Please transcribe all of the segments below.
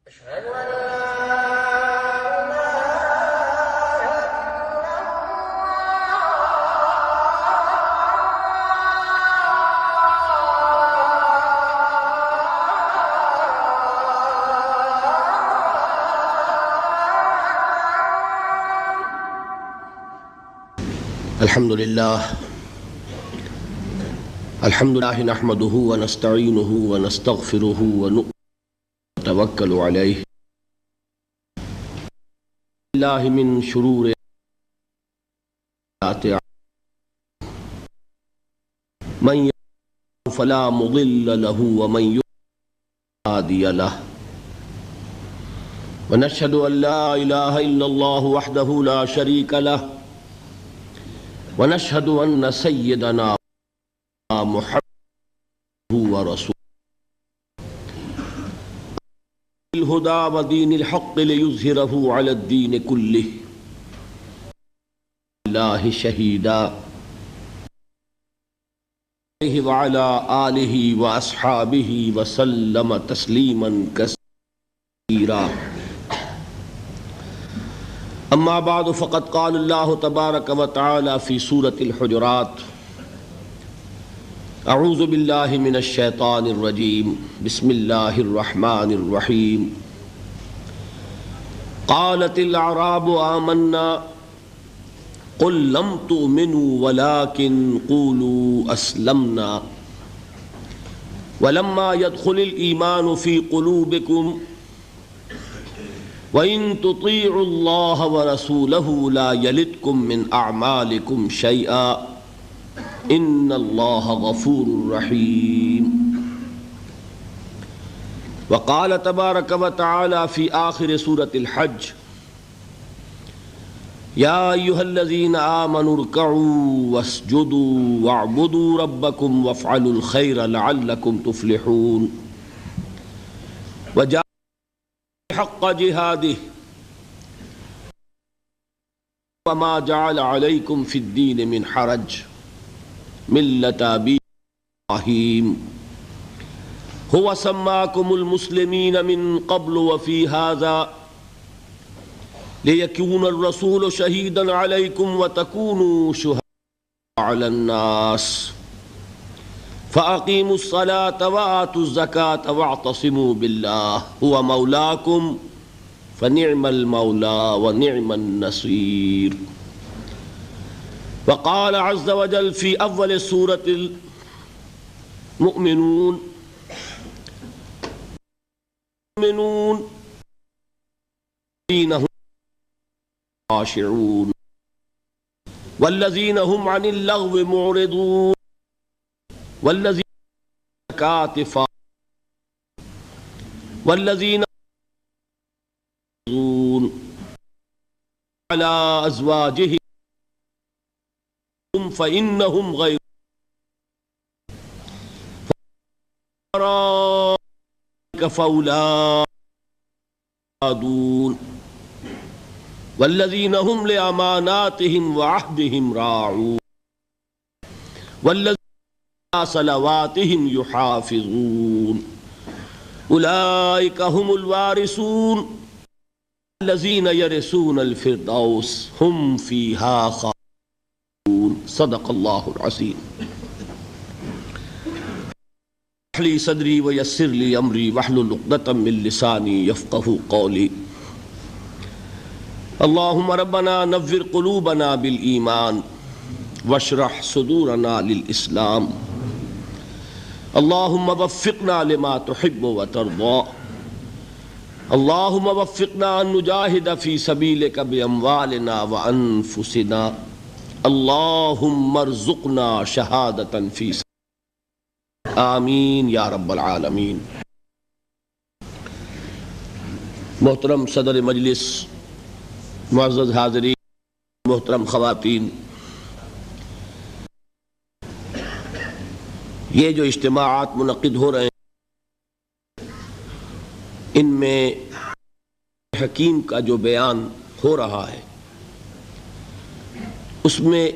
أشهد أن لا الحمد لله نحمده ونستعينه ونستغفره ونتوكل عليه بالله من شرور من يهده فلا مضل له ومن يضلل فلا هادي له ونشهد أن لا إله إلا الله وحده لا شريك له ونشهد أن سيدنا محمد ورسوله الهدى ودين الحق ليظهره على الدين كله الله شهيدا وعلى آله وأصحابه وسلم تسليما كثيرا. اما بعد فقد قال الله تبارك وتعالى في سورة الحجرات: اعوذ بالله من الشيطان الرجيم بسم الله الرحمن الرحيم. قالت الاعراب آمنا قل لم تؤمنوا ولكن قولوا اسلمنا ولما يدخل الايمان في قلوبكم وَإِن تُطِيعُوا اللَّهَ وَرَسُولَهُ لَا يَلِتْكُم مِّنْ أَعْمَالِكُمْ شَيْئًا إِنَّ اللَّهَ غَفُورٌ رَّحِيمٌ. وقال تبارك وتعالى في آخر سورة الحج: يا أيها الذين آمنوا اركعوا واسجدوا واعبدوا ربكم وافعلوا الخير لعلكم تفلحون. حق جهاده وما جعل عليكم في الدين من حرج ملة أبيكم إبراهيم هو سماكم المسلمين من قبل وفي هذا ليكون الرسول شهيدا عليكم وتكونوا شهداء على الناس فأقيموا الصلاة وآتوا الزكاة واعتصموا بالله هو مولاكم فنعم المولى ونعم النصير. وقال عز وجل في أول سورة المؤمنون: الذين هم خاشعون والذين هم عن اللغو معرضون والذين كاتفا والذين على أزواجهم فإنهم غير فأولئك والذين هم لأماناتهم وعهدهم راعون والذين صلواتهم يحافظون أولئك هم الوارثون الذين يرثون الفردوس هم فيها خالدون. صدق الله العظيم. اشرح لي صدري ويسر لي أمري واحلل عقدة من لساني يفقهوا قولي. اللهم ربنا نور قلوبنا بالإيمان واشرح صدورنا للإسلام. اللهم وفقنا لما تحب وترضى. اللهم وفقنا أن نجاهد في سبيلك بأموالنا وأنفسنا. اللهم ارزقنا شهادة في سبيلك. آمین یا رب العالمین. محترم صدر مجلس، معزز حاضرین، محترم خواتین، یہ جو اجتماعات منعقد ہو رہے ہیں ان میں حکیم کا جو بیان ہو رہا ہے اس میں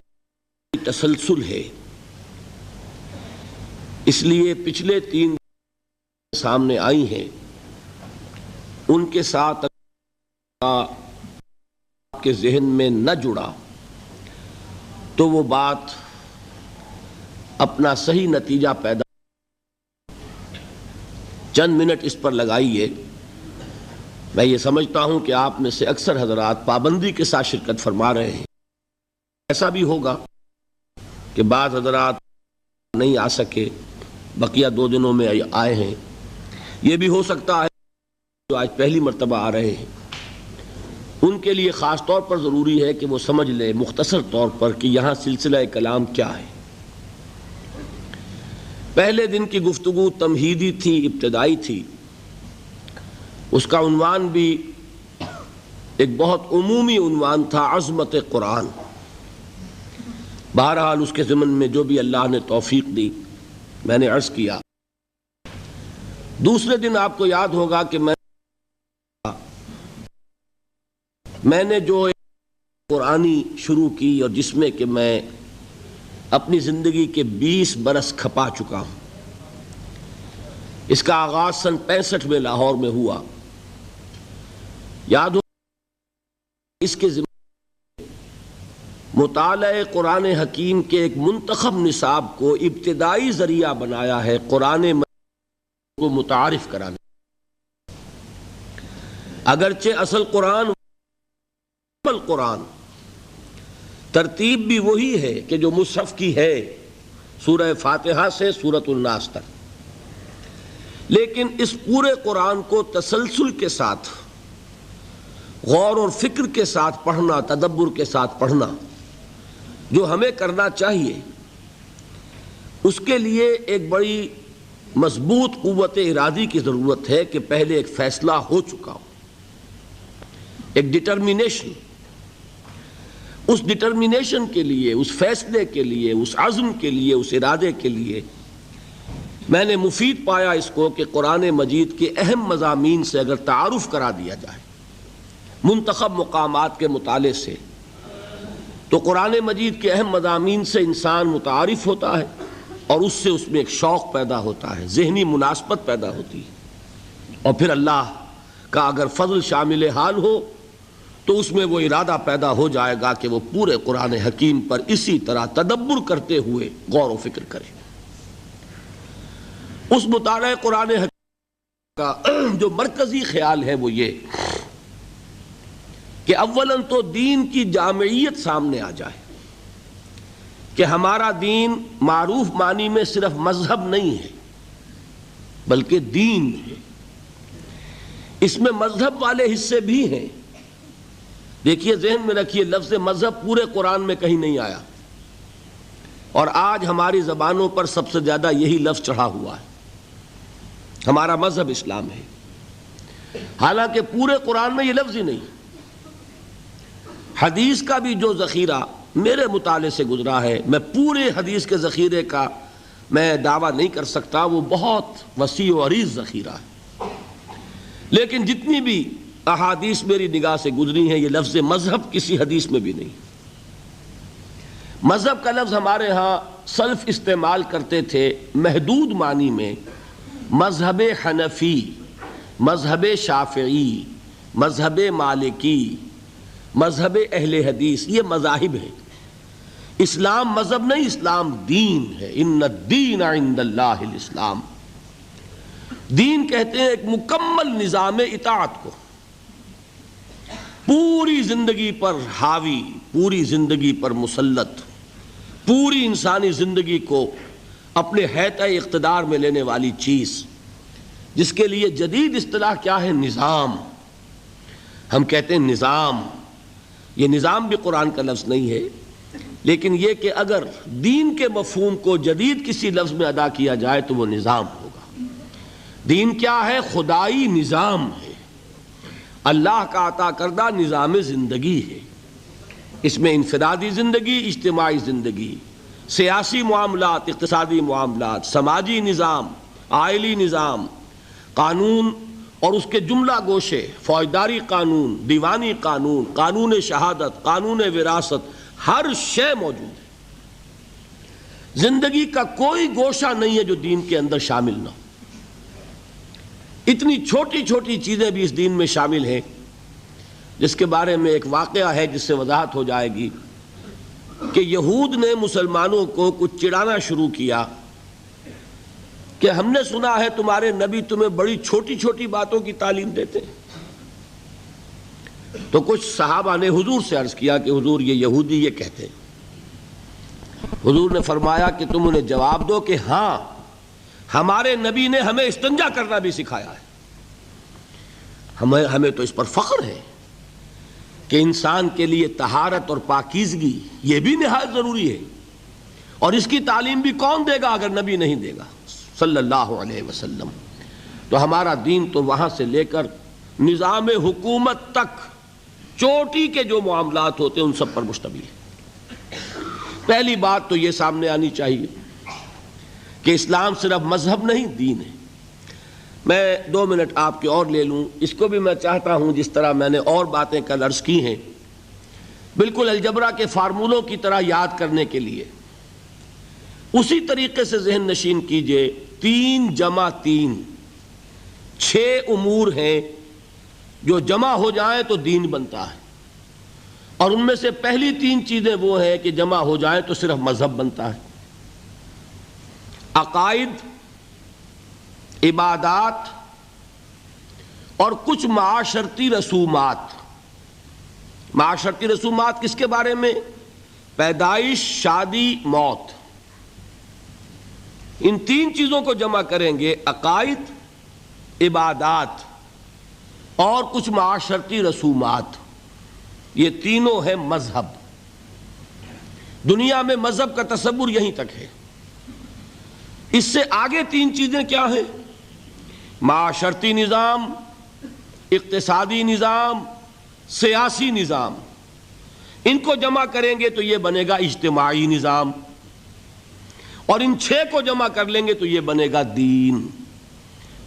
تسلسل ہے، اس لیے پچھلے 3 سامنے آئی ہیں ان کے ساتھ آپ کے ذہن میں نہ جڑا تو وہ بات اپنا صحیح نتیجہ پیدا. چند منٹ اس پر لگائیے. میں یہ سمجھتا ہوں کہ آپ میں سے اکثر حضرات پابندی کے ساتھ شرکت فرما رہے ہیں. ایسا بھی ہوگا کہ بعض حضرات نہیں آ سکے، بقیہ 2 دنوں میں آئے ہیں. یہ بھی ہو سکتا ہے جو آج پہلی مرتبہ آ رہے ہیں ان کے لیے خاص طور پر ضروری ہے کہ وہ سمجھ لیں مختصر طور پر کہ یہاں سلسلہ کلام کیا ہے. پہلے دن کی گفتگو تمہیدی تھی، ابتدائی تھی. اس کا عنوان بھی ایک بہت عمومی عنوان تھا، عظمت قرآن. بہرحال اس کے ضمن میں جو بھی اللہ نے توفیق دی میں نے عرض کیا. دوسرے دن آپ کو یاد ہوگا کہ میں نے جو قرآنی شروع کی اور جس میں کہ میں اپنی زندگی کے 20 برس کھپا چکا ہوں. اس کا آغاز سن 65 میں لاہور میں ہوا. یاد ہو اس کے ذمہ مطالعہ قرآن حکیم کے ایک منتخب نصاب کو ابتدائی ذریعہ بنایا ہے قرآن کو متعارف کرانے. اگرچہ اصل قرآن ترتیب بھی وہی ہے کہ جو مصحف کی ہے، سورہ فاتحہ سے سورۃ الناس تک، لیکن اس پورے قرآن کو تسلسل کے ساتھ، غور اور فکر کے ساتھ پڑھنا، تدبر کے ساتھ پڑھنا جو ہمیں کرنا چاہیے، اس کے لیے ایک بڑی مضبوط قوت ارادی کی ضرورت ہے کہ پہلے ایک فیصلہ ہو چکا ہو، ایک ڈٹرمینیشن. اس ڈٹرمینیشن کے لیے، اس فیصلے کے لیے، اس عزم کے لیے، اس ارادے کے لیے میں نے مفید پایا اس کو کہ قرآن مجید کے اہم مضامین سے اگر تعارف کرا دیا جائے منتخب مقامات کے مطالعے سے، تو قرآن مجید کے اہم مضامین سے انسان متعارف ہوتا ہے اور اس سے اس میں ایک شوق پیدا ہوتا ہے، ذہنی مناسبت پیدا ہوتی ہے. اور پھر اللہ کا اگر فضل شامل حال ہو تو اس میں وہ ارادہ پیدا ہو جائے گا کہ وہ پورے قرآن حکیم پر اسی طرح تدبر کرتے ہوئے غور و فکر کرے. اس مطالعہ قرآن حکیم کا جو مرکزی خیال ہے وہ یہ کہ اولاً تو دین کی جامعیت سامنے آ جائے کہ ہمارا دین معروف معنی میں صرف مذہب نہیں ہے بلکہ دین ہے. اس میں مذہب والے حصے بھی ہیں. دیکھیے، ذہن میں رکھیے، لفظ مذہب پورے قرآن میں کہیں نہیں آیا، اور آج ہماری زبانوں پر سب سے زیادہ یہی لفظ چڑھا ہوا ہے. ہمارا مذہب اسلام ہے، حالانکہ پورے قرآن میں یہ لفظ ہی نہیں. حدیث کا بھی جو ذخیرہ میرے مطالعے سے گزرا ہے، میں پورے حدیث کے ذخیرے کا میں دعویٰ نہیں کر سکتا، وہ بہت وسیع و عریض ذخیرہ ہے، لیکن جتنی بھی احادیث میری نگاہ سے گزری ہیں یہ لفظ مذہب کسی حدیث میں بھی نہیں. مذہب کا لفظ ہمارے ہاں سلف استعمال کرتے تھے محدود معنی میں مذہب حنفی، مذہب شافعی، مذہب مالکی، مذہب اہل حدیث، یہ مذاہب ہیں. اسلام مذہب نہیں، اسلام دین ہے. ان الدین عند اللہ الاسلام. دین کہتے ہیں ایک مکمل نظام اطاعت کو، پوری زندگی پر حاوی، پوری زندگی پر مسلط، پوری انسانی زندگی کو اپنے حیطۂ اقتدار میں لینے والی چیز، جس کے لیے جدید اصطلاح کیا ہے؟ نظام. ہم کہتے ہیں نظام. یہ نظام بھی قرآن کا لفظ نہیں ہے، لیکن یہ کہ اگر دین کے مفہوم کو جدید کسی لفظ میں ادا کیا جائے تو وہ نظام ہوگا. دین کیا ہے؟ خدائی نظام ہے، اللہ کا عطا کردہ نظام زندگی ہے. اس میں انفرادی زندگی، اجتماعی زندگی، سیاسی معاملات، اقتصادی معاملات، سماجی نظام، آئلی نظام، قانون اور اس کے جملہ گوشے، فوجداری قانون، دیوانی قانون، قانون شہادت، قانون وراثت، ہر شے موجود ہے. زندگی کا کوئی گوشہ نہیں ہے جو دین کے اندر شامل نہ ہو. اتنی چھوٹی چھوٹی چیزیں بھی اس دین میں شامل ہیں، جس کے بارے میں ایک واقعہ ہے جس سے وضاحت ہو جائے گی کہ یہود نے مسلمانوں کو کچھ چڑھانا شروع کیا کہ ہم نے سنا ہے تمہارے نبی تمہیں بڑی چھوٹی چھوٹی باتوں کی تعلیم دیتے ہیں۔ تو کچھ صحابہ نے حضور سے عرض کیا کہ حضور یہ یہودی یہ کہتے ہیں۔ حضور نے فرمایا کہ تم انہیں جواب دو کہ ہاں ہمارے نبی نے ہمیں استنجا کرنا بھی سکھایا ہے۔ ہمیں تو اس پر فخر ہے کہ انسان کے لیے طہارت اور پاکیزگی یہ بھی نہایت ضروری ہے، اور اس کی تعلیم بھی کون دے گا اگر نبی نہیں دے گا صلی اللہ علیہ وسلم۔ تو ہمارا دین تو وہاں سے لے کر نظام حکومت تک چوٹی کے جو معاملات ہوتے ہیں ان سب پر مشتمل ہے۔ پہلی بات تو یہ سامنے آنی چاہیے کہ اسلام صرف مذہب نہیں، دین ہے۔ میں 2 منٹ آپ کے اور لے لوں، اس کو بھی میں چاہتا ہوں جس طرح میں نے اور باتیں کل عرض کی ہیں بالکل الجبرا کے فارمولوں کی طرح یاد کرنے کے لیے اسی طریقے سے ذہن نشین کیجئے۔ 3 جمع 3 6 امور ہیں جو جمع ہو جائیں تو دین بنتا ہے، اور ان میں سے پہلی 3 چیزیں وہ ہیں کہ جمع ہو جائیں تو صرف مذہب بنتا ہے۔ عقائد، عبادات اور کچھ معاشرتی رسومات۔ معاشرتی رسومات کس کے بارے میں؟ پیدائش، شادی، موت۔ ان 3 چیزوں کو جمع کریں گے، عقائد، عبادات اور کچھ معاشرتی رسومات، یہ تینوں ہیں مذہب۔ دنیا میں مذہب کا تصور یہیں تک ہے۔ اس سے آگے 3 چیزیں کیا ہیں؟ معاشرتی نظام، اقتصادی نظام، سیاسی نظام۔ ان کو جمع کریں گے تو یہ بنے گا اجتماعی نظام، اور ان 6 کو جمع کر لیں گے تو یہ بنے گا دین۔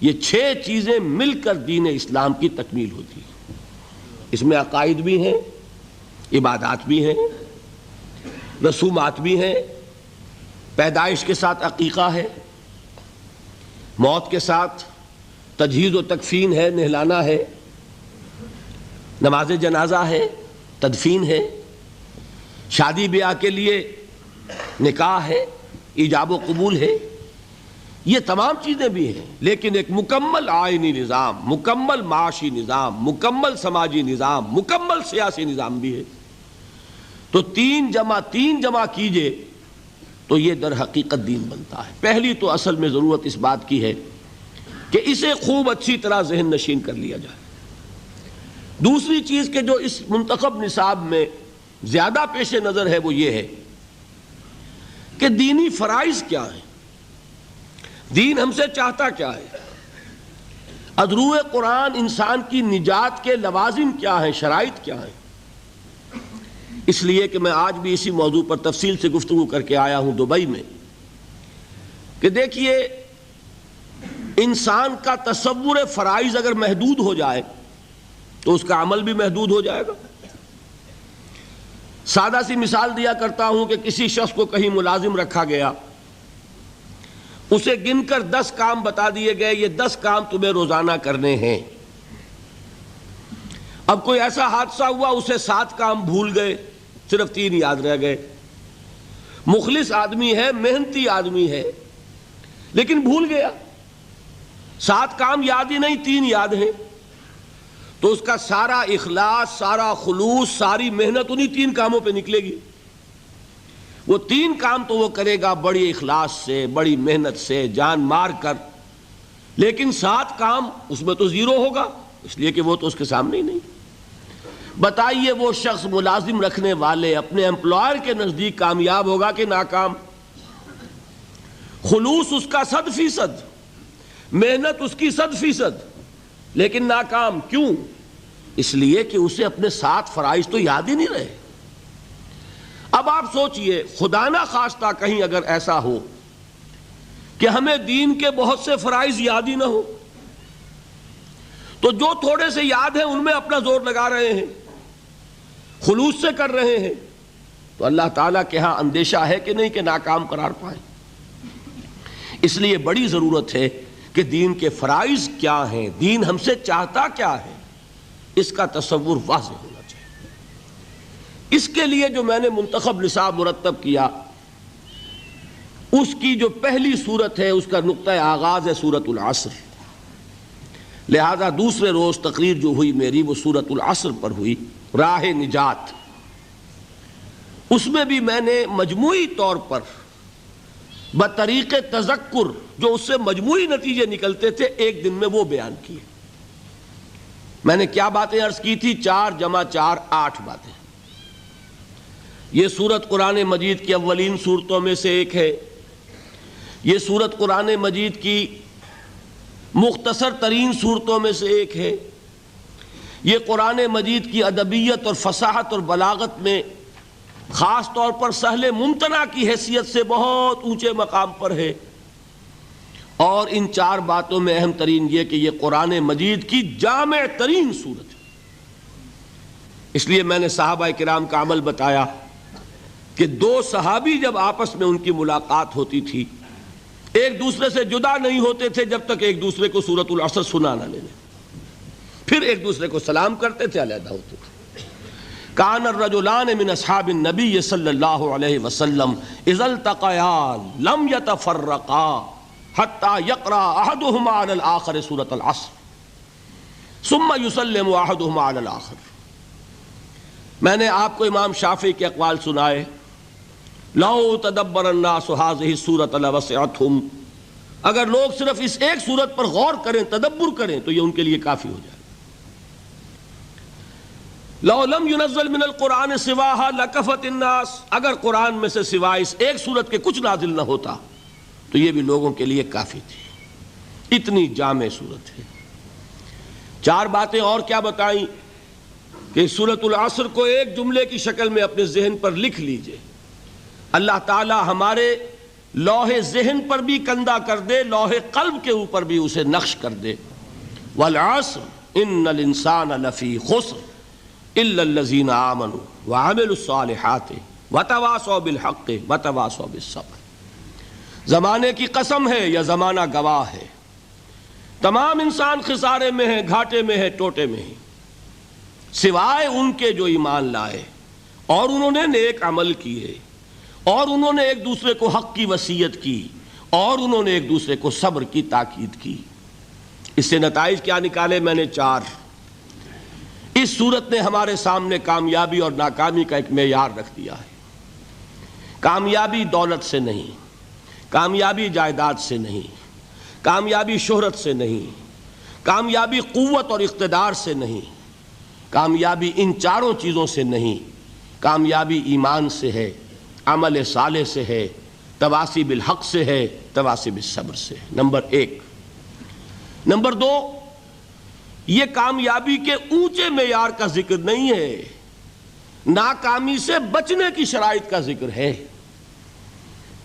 یہ 6 چیزیں مل کر دین اسلام کی تکمیل ہوتی ہے۔ اس میں عقائد بھی ہیں، عبادات بھی ہیں، رسومات بھی ہیں، پیدائش کے ساتھ عقیقہ ہے، موت کے ساتھ تجہیز و تکفین ہے، نہلانا ہے، نماز جنازہ ہے، تدفین ہے، شادی بیاہ کے لیے نکاح ہے، ایجاب و قبول ہے۔ یہ تمام چیزیں بھی ہیں، لیکن ایک مکمل آئینی نظام، مکمل معاشی نظام، مکمل سماجی نظام، مکمل سیاسی نظام بھی ہے۔ تو 3 جمع 3 جمع کیجئے تو یہ در حقیقت دین بنتا ہے۔ پہلی تو اصل میں ضرورت اس بات کی ہے کہ اسے خوب اچھی طرح ذہن نشین کر لیا جائے۔ دوسری چیز کہ جو اس منتخب نصاب میں زیادہ پیش نظر ہے وہ یہ ہے کہ دینی فرائض کیا ہیں، دین ہم سے چاہتا کیا ہے، ادروع قرآن انسان کی نجات کے لوازم کیا ہیں، شرائط کیا ہیں۔ اس لیے کہ میں آج بھی اسی موضوع پر تفصیل سے گفتگو کر کے آیا ہوں دبئی میں، کہ دیکھیے انسان کا تصور فرائض اگر محدود ہو جائے تو اس کا عمل بھی محدود ہو جائے گا۔ سادہ سی مثال دیا کرتا ہوں کہ کسی شخص کو کہیں ملازم رکھا گیا، اسے گن کر 10 کام بتا دیے گئے، یہ 10 کام تمہیں روزانہ کرنے ہیں۔ اب کوئی ایسا حادثہ ہوا اسے 7 کام بھول گئے، صرف 3 یاد رہ گئے۔ مخلص آدمی ہے، محنتی آدمی ہے، لیکن بھول گیا، 7 کام یاد ہی نہیں، 3 یاد ہیں۔ تو اس کا سارا اخلاص، سارا خلوص، ساری محنت انہی 3 کاموں پہ نکلے گی۔ وہ 3 کام تو وہ کرے گا بڑی اخلاص سے، بڑی محنت سے، جان مار کر، لیکن 7 کام اس میں تو 0 ہوگا، اس لیے کہ وہ تو اس کے سامنے ہی نہیں۔ بتائیے وہ شخص ملازم رکھنے والے اپنے امپلائر کے نزدیک کامیاب ہوگا کہ ناکام؟ خلوص اس کا 100%، محنت اس کی 100%، لیکن ناکام۔ کیوں؟ اس لیے کہ اسے اپنے 7 فرائض تو یاد ہی نہیں رہے۔ اب آپ سوچئے خدا نہ خواستہ کہیں اگر ایسا ہو کہ ہمیں دین کے بہت سے فرائض یاد ہی نہ ہو، تو جو تھوڑے سے یاد ہیں ان میں اپنا زور لگا رہے ہیں، خلوص سے کر رہے ہیں، تو اللہ تعالیٰ کے ہاں اندیشہ ہے کہ نہیں کہ ناکام قرار پائیں۔ اس لیے بڑی ضرورت ہے کہ دین کے فرائض کیا ہیں، دین ہم سے چاہتا کیا ہے، اس کا تصور واضح ہونا چاہیے۔ اس کے لیے جو میں نے منتخب نصاب مرتب کیا، اس کی جو پہلی صورت ہے، اس کا نقطہ آغاز ہے سورۃ العصر، لہذا دوسرے روز تقریر جو ہوئی میری وہ سورۃ العصر پر ہوئی، راہ نجات۔ اس میں بھی میں نے مجموعی طور پر بطریق تذکر جو اس سے مجموعی نتیجے نکلتے تھے ایک دن میں وہ بیان کیے۔ میں نے کیا باتیں عرض کی تھی؟ 4 × 4 8 باتیں۔ یہ سورت قرآن مجید کی اولین صورتوں میں سے ایک ہے، یہ سورت قرآن مجید کی مختصر ترین صورتوں میں سے ایک ہے، یہ قرآن مجید کی ادبیت اور فصاحت اور بلاغت میں خاص طور پر سہل ممتنع کی حیثیت سے بہت اونچے مقام پر ہے، اور ان 4 باتوں میں اہم ترین یہ کہ یہ قرآن مجید کی جامع ترین صورت ہے۔ اس لیے میں نے صحابہ کرام کا عمل بتایا کہ 2 صحابی جب آپس میں ان کی ملاقات ہوتی تھی ایک دوسرے سے جدا نہیں ہوتے تھے جب تک ایک دوسرے کو سورۃ العصر سنا نہ لیں، پھر ایک دوسرے کو سلام کرتے تھے، علیحدہ ہوتے تھے۔ کان الرجلان من اصحاب النبی صلی اللہ علیہ وسلم اذا التقیا لم یتفرقا حتی یقرأ احدهما علی الآخر سورۃ العصر ثم یسلم احدهما علی الآخر۔ میں نے آپ کو امام شافعی کے اقوال سنائے، لو تدبر الناس هذه السورۃ لوسعتهم، اگر لوگ صرف اس ایک سورت پر غور کریں، تدبر کریں تو یہ ان کے لیے کافی ہو جائے۔ لو لم ينزل من القرآن سواها لکفت الناس، اگر قرآن میں سے سوائے اس ایک سورت کے کچھ نازل نہ ہوتا تو یہ بھی لوگوں کے لیے کافی تھی، اتنی جامع سورت ہے۔ 4 باتیں اور کیا بتائیں کہ سورۃ العصر کو ایک جملے کی شکل میں اپنے ذہن پر لکھ لیجئے، اللہ تعالی ہمارے لوح ذہن پر بھی کندہ کر دے، لوح قلب کے اوپر بھی اسے نقش کر دے۔ والعصر ان الانسان لفی خسر الا الذین آمنوا وعملوا الصالحات وتواصوا بالحق وتواصوا بالصبر۔ زمانے کی قسم ہے یا زمانہ گواہ ہے، تمام انسان خسارے میں ہیں، گھاٹے میں ہیں، ٹوٹے میں ہیں، سوائے ان کے جو ایمان لائے اور انہوں نے نیک عمل کیے اور انہوں نے ایک دوسرے کو حق کی وصیت کی اور انہوں نے ایک دوسرے کو صبر کی تاکید کی۔ اس سے نتائج کیا نکالے؟ میں نے 4۔ اس صورت نے ہمارے سامنے کامیابی اور ناکامی کا ایک معیار رکھ دیا ہے۔ کامیابی دولت سے نہیں، کامیابی جائیداد سے نہیں، کامیابی شہرت سے نہیں، کامیابی قوت اور اقتدار سے نہیں، کامیابی ان 4 چیزوں سے نہیں، کامیابی ایمان سے ہے، عمل صالح سے ہے، تواصی بالحق سے ہے، تواصی بالصبر سے ہے۔ نمبر 1۔ نمبر 2، یہ کامیابی کے اونچے معیار کا ذکر نہیں ہے، ناکامی سے بچنے کی شرائط کا ذکر ہے،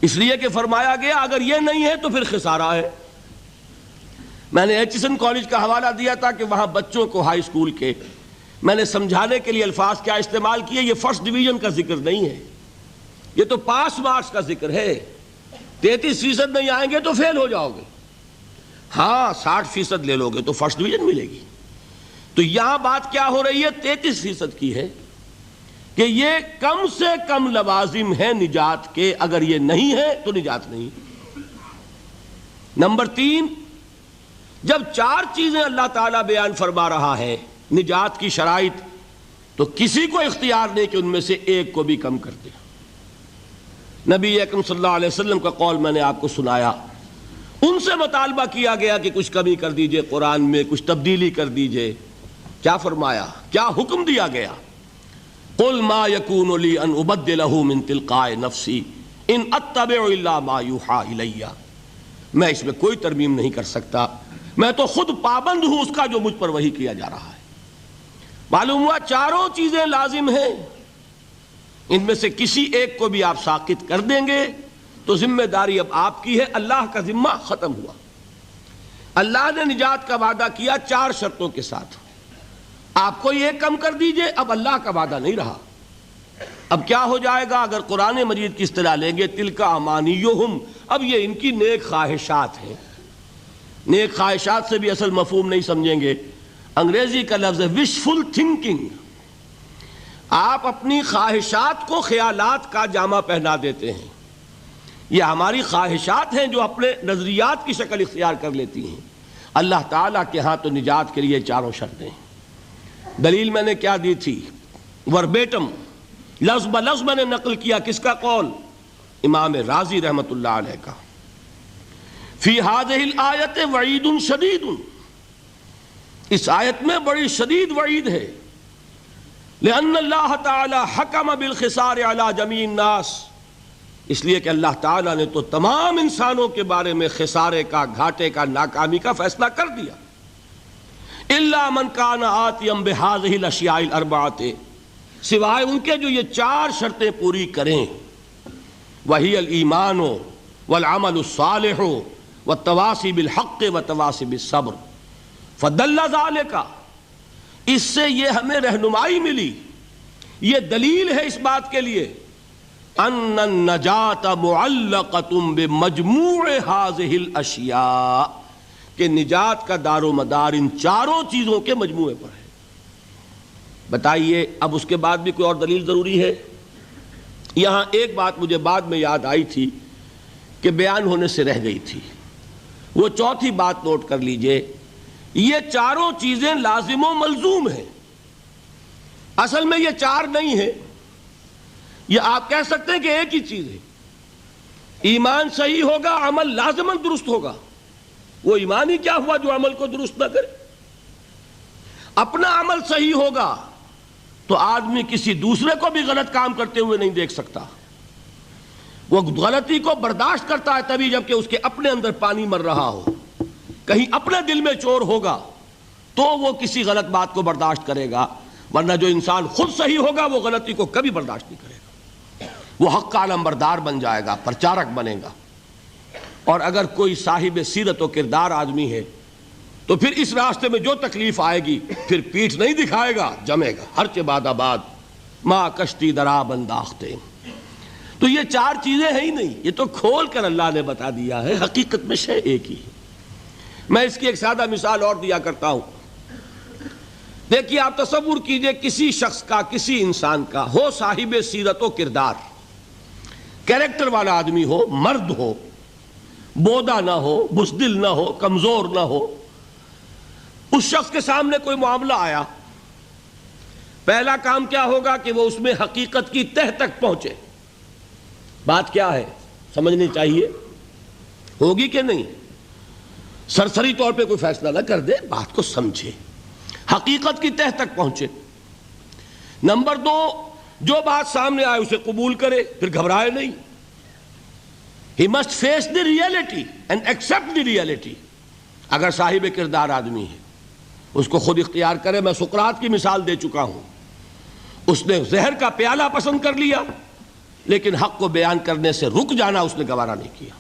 اس لیے کہ فرمایا گیا اگر یہ نہیں ہے تو پھر خسارہ ہے۔ میں نے ایچسن کالج کا حوالہ دیا تھا کہ وہاں بچوں کو ہائی اسکول کے میں نے سمجھانے کے لیے الفاظ کیا استعمال کیے، یہ فرسٹ ڈویژن کا ذکر نہیں ہے، یہ تو پاس مارکس کا ذکر ہے۔ 33% نہیں آئیں گے تو فیل ہو جاؤ گے، ہاں 60% لے لو گے تو فرسٹ ڈویژن ملے گی۔ تو یہاں بات کیا ہو رہی ہے؟ 33% کی ہے کہ یہ کم سے کم لوازم ہے نجات کے، اگر یہ نہیں ہے تو نجات نہیں۔ نمبر 3، جب 4 چیزیں اللہ تعالیٰ بیان فرما رہا ہے نجات کی شرائط، تو کسی کو اختیار نہیں کہ ان میں سے ایک کو بھی کم کر دے۔ نبی اکرم صلی اللہ علیہ وسلم کا قول میں نے آپ کو سنایا، ان سے مطالبہ کیا گیا کہ کچھ کمی کر دیجئے، قرآن میں کچھ تبدیلی کر دیجئے۔ کیا فرمایا؟ کیا حکم دیا گیا؟ قل ما یکون لی ان ابدلہ من تلقاء نفسی ان اتبع الا ما یوحی الی، میں اس میں کوئی ترمیم نہیں کر سکتا، میں تو خود پابند ہوں اس کا جو مجھ پر وحی کیا جا رہا ہے۔ معلوم ہوا 4 چیزیں لازم ہیں، ان میں سے کسی ایک کو بھی آپ ساقط کر دیں گے تو ذمہ داری اب آپ کی ہے، اللہ کا ذمہ ختم ہوا۔ اللہ نے نجات کا وعدہ کیا 4 شرطوں کے ساتھ، آپ کو یہ کم کر دیجئے، اب اللہ کا وعدہ نہیں رہا۔ اب کیا ہو جائے گا اگر قرآن مجید کی اصطلاح لیں گے؟ تلک امانیہم، اب یہ ان کی نیک خواہشات ہیں، نیک خواہشات سے بھی اصل مفہوم نہیں سمجھیں گے، انگریزی کا لفظ ہے وشفل تھنکنگ. آپ اپنی خواہشات کو خیالات کا جامہ پہنا دیتے ہیں. یہ ہماری خواہشات ہیں جو اپنے نظریات کی شکل اختیار کر لیتی ہیں. اللہ تعالیٰ کے ہاں تو نجات کے لیے چاروں شرطیں ہیں. دلیل میں نے کیا دی تھی؟ وربیٹم، لفظ بلفظ میں نے نقل کیا. کس کا قول؟ امام رازی رحمت اللہ علیہ کا. فی ہذہ الآیت وعید شدید، اس آیت میں بڑی شدید وعید ہے. لأن اللہ تعالی حکم بالخسار علی جمیع الناس، اس لیے کہ اللہ تعالیٰ نے تو تمام انسانوں کے بارے میں خسارے کا، گھاٹے کا، ناکامی کا فیصلہ کر دیا. الا من کان آتیا بہذہ الاشیاء الاربعۃ، سوائے ان کے جو یہ چار شرطیں پوری کریں. وہی الایمان والعمل الصالح والتواصی بالحق والتواصی بالصبر. فدل ذلک، اس سے یہ ہمیں رہنمائی ملی، یہ دلیل ہے اس بات کے لیے ان النجات معلقۃ بمجموع هذه الاشیاء، کہ نجات کا دار و مدار ان چاروں چیزوں کے مجموعے پر ہے. بتائیے اب اس کے بعد بھی کوئی اور دلیل ضروری ہے؟ یہاں ایک بات مجھے بعد میں یاد آئی تھی کہ بیان ہونے سے رہ گئی تھی، وہ چوتھی بات نوٹ کر لیجئے. یہ چاروں چیزیں لازم و ملزوم ہیں. اصل میں یہ چار نہیں ہے، یہ آپ کہہ سکتے ہیں کہ ایک ہی چیز ہے. ایمان صحیح ہوگا، عمل لازماً درست ہوگا. وہ ایمان ہی کیا ہوا جو عمل کو درست نہ کرے؟ اپنا عمل صحیح ہوگا تو آدمی کسی دوسرے کو بھی غلط کام کرتے ہوئے نہیں دیکھ سکتا. وہ غلطی کو برداشت کرتا ہے تبھی جب کہ اس کے اپنے اندر پانی مر رہا ہو. کہیں اپنے دل میں چور ہوگا تو وہ کسی غلط بات کو برداشت کرے گا، ورنہ جو انسان خود صحیح ہوگا وہ غلطی کو کبھی برداشت نہیں کرے گا. وہ حق کا علمبردار بن جائے گا، پرچارک بنے گا. اور اگر کوئی صاحب سیرت و کردار آدمی ہے تو پھر اس راستے میں جو تکلیف آئے گی پھر پیٹھ نہیں دکھائے گا، جمے گا. ہر چہ باد آباد ما کشتی درا بنداختے. تو یہ چار چیزیں ہیں ہی نہیں، یہ تو کھول کر اللہ نے بتا دیا ہے. حقیقت میں شے ایک ہی ہے. میں اس کی ایک سادہ مثال اور دیا کرتا ہوں. دیکھیے آپ تصور کیجئے کسی شخص کا، کسی انسان کا ہو صاحب سیرت و کردار، کیریکٹر والا آدمی ہو، مرد ہو، بودا نہ ہو، بزدل نہ ہو، کمزور نہ ہو. اس شخص کے سامنے کوئی معاملہ آیا، پہلا کام کیا ہوگا کہ وہ اس میں حقیقت کی تہ تک پہنچے. بات کیا ہے سمجھنی چاہیے، ہوگی کہ نہیں؟ سرسری طور پہ کوئی فیصلہ نہ کر دے، بات کو سمجھے، حقیقت کی تہ تک پہنچے. نمبر دو، جو بات سامنے آئے اسے قبول کرے، پھر گھبرائے نہیں. He must face the reality and accept the reality. اگر صاحب کردار آدمی ہے اس کو خود اختیار کرے. میں سقراط کی مثال دے چکا ہوں. اس نے زہر کا پیالہ پسند کر لیا لیکن حق کو بیان کرنے سے رک جانا اس نے گوارا نہیں کیا.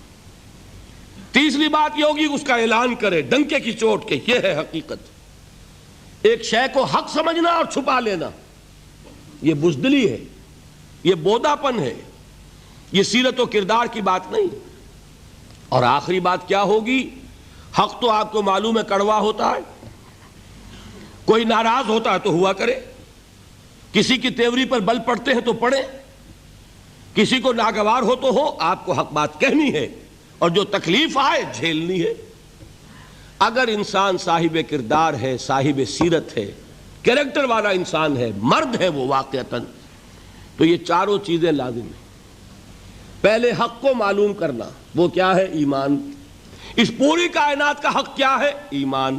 تیسری بات یہ ہوگی اس کا اعلان کرے ڈنکے کی چوٹ کے یہ ہے حقیقت. ایک شے کو حق سمجھنا اور چھپا لینا یہ بزدلی ہے، یہ بوداپن ہے، یہ سیرت و کردار کی بات نہیں. اور آخری بات کیا ہوگی؟ حق تو آپ کو معلوم ہے کڑوا ہوتا ہے. کوئی ناراض ہوتا ہے تو ہوا کرے، کسی کی تیوری پر بل پڑتے ہیں تو پڑے، کسی کو ناگوار ہو تو ہو. آپ کو حق بات کہنی ہے اور جو تکلیف آئے جھیلنی ہے. اگر انسان صاحب کردار ہے، صاحب سیرت ہے، کریکٹر والا انسان ہے، مرد ہے وہ واقعتاً، تو یہ چاروں چیزیں لازم ہیں. پہلے حق کو معلوم کرنا، وہ کیا ہے؟ ایمان. اس پوری کائنات کا حق کیا ہے؟ ایمان.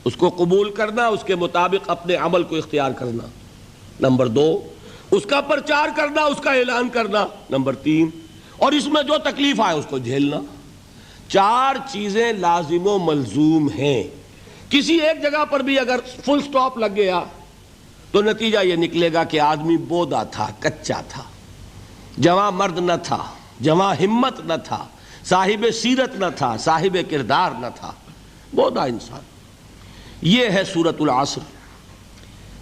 اس کو قبول کرنا، اس کے مطابق اپنے عمل کو اختیار کرنا. نمبر دو، اس کا پرچار کرنا، اس کا اعلان کرنا. نمبر تین، اور اس میں جو تکلیف آئے اس کو جھیلنا. چار چیزیں لازم و ملزوم ہیں. کسی ایک جگہ پر بھی اگر فل سٹاپ لگ گیا تو نتیجہ یہ نکلے گا کہ آدمی بودا تھا، کچا تھا، جواں مرد نہ تھا، جواں ہمت نہ تھا، صاحب سیرت نہ تھا، صاحب کردار نہ تھا، بودا انسان. یہ ہے سورۃ العصر.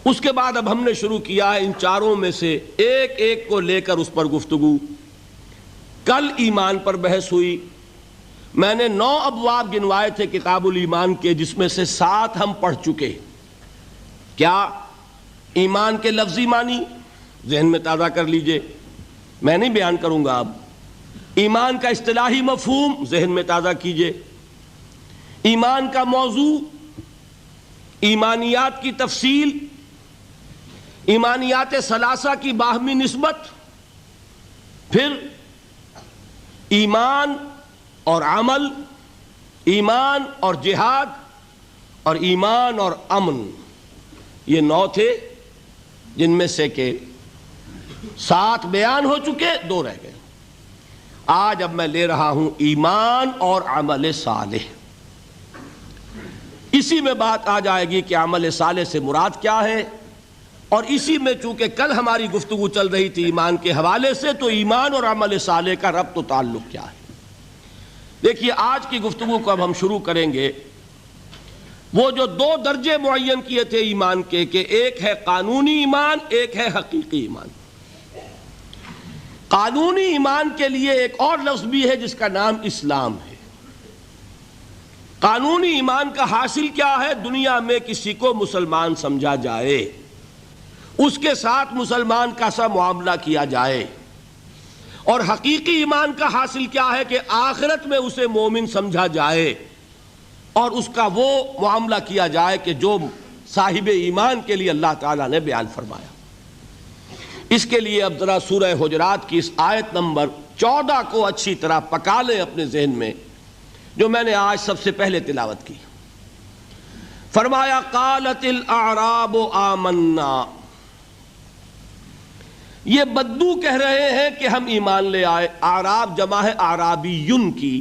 اس کے بعد اب ہم نے شروع کیا ہے ان چاروں میں سے ایک ایک کو لے کر اس پر گفتگو. کل ایمان پر بحث ہوئی، میں نے 9 ابواب گنوائے تھے کتاب الایمان کے، جس میں سے 7 ہم پڑھ چکے۔ کیا؟ ایمان کے لفظی معنی ذہن میں تازہ کر لیجئے، میں نہیں بیان کروں گا اب۔ ایمان کا اصطلاحی مفہوم ذہن میں تازہ کیجئے، ایمان کا موضوع، ایمانیات کی تفصیل، ایمانیات ثلاثہ کی باہمی نسبت، پھر ایمان اور عمل، ایمان اور جہاد، اور ایمان اور امن۔ یہ 9 تھے، جن میں سے کہ 7 بیان ہو چکے، 2 رہ گئے۔ آج اب میں لے رہا ہوں ایمان اور عمل صالح۔ اسی میں بات آ جائے گی کہ عمل صالح سے مراد کیا ہے، اور اسی میں چونکہ کل ہماری گفتگو چل رہی تھی ایمان کے حوالے سے، تو ایمان اور عمل صالح کا ربط و تعلق کیا ہے۔ دیکھیے آج کی گفتگو کو اب ہم شروع کریں گے۔ وہ جو 2 درجے معین کیے تھے ایمان کے، کہ ایک ہے قانونی ایمان، ایک ہے حقیقی ایمان۔ قانونی ایمان کے لیے ایک اور لفظ بھی ہے جس کا نام اسلام ہے۔ قانونی ایمان کا حاصل کیا ہے؟ دنیا میں کسی کو مسلمان سمجھا جائے، اس کے ساتھ مسلمان کا سا معاملہ کیا جائے۔ اور حقیقی ایمان کا حاصل کیا ہے؟ کہ آخرت میں اسے مومن سمجھا جائے اور اس کا وہ معاملہ کیا جائے کہ جو صاحب ایمان کے لیے اللہ تعالیٰ نے بیان فرمایا۔ اس کے لیے اب ذرا سورہ حجرات کی اس آیت نمبر 14 کو اچھی طرح پکا لیں اپنے ذہن میں، جو میں نے آج سب سے پہلے تلاوت کی۔ فرمایا قالت الاعراب آمنا، یہ بدو کہہ رہے ہیں کہ ہم ایمان لے آئے۔ اعراب جمع ہے اعرابیون کی۔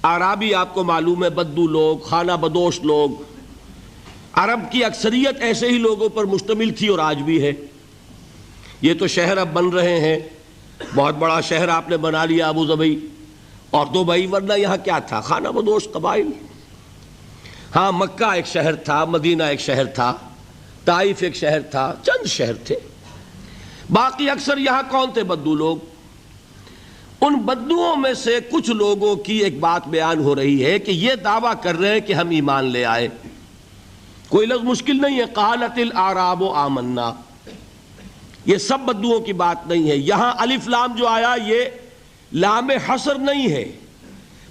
اعرابی آپ کو معلوم ہے بدو لوگ، خانہ بدوش لوگ۔ عرب کی اکثریت ایسے ہی لوگوں پر مشتمل تھی اور آج بھی ہے۔ یہ تو شہر اب بن رہے ہیں، بہت بڑا شہر آپ نے بنا لیا ابو ظبی اور دبئی، ورنہ یہاں کیا تھا؟ خانہ بدوش قبائل۔ ہاں مکہ ایک شہر تھا، مدینہ ایک شہر تھا، طائف ایک شہر تھا، چند شہر تھے۔ باقی اکثر یہاں کون تھے؟ بدو لوگ۔ ان بدوؤں میں سے کچھ لوگوں کی ایک بات بیان ہو رہی ہے کہ یہ دعویٰ کر رہے ہیں کہ ہم ایمان لے آئے۔ کوئی لفظ مشکل نہیں ہے، قالت الاعراب آمنا، یہ سب بدوؤں کی بات نہیں ہے۔ یہاں الف لام جو آیا یہ لام حصر نہیں ہے،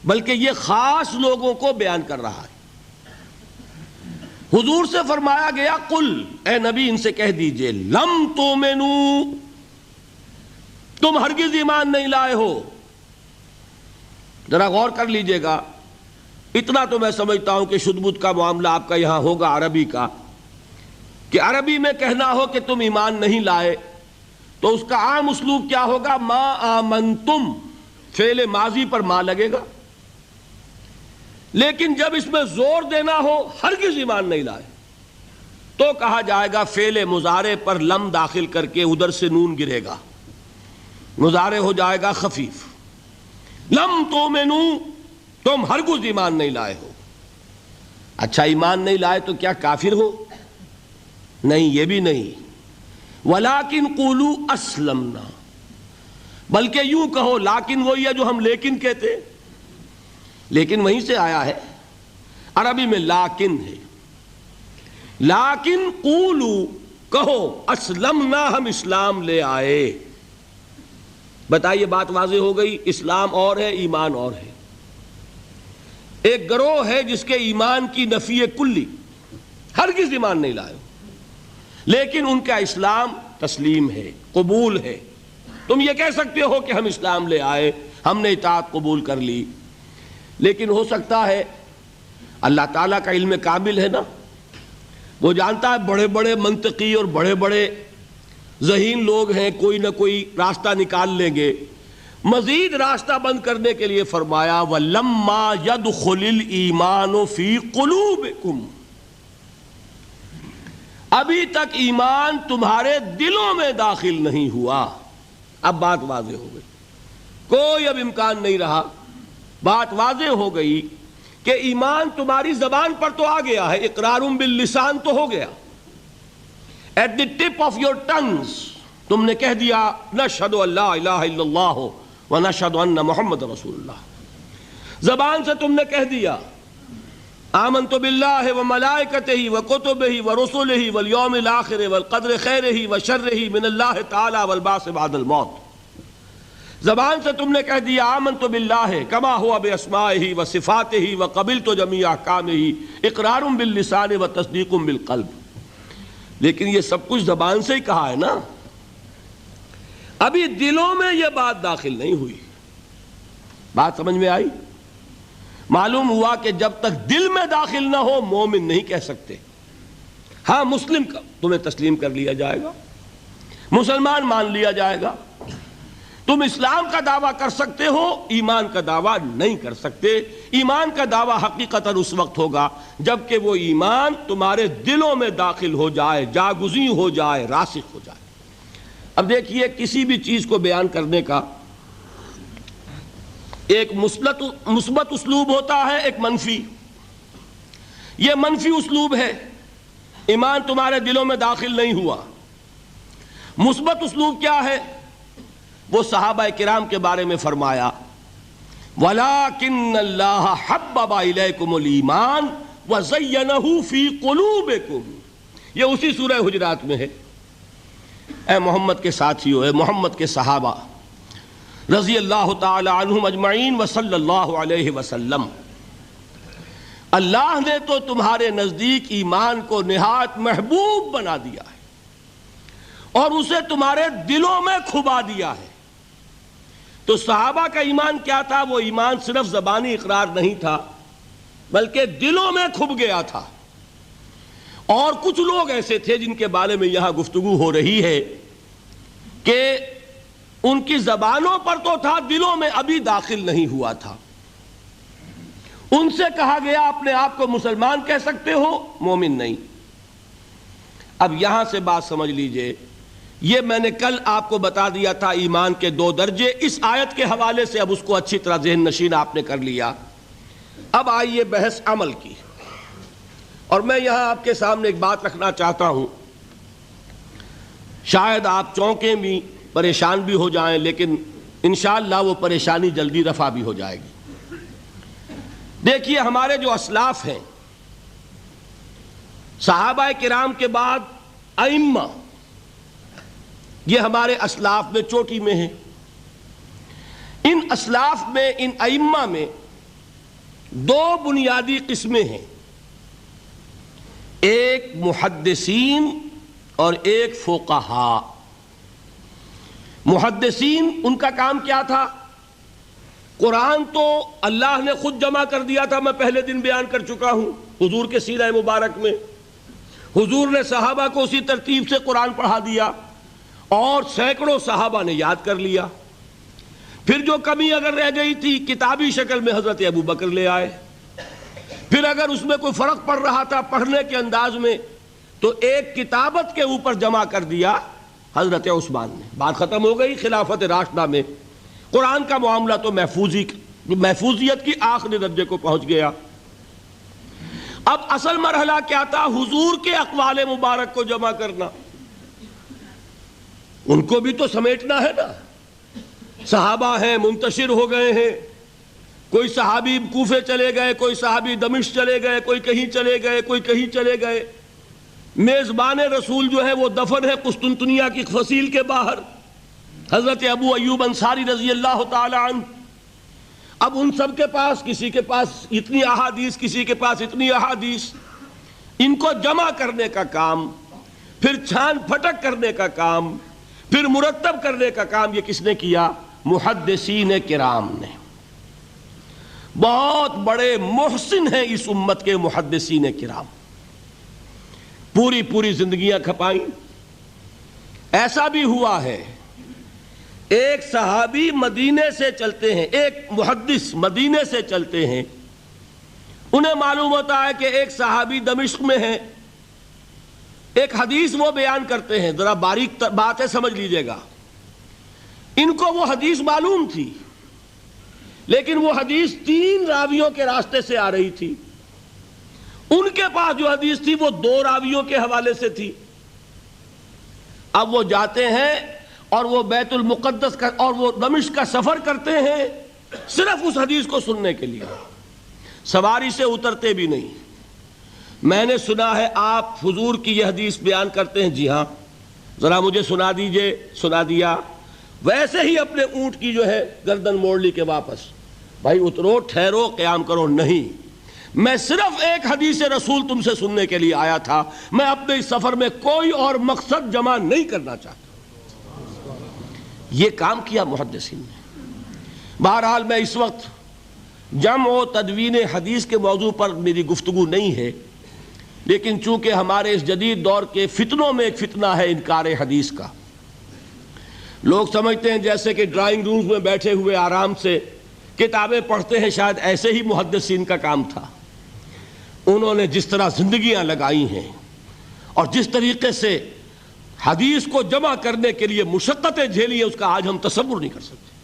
بلکہ یہ خاص لوگوں کو بیان کر رہا ہے۔ حضور سے فرمایا گیا قل، اے نبی ان سے کہہ دیجئے، لم تؤمنوا، تم ہرگز ایمان نہیں لائے ہو۔ ذرا غور کر لیجئے گا، اتنا تو میں سمجھتا ہوں کہ شد بد کا معاملہ آپ کا یہاں ہوگا عربی کا، کہ عربی میں کہنا ہو کہ تم ایمان نہیں لائے تو اس کا عام اسلوب کیا ہوگا؟ ما آمنتم، فعل ماضی پر ما لگے گا۔ لیکن جب اس میں زور دینا ہو ہرگز ایمان نہیں لائے تو کہا جائے گا فعل مضارع پر لم داخل کر کے ادھر سے نون گرے گا، مضارع ہو جائے گا خفیف۔ لم تؤمنوا، تم ہرگز ایمان نہیں لائے ہو۔ اچھا ایمان نہیں لائے تو کیا کافر ہو؟ نہیں، یہ بھی نہیں۔ ولیکن قولوا اسلمنا، بلکہ یوں کہو، لیکن وہی ہے جو ہم لیکن کہتے ہیں، لیکن وہیں سے آیا ہے، عربی میں لیکن ہے۔ لیکن قولوا، کہو، اسلمنا، ہم اسلام لے آئے۔ بتائیے بات واضح ہو گئی، اسلام اور ہے، ایمان اور ہے۔ ایک گروہ ہے جس کے ایمان کی نفی کلی، ہرگز ایمان نہیں لائے، لیکن ان کا اسلام تسلیم ہے، قبول ہے۔ تم یہ کہہ سکتے ہو کہ ہم اسلام لے آئے، ہم نے اطاعت قبول کر لی، لیکن ہو سکتا ہے اللہ تعالیٰ کا علم کامل ہے نا، وہ جانتا ہے بڑے بڑے منطقی اور بڑے بڑے ذہین لوگ ہیں، کوئی نہ کوئی راستہ نکال لیں گے۔ مزید راستہ بند کرنے کے لیے فرمایا وَلَمَّا يَدْخُلِ الْإِيمَانُ فِي قُلُوبِكُمْ، ابھی تک ایمان تمہارے دلوں میں داخل نہیں ہوا۔ اب بات واضح ہو گئی، کوئی اب امکان نہیں رہا، بات واضح ہو گئی کہ ایمان تمہاری زبان پر تو آ گیا ہے، اقرار باللسان تو ہو گیا، at the tip of your tongues تم نے کہہ دیا نشہد ان لا الہ الا اللہ ونشہد ان محمد رسول اللہ۔ زبان سے تم نے کہہ دیا آمنت باللہ وملائکتہ وکتبہ ورسلہ والیوم الآخر والقدر خیرہ وشرہ من اللہ تعالی والبعث بعد الموت. زبان سے تم نے کہہ دیا آمنت باللہ کما ہوا باسمائہ وصفاتہ وقبلت جمیع احکامہ اقرار باللسان وتصدیق بالقلب. لیکن یہ سب کچھ زبان سے ہی کہا ہے نا، ابھی دلوں میں یہ بات داخل نہیں ہوئی. بات سمجھ میں آئی؟ معلوم ہوا کہ جب تک دل میں داخل نہ ہو مومن نہیں کہہ سکتے. ہاں مسلم کا تمہیں تسلیم کر لیا جائے گا، مسلمان مان لیا جائے گا، تم اسلام کا دعویٰ کر سکتے ہو، ایمان کا دعویٰ نہیں کر سکتے. ایمان کا دعویٰ حقیقتاً اس وقت ہوگا جبکہ وہ ایمان تمہارے دلوں میں داخل ہو جائے، جاگزیں ہو جائے، راسخ ہو جائے. اب دیکھیے کسی بھی چیز کو بیان کرنے کا ایک مثبت اسلوب ہوتا ہے، ایک منفی. یہ منفی اسلوب ہے، ایمان تمہارے دلوں میں داخل نہیں ہوا. مثبت اسلوب کیا ہے؟ وہ صحابہ کرام کے بارے میں فرمایا وَلَٰكِنَّ اللَّهَ حَبَّبَ إِلَيْكُمُ الْإِيمَانَ وَزَيَّنَهُ فِي قُلُوبِكُمْ. یہ اسی سورہ حجرات میں ہے. اے محمد کے ساتھیو، اے محمد کے صحابہ رضی اللہ تعالی عنہم اجمعین وصلی اللہ علیہ وسلم، اللہ نے تو تمہارے نزدیک ایمان کو نہایت محبوب بنا دیا ہے اور اسے تمہارے دلوں میں کھبا دیا ہے. تو صحابہ کا ایمان کیا تھا؟ وہ ایمان صرف زبانی اقرار نہیں تھا بلکہ دلوں میں کھب گیا تھا. اور کچھ لوگ ایسے تھے جن کے بارے میں یہاں گفتگو ہو رہی ہے کہ ان کی زبانوں پر تو تھا، دلوں میں ابھی داخل نہیں ہوا تھا. ان سے کہا گیا اپنے آپ کو مسلمان کہہ سکتے ہو، مومن نہیں. اب یہاں سے بات سمجھ لیجئے، یہ میں نے کل آپ کو بتا دیا تھا ایمان کے 2 درجے. اس آیت کے حوالے سے اب اس کو اچھی طرح ذہن نشین آپ نے کر لیا. اب آئیے بحث عمل کی. اور میں یہاں آپ کے سامنے ایک بات رکھنا چاہتا ہوں، شاید آپ چونکیں بھی، پریشان بھی ہو جائیں، لیکن انشاءاللہ وہ پریشانی جلدی رفع بھی ہو جائے گی. دیکھیے ہمارے جو اسلاف ہیں، صحابہ کرام کے بعد ائمہ، یہ ہمارے اسلاف میں چوٹی میں ہیں. ان اسلاف میں، ان ائمہ میں 2 بنیادی قسمیں ہیں، ایک محدثین اور ایک فقہاء. محدثین ان کا کام کیا تھا؟ قرآن تو اللہ نے خود جمع کر دیا تھا، میں پہلے دن بیان کر چکا ہوں حضور کے سیرہ مبارک میں. حضور نے صحابہ کو اسی ترتیب سے قرآن پڑھا دیا اور سینکڑوں صحابہ نے یاد کر لیا. پھر جو کمی اگر رہ گئی تھی کتابی شکل میں حضرت ابو بکر لے آئے. پھر اگر اس میں کوئی فرق پڑ رہا تھا پڑھنے کے انداز میں تو ایک کتابت کے اوپر جمع کر دیا حضرت عثمان نے. بات ختم ہو گئی. خلافت راشدہ میں قرآن کا معاملہ تو محفوظیت کی آخری درجے کو پہنچ گیا. اب اصل مرحلہ کیا تھا؟ حضور کے اقوال مبارک کو جمع کرنا. ان کو بھی تو سمیٹنا ہے نا. صحابہ ہیں، منتشر ہو گئے ہیں، کوئی صحابی کوفے چلے گئے، کوئی صحابی دمشق چلے گئے، کوئی کہیں چلے گئے، کوئی کہیں چلے گئے. میزبان رسول جو ہے وہ دفن ہے قسطنطنیہ کی فصیل کے باہر، حضرت ابو ایوب انصاری رضی اللہ تعالی عنہ. اب ان سب کے پاس، کسی کے پاس اتنی احادیث، کسی کے پاس اتنی احادیث، ان کو جمع کرنے کا کام، پھر چھان پھٹک کرنے کا کام، پھر مرتب کرنے کا کام یہ کس نے کیا؟ محدثین کرام نے. بہت بڑے محسن ہیں اس امت کے محدثین کرام، پوری زندگیاں کھپائیں. ایسا بھی ہوا ہے ایک صحابی مدینے سے چلتے ہیں، ایک محدث مدینے سے چلتے ہیں، انہیں معلوم ہوتا ہے کہ ایک صحابی دمشق میں ہے. ایک حدیث وہ بیان کرتے ہیں، ذرا باریک باتیں سمجھ لیجئے گا. ان کو وہ حدیث معلوم تھی لیکن وہ حدیث 3 راویوں کے راستے سے آ رہی تھی. ان کے پاس جو حدیث تھی وہ 2 راویوں کے حوالے سے تھی. اب وہ جاتے ہیں اور وہ بیت المقدس کا اور وہ دمشق کا سفر کرتے ہیں صرف اس حدیث کو سننے کے لیے، سواری سے اترتے بھی نہیں۔ میں نے سنا ہے آپ حضور کی یہ حدیث بیان کرتے ہیں، جی ہاں، ذرا مجھے سنا دیجئے، سنا دیا، ویسے ہی اپنے اونٹ کی جو ہے گردن موڑ لی کہ واپس، بھائی اترو، ٹھہرو، قیام کرو۔ نہیں، میں صرف ایک حدیث رسول تم سے سننے کے لیے آیا تھا، میں اپنے اس سفر میں کوئی اور مقصد جمع نہیں کرنا چاہتا۔ یہ کام کیا محدثین نے۔ بہرحال میں اس وقت جمع و تدوین حدیث کے موضوع پر میری گفتگو نہیں ہے، لیکن چونکہ ہمارے اس جدید دور کے فتنوں میں ایک فتنہ ہے انکار حدیث کا۔ لوگ سمجھتے ہیں جیسے کہ ڈرائنگ رومز میں بیٹھے ہوئے آرام سے کتابیں پڑھتے ہیں، شاید ایسے ہی محدثین کا کام تھا۔ انہوں نے جس طرح زندگیاں لگائی ہیں اور جس طریقے سے حدیث کو جمع کرنے کے لیے مشقتیں جھیلی ہیں، اس کا آج ہم تصور نہیں کر سکتے۔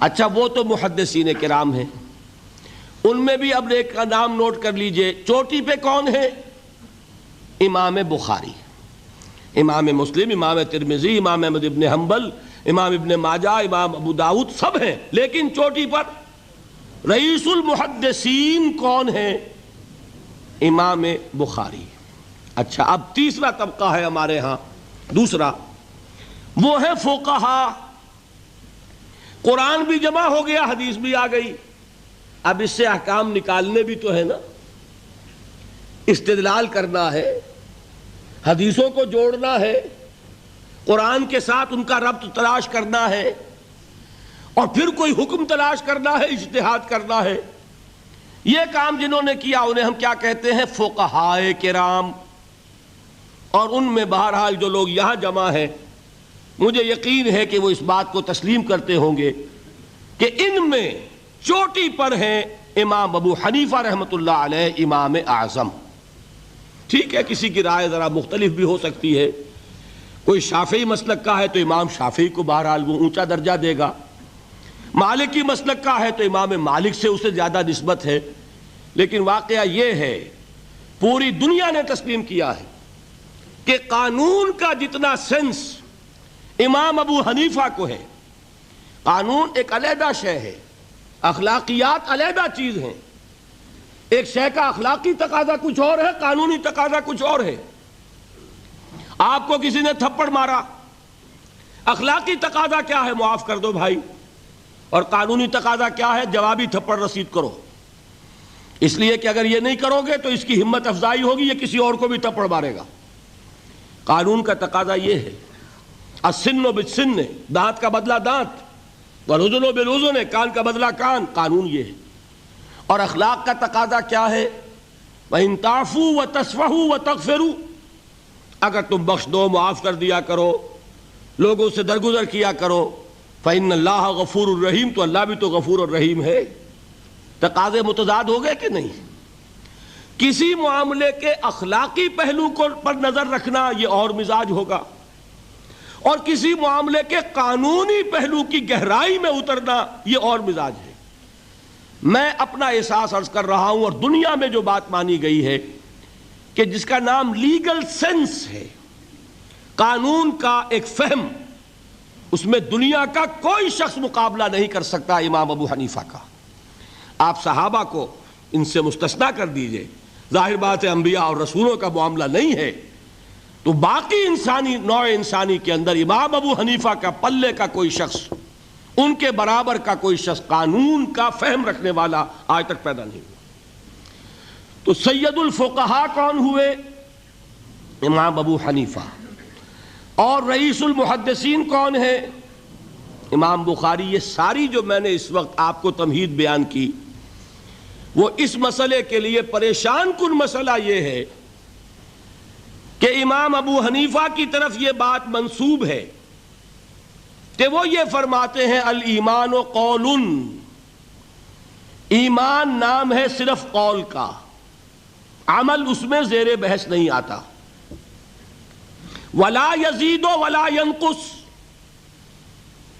اچھا، وہ تو محدثین کرام ہیں، ان میں بھی اب ایک کا نام نوٹ کر لیجئے، چوٹی پہ کون ہے؟ امام بخاری، امام مسلم، امام ترمذی، امام احمد ابن حنبل، امام ابن ماجہ، امام ابو داؤد، سب ہیں، لیکن چوٹی پر رئیس المحدثین کون ہے؟ امام بخاری۔ اچھا، اب تیسرا طبقہ ہے ہمارے ہاں، دوسرا، وہ ہے فقہا۔ قرآن بھی جمع ہو گیا، حدیث بھی آ گئی، اب اس سے احکام نکالنے بھی تو ہے نا، استدلال کرنا ہے، حدیثوں کو جوڑنا ہے، قرآن کے ساتھ ان کا ربط تلاش کرنا ہے، اور پھر کوئی حکم تلاش کرنا ہے، اجتہاد کرنا ہے۔ یہ کام جنہوں نے کیا انہیں ہم کیا کہتے ہیں؟ فقہائے کرام۔ اور ان میں بہرحال جو لوگ یہاں جمع ہیں، مجھے یقین ہے کہ وہ اس بات کو تسلیم کرتے ہوں گے کہ ان میں چوٹی پر ہیں امام ابو حنیفہ رحمۃ اللہ علیہ، امام اعظم۔ ٹھیک ہے، کسی کی رائے ذرا مختلف بھی ہو سکتی ہے، کوئی شافعی مسلک کا ہے تو امام شافعی کو بہرحال وہ اونچا درجہ دے گا، مالکی مسلک کا ہے تو امام مالک سے اسے زیادہ نسبت ہے، لیکن واقعہ یہ ہے پوری دنیا نے تسلیم کیا ہے کہ قانون کا جتنا سینس امام ابو حنیفہ کو ہے، قانون ایک علیحدہ شے ہے، اخلاقیات علیحدہ چیز ہیں، ایک شے کا اخلاقی تقاضا کچھ اور ہے، قانونی تقاضا کچھ اور ہے۔ آپ کو کسی نے تھپڑ مارا، اخلاقی تقاضا کیا ہے؟ معاف کر دو بھائی، اور قانونی تقاضا کیا ہے؟ جوابی تھپڑ رسید کرو، اس لیے کہ اگر یہ نہیں کرو گے تو اس کی ہمت افزائی ہوگی، یہ کسی اور کو بھی تھپڑ مارے گا۔ قانون کا تقاضا یہ ہے، السن بالسن، دانت کا بدلہ دانت، والأذن بالأذن، کان کا بدلہ کان، قانون یہ ہے۔ اور اخلاق کا تقاضا کیا ہے؟ وَإِن تَعْفُوا وَتَصْفَحُوا وَتَغْفِرُوا، اگر تم بخش دو، معاف کر دیا کرو، لوگوں سے درگزر کیا کرو، فَإِنَّ اللَّهَ غَفُورٌ الرَّحِيمٌ، تو اللہ بھی تو غفور الرحیم ہے۔ تقاضے متضاد ہو گئے کہ نہیں؟ کسی معاملے کے اخلاقی پہلو کو پر نظر رکھنا یہ اور مزاج ہوگا، اور کسی معاملے کے قانونی پہلو کی گہرائی میں اترنا یہ اور مزاج ہے۔ میں اپنا احساس عرض کر رہا ہوں، اور دنیا میں جو بات مانی گئی ہے کہ جس کا نام لیگل سینس ہے، قانون کا ایک فہم، اس میں دنیا کا کوئی شخص مقابلہ نہیں کر سکتا امام ابو حنیفہ کا۔ آپ صحابہ کو ان سے مستثنیٰ کر دیجئے، ظاہر بات ہے انبیاء اور رسولوں کا معاملہ نہیں ہے، تو باقی انسانی نوع انسانی کے اندر امام ابو حنیفہ کا پلے کا کوئی شخص، ان کے برابر کا کوئی شخص قانون کا فہم رکھنے والا آج تک پیدا نہیں ہوا۔ تو سید الفقہاء کون ہوئے؟ امام ابو حنیفہ۔ اور رئیس المحدثین کون ہے؟ امام بخاری۔ یہ ساری جو میں نے اس وقت آپ کو تمہید بیان کی، وہ اس مسئلے کے لیے پریشان کن مسئلہ یہ ہے کہ امام ابو حنیفہ کی طرف یہ بات منسوب ہے کہ وہ یہ فرماتے ہیں الایمان قول، ایمان نام ہے صرف قول کا، عمل اس میں زیر بحث نہیں آتا، ولا یزید ولا ینقص،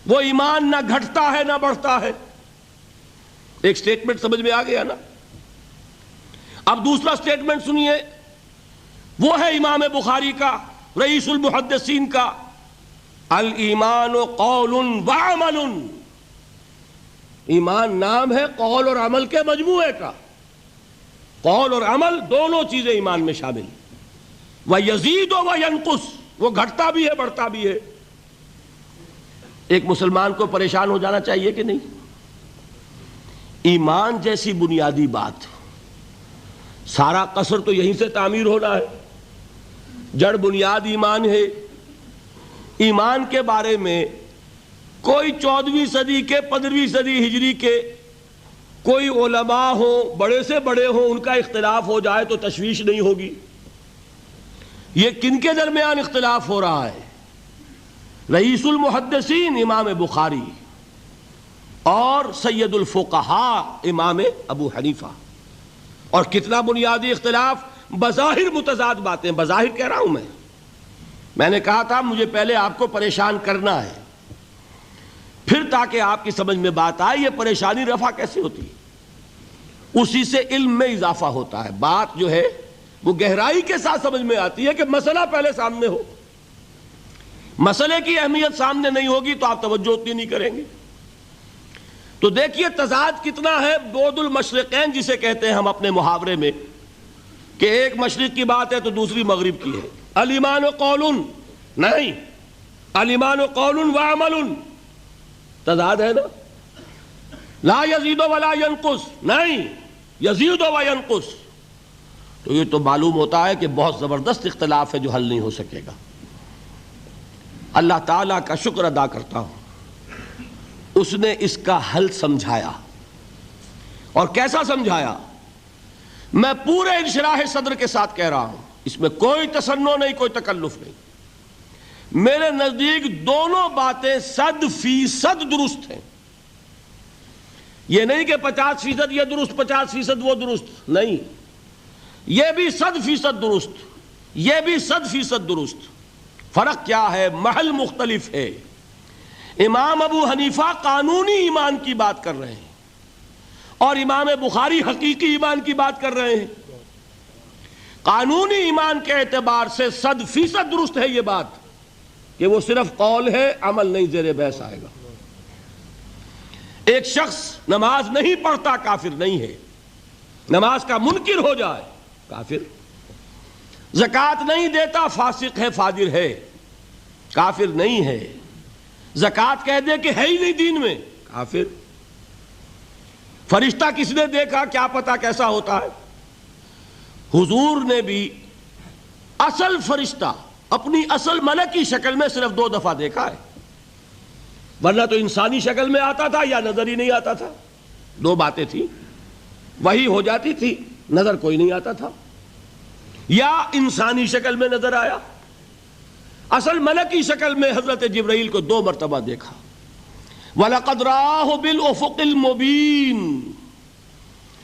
وہ ایمان نہ گھٹتا ہے نہ بڑھتا ہے۔ ایک سٹیٹمنٹ سمجھ میں آ گیا نا؟ اب دوسرا سٹیٹمنٹ سنیے، وہ ہے امام بخاری کا، رئیس المحدثین کا، الایمان قول وعمل، ایمان نام ہے قول اور عمل کے مجموعے کا، قول اور عمل دونوں چیزیں ایمان میں شامل ہیں۔ وَيَزِيدُ وَيَنْقُصُ، وہ گھٹتا بھی ہے بڑھتا بھی ہے۔ ایک مسلمان کو پریشان ہو جانا چاہیے کہ نہیں؟ ایمان جیسی بنیادی بات، سارا قصر تو یہیں سے تعمیر ہونا ہے، جڑ بنیاد ایمان ہے۔ ایمان کے بارے میں کوئی 14ویں صدی کے 15ویں صدی ہجری کے کوئی علماء ہوں، بڑے سے بڑے ہوں، ان کا اختلاف ہو جائے تو تشویش نہیں ہوگی۔ یہ کن کے درمیان اختلاف ہو رہا ہے؟ رئیس المحدثین امام بخاری اور سید الفقہاء امام ابو حنیفہ، اور کتنا بنیادی اختلاف، بظاہر متضاد باتیں، بظاہر کہہ رہا ہوں میں نے کہا تھا مجھے پہلے آپ کو پریشان کرنا ہے، پھر تاکہ آپ کی سمجھ میں بات آئے یہ پریشانی رفع کیسے ہوتی ہے، اسی سے علم میں اضافہ ہوتا ہے۔ بات جو ہے وہ گہرائی کے ساتھ سمجھ میں آتی ہے کہ مسئلہ پہلے سامنے ہو، مسئلے کی اہمیت سامنے نہیں ہوگی تو آپ توجہ اتنی نہیں کریں گے۔ تو دیکھیے تضاد کتنا ہے، بعد المشرقین جسے کہتے ہیں ہم اپنے محاورے میں، کہ ایک مشرق کی بات ہے تو دوسری مغرب کی ہے۔ الایمان قول، نہیں، الایمان قول وعمل، تضاد ہے نا۔ لا یزید ولا ینقص، نہیں، یزید وینقص۔ تو یہ تو معلوم ہوتا ہے کہ بہت زبردست اختلاف ہے جو حل نہیں ہو سکے گا۔ اللہ تعالیٰ کا شکر ادا کرتا ہوں، اس نے اس کا حل سمجھایا، اور کیسا سمجھایا؟ میں پورے انشراح صدر کے ساتھ کہہ رہا ہوں، اس میں کوئی تصنع نہیں، کوئی تکلف نہیں۔ میرے نزدیک دونوں باتیں 100% درست ہیں۔ یہ نہیں کہ 50% یہ درست 50% وہ درست، نہیں، یہ بھی 100% درست، یہ بھی 100% درست۔ فرق کیا ہے؟ محل مختلف ہے۔ امام ابو حنیفہ قانونی ایمان کی بات کر رہے ہیں، اور امام بخاری حقیقی ایمان کی بات کر رہے ہیں۔ قانونی ایمان کے اعتبار سے 100% درست ہے یہ بات کہ وہ صرف قول ہے، عمل نہیں، زیر بحث آئے گا۔ ایک شخص نماز نہیں پڑھتا کافر نہیں ہے، نماز کا منکر ہو جائے کافر، زکوٰۃ نہیں دیتا فاسق ہے، فاجر ہے، کافر نہیں ہے، زکوٰۃ کہہ دے کہ ہے ہی نہیں دین میں، کافر۔ فرشتہ کس نے دیکھا؟ کیا پتا کیسا ہوتا ہے؟ حضور نے بھی اصل فرشتہ اپنی اصل ملکی شکل میں صرف 2 دفعہ دیکھا ہے، ورنہ تو انسانی شکل میں آتا تھا یا نظر ہی نہیں آتا تھا۔ 2 باتیں تھیں، وہی ہو جاتی تھی، نظر کوئی نہیں آتا تھا، یا انسانی شکل میں نظر آیا۔ اصل ملکی شکل میں حضرت جبرائیل کو 2 مرتبہ دیکھا۔ وَلَقَدْ رَآهُ بِالْأُفُقِ الْمُبِينِ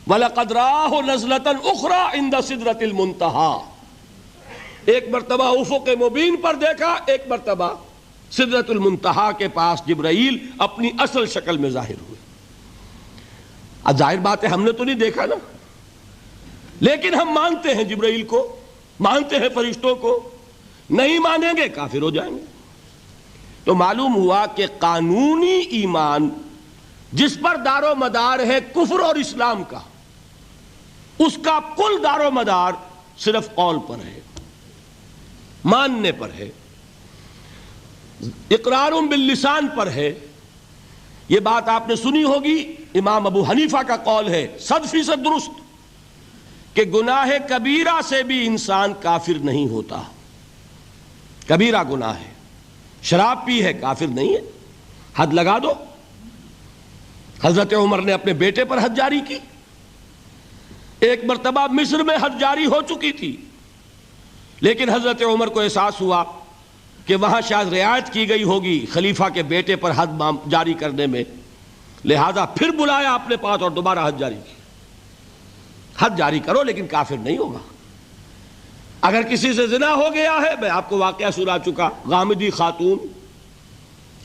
وَلَقَدْ رَآهُ نَزْلَةً أُخْرَى عِنْدَ سِدْرَةِ الْمُنْتَهَى، ایک مرتبہ افق مبین پر دیکھا، ایک مرتبہ سدرۃ المنتہا کے پاس جبرائیل اپنی اصل شکل میں ظاہر ہوئے۔ اب ظاہر بات ہے ہم نے تو نہیں دیکھا نا، لیکن ہم مانتے ہیں جبرائیل کو، مانتے ہیں فرشتوں کو، نہیں مانیں گے کافر ہو جائیں گے۔ تو معلوم ہوا کہ قانونی ایمان جس پر دار و مدار ہے کفر اور اسلام کا، اس کا کل دار و مدار صرف قول پر ہے، ماننے پر ہے، اقرار باللسان پر ہے۔ یہ بات آپ نے سنی ہوگی، امام ابو حنیفہ کا قول ہے 100% درست کہ گناہ کبیرہ سے بھی انسان کافر نہیں ہوتا۔ کبیرہ گناہ ہے، شراب پی ہے، کافر نہیں ہے، حد لگا دو۔ حضرت عمر نے اپنے بیٹے پر حد جاری کی، ایک مرتبہ مصر میں حد جاری ہو چکی تھی، لیکن حضرت عمر کو احساس ہوا کہ وہاں شاید رعایت کی گئی ہوگی خلیفہ کے بیٹے پر حد جاری کرنے میں، لہذا پھر بلایا اپنے پاس اور دوبارہ حد جاری کی۔ حد جاری کرو لیکن کافر نہیں ہوگا۔ اگر کسی سے زنا ہو گیا ہے، میں آپ کو واقعہ سنا چکا، غامدی خاتون،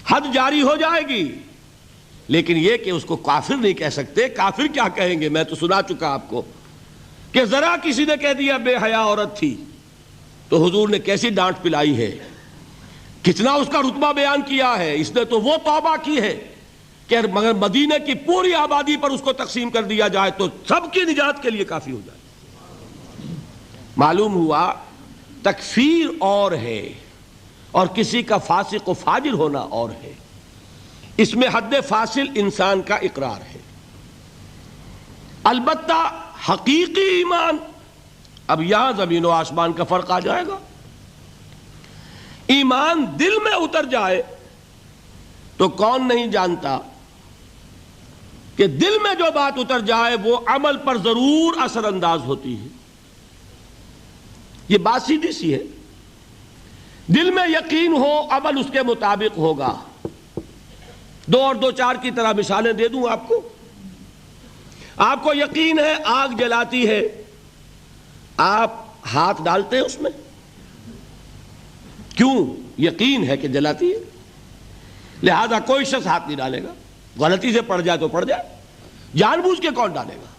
حد جاری ہو جائے گی، لیکن یہ کہ اس کو کافر نہیں کہہ سکتے۔ کافر کیا کہیں گے؟ میں تو سنا چکا آپ کو کہ ذرا کسی نے کہہ دیا بے حیا عورت تھی تو حضور نے کیسی ڈانٹ پلائی ہے، کتنا اس کا رتبہ بیان کیا ہے۔ اس نے تو وہ توبہ کی ہے کہ مگر مدینے کی پوری آبادی پر اس کو تقسیم کر دیا جائے تو سب کی نجات کے لیے کافی ہو جائے۔ معلوم ہوا تکفیر اور ہے اور کسی کا فاسق و فاجر ہونا اور ہے، اس میں حد فاصل انسان کا اقرار ہے۔ البتہ حقیقی ایمان، اب یہاں زمین و آسمان کا فرق آ جائے گا۔ ایمان دل میں اتر جائے تو کون نہیں جانتا کہ دل میں جو بات اتر جائے وہ عمل پر ضرور اثر انداز ہوتی ہے۔ یہ بات سیدھی سی ہے، دل میں یقین ہو عمل اس کے مطابق ہوگا۔ 2 اور 2 4 کی طرح مثالیں دے دوں آپ کو۔ آپ کو یقین ہے آگ جلاتی ہے، آپ ہاتھ ڈالتے ہیں اس میں، کیوں؟ یقین ہے کہ جلاتی ہے، لہذا کوئی شخص ہاتھ نہیں ڈالے گا۔ غلطی سے پڑ جائے تو پڑ جائے، جان بوجھ کے کون ڈالے گا؟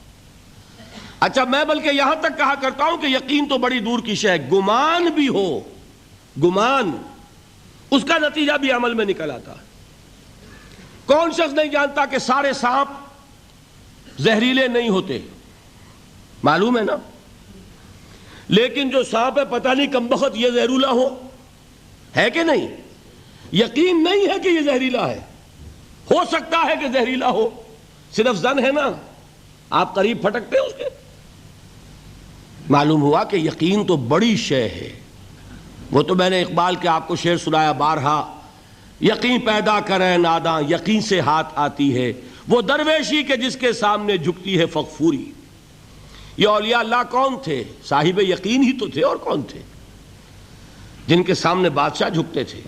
اچھا، میں بلکہ یہاں تک کہا کرتا ہوں کہ یقین تو بڑی دور کی شے ہے، گمان بھی ہو، گمان، اس کا نتیجہ بھی عمل میں نکل آتا ہے۔ کون شخص نہیں جانتا کہ سارے سانپ زہریلے نہیں ہوتے؟ معلوم ہے نا؟ لیکن جو سانپ ہے پتہ نہیں کم بخت یہ زہریلا ہے کہ نہیں؟ یقین نہیں ہے کہ یہ زہریلا ہے، ہو سکتا ہے کہ زہریلا ہو، صرف ظن ہے نا، آپ قریب پھٹکتے ہیں اس کے۔ معلوم ہوا کہ یقین تو بڑی شے ہے۔ وہ تو میں نے اقبال کے آپ کو شعر سنایا بارہا، یقین پیدا کرے ناداں یقین سے ہاتھ آتی ہے، وہ درویشی کے جس کے سامنے جھکتی ہے فغفوری۔ یہ اولیاء اللہ کون تھے؟ صاحب یقین ہی تو تھے، اور کون تھے؟ جن کے سامنے بادشاہ جھکتے تھے۔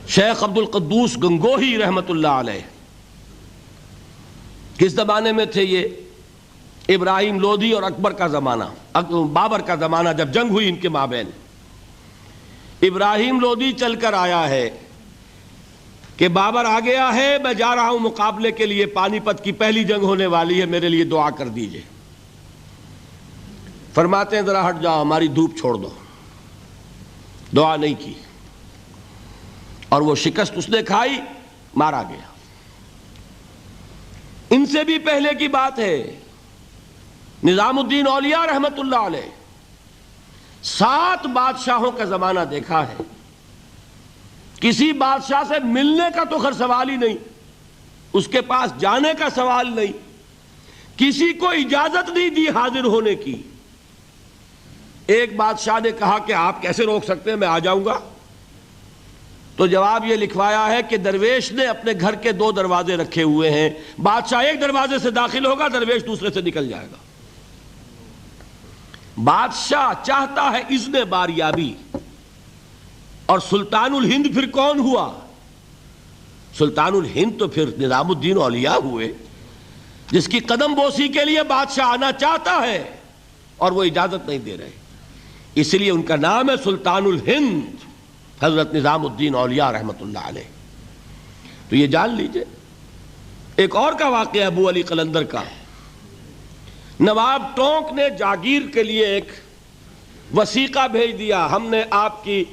شیخ عبد القدوس گنگوہی رحمت اللہ علیہ کس زمانے میں تھے؟ یہ ابراہیم لودھی اور اکبر کا زمانہ، بابر کا زمانہ، جب جنگ ہوئی ان کے مابین۔ ابراہیم لودھی چل کر آیا ہے کہ بابر آ گیا ہے، میں جا رہا ہوں مقابلے کے لیے، پانی پت کی پہلی جنگ ہونے والی ہے، میرے لیے دعا کر دیجئے۔ فرماتے ہیں ذرا ہٹ جاؤ، ہماری دھوپ چھوڑ دو۔ دعا نہیں کی اور وہ شکست اس نے کھائی، مارا گیا۔ ان سے بھی پہلے کی بات ہے، نظام الدین اولیاء رحمت اللہ علیہ 7 بادشاہوں کا زمانہ دیکھا ہے۔ کسی بادشاہ سے ملنے کا تو خیر سوال ہی نہیں، اس کے پاس جانے کا سوال نہیں، کسی کو اجازت نہیں دی حاضر ہونے کی۔ ایک بادشاہ نے کہا کہ آپ کیسے روک سکتے ہیں، میں آ جاؤں گا۔ تو جواب یہ لکھوایا ہے کہ درویش نے اپنے گھر کے 2 دروازے رکھے ہوئے ہیں، بادشاہ ایک دروازے سے داخل ہوگا، درویش دوسرے سے نکل جائے گا۔ بادشاہ چاہتا ہے اذن باریابی، اور سلطان الہند پھر کون ہوا؟ سلطان الہند تو پھر نظام الدین اولیاء ہوئے، جس کی قدم بوسی کے لیے بادشاہ آنا چاہتا ہے اور وہ اجازت نہیں دے رہے، اس لیے ان کا نام ہے سلطان الہند، حضرت نظام الدین اولیاء رحمت اللہ علیہ۔ تو یہ جان لیجئے۔ ایک اور کا واقعہ ابو علی قلندر کا، نواب ٹونک نے جاگیر کے لیے ایک وثیقہ بھیج دیا، ہم نے آپ کی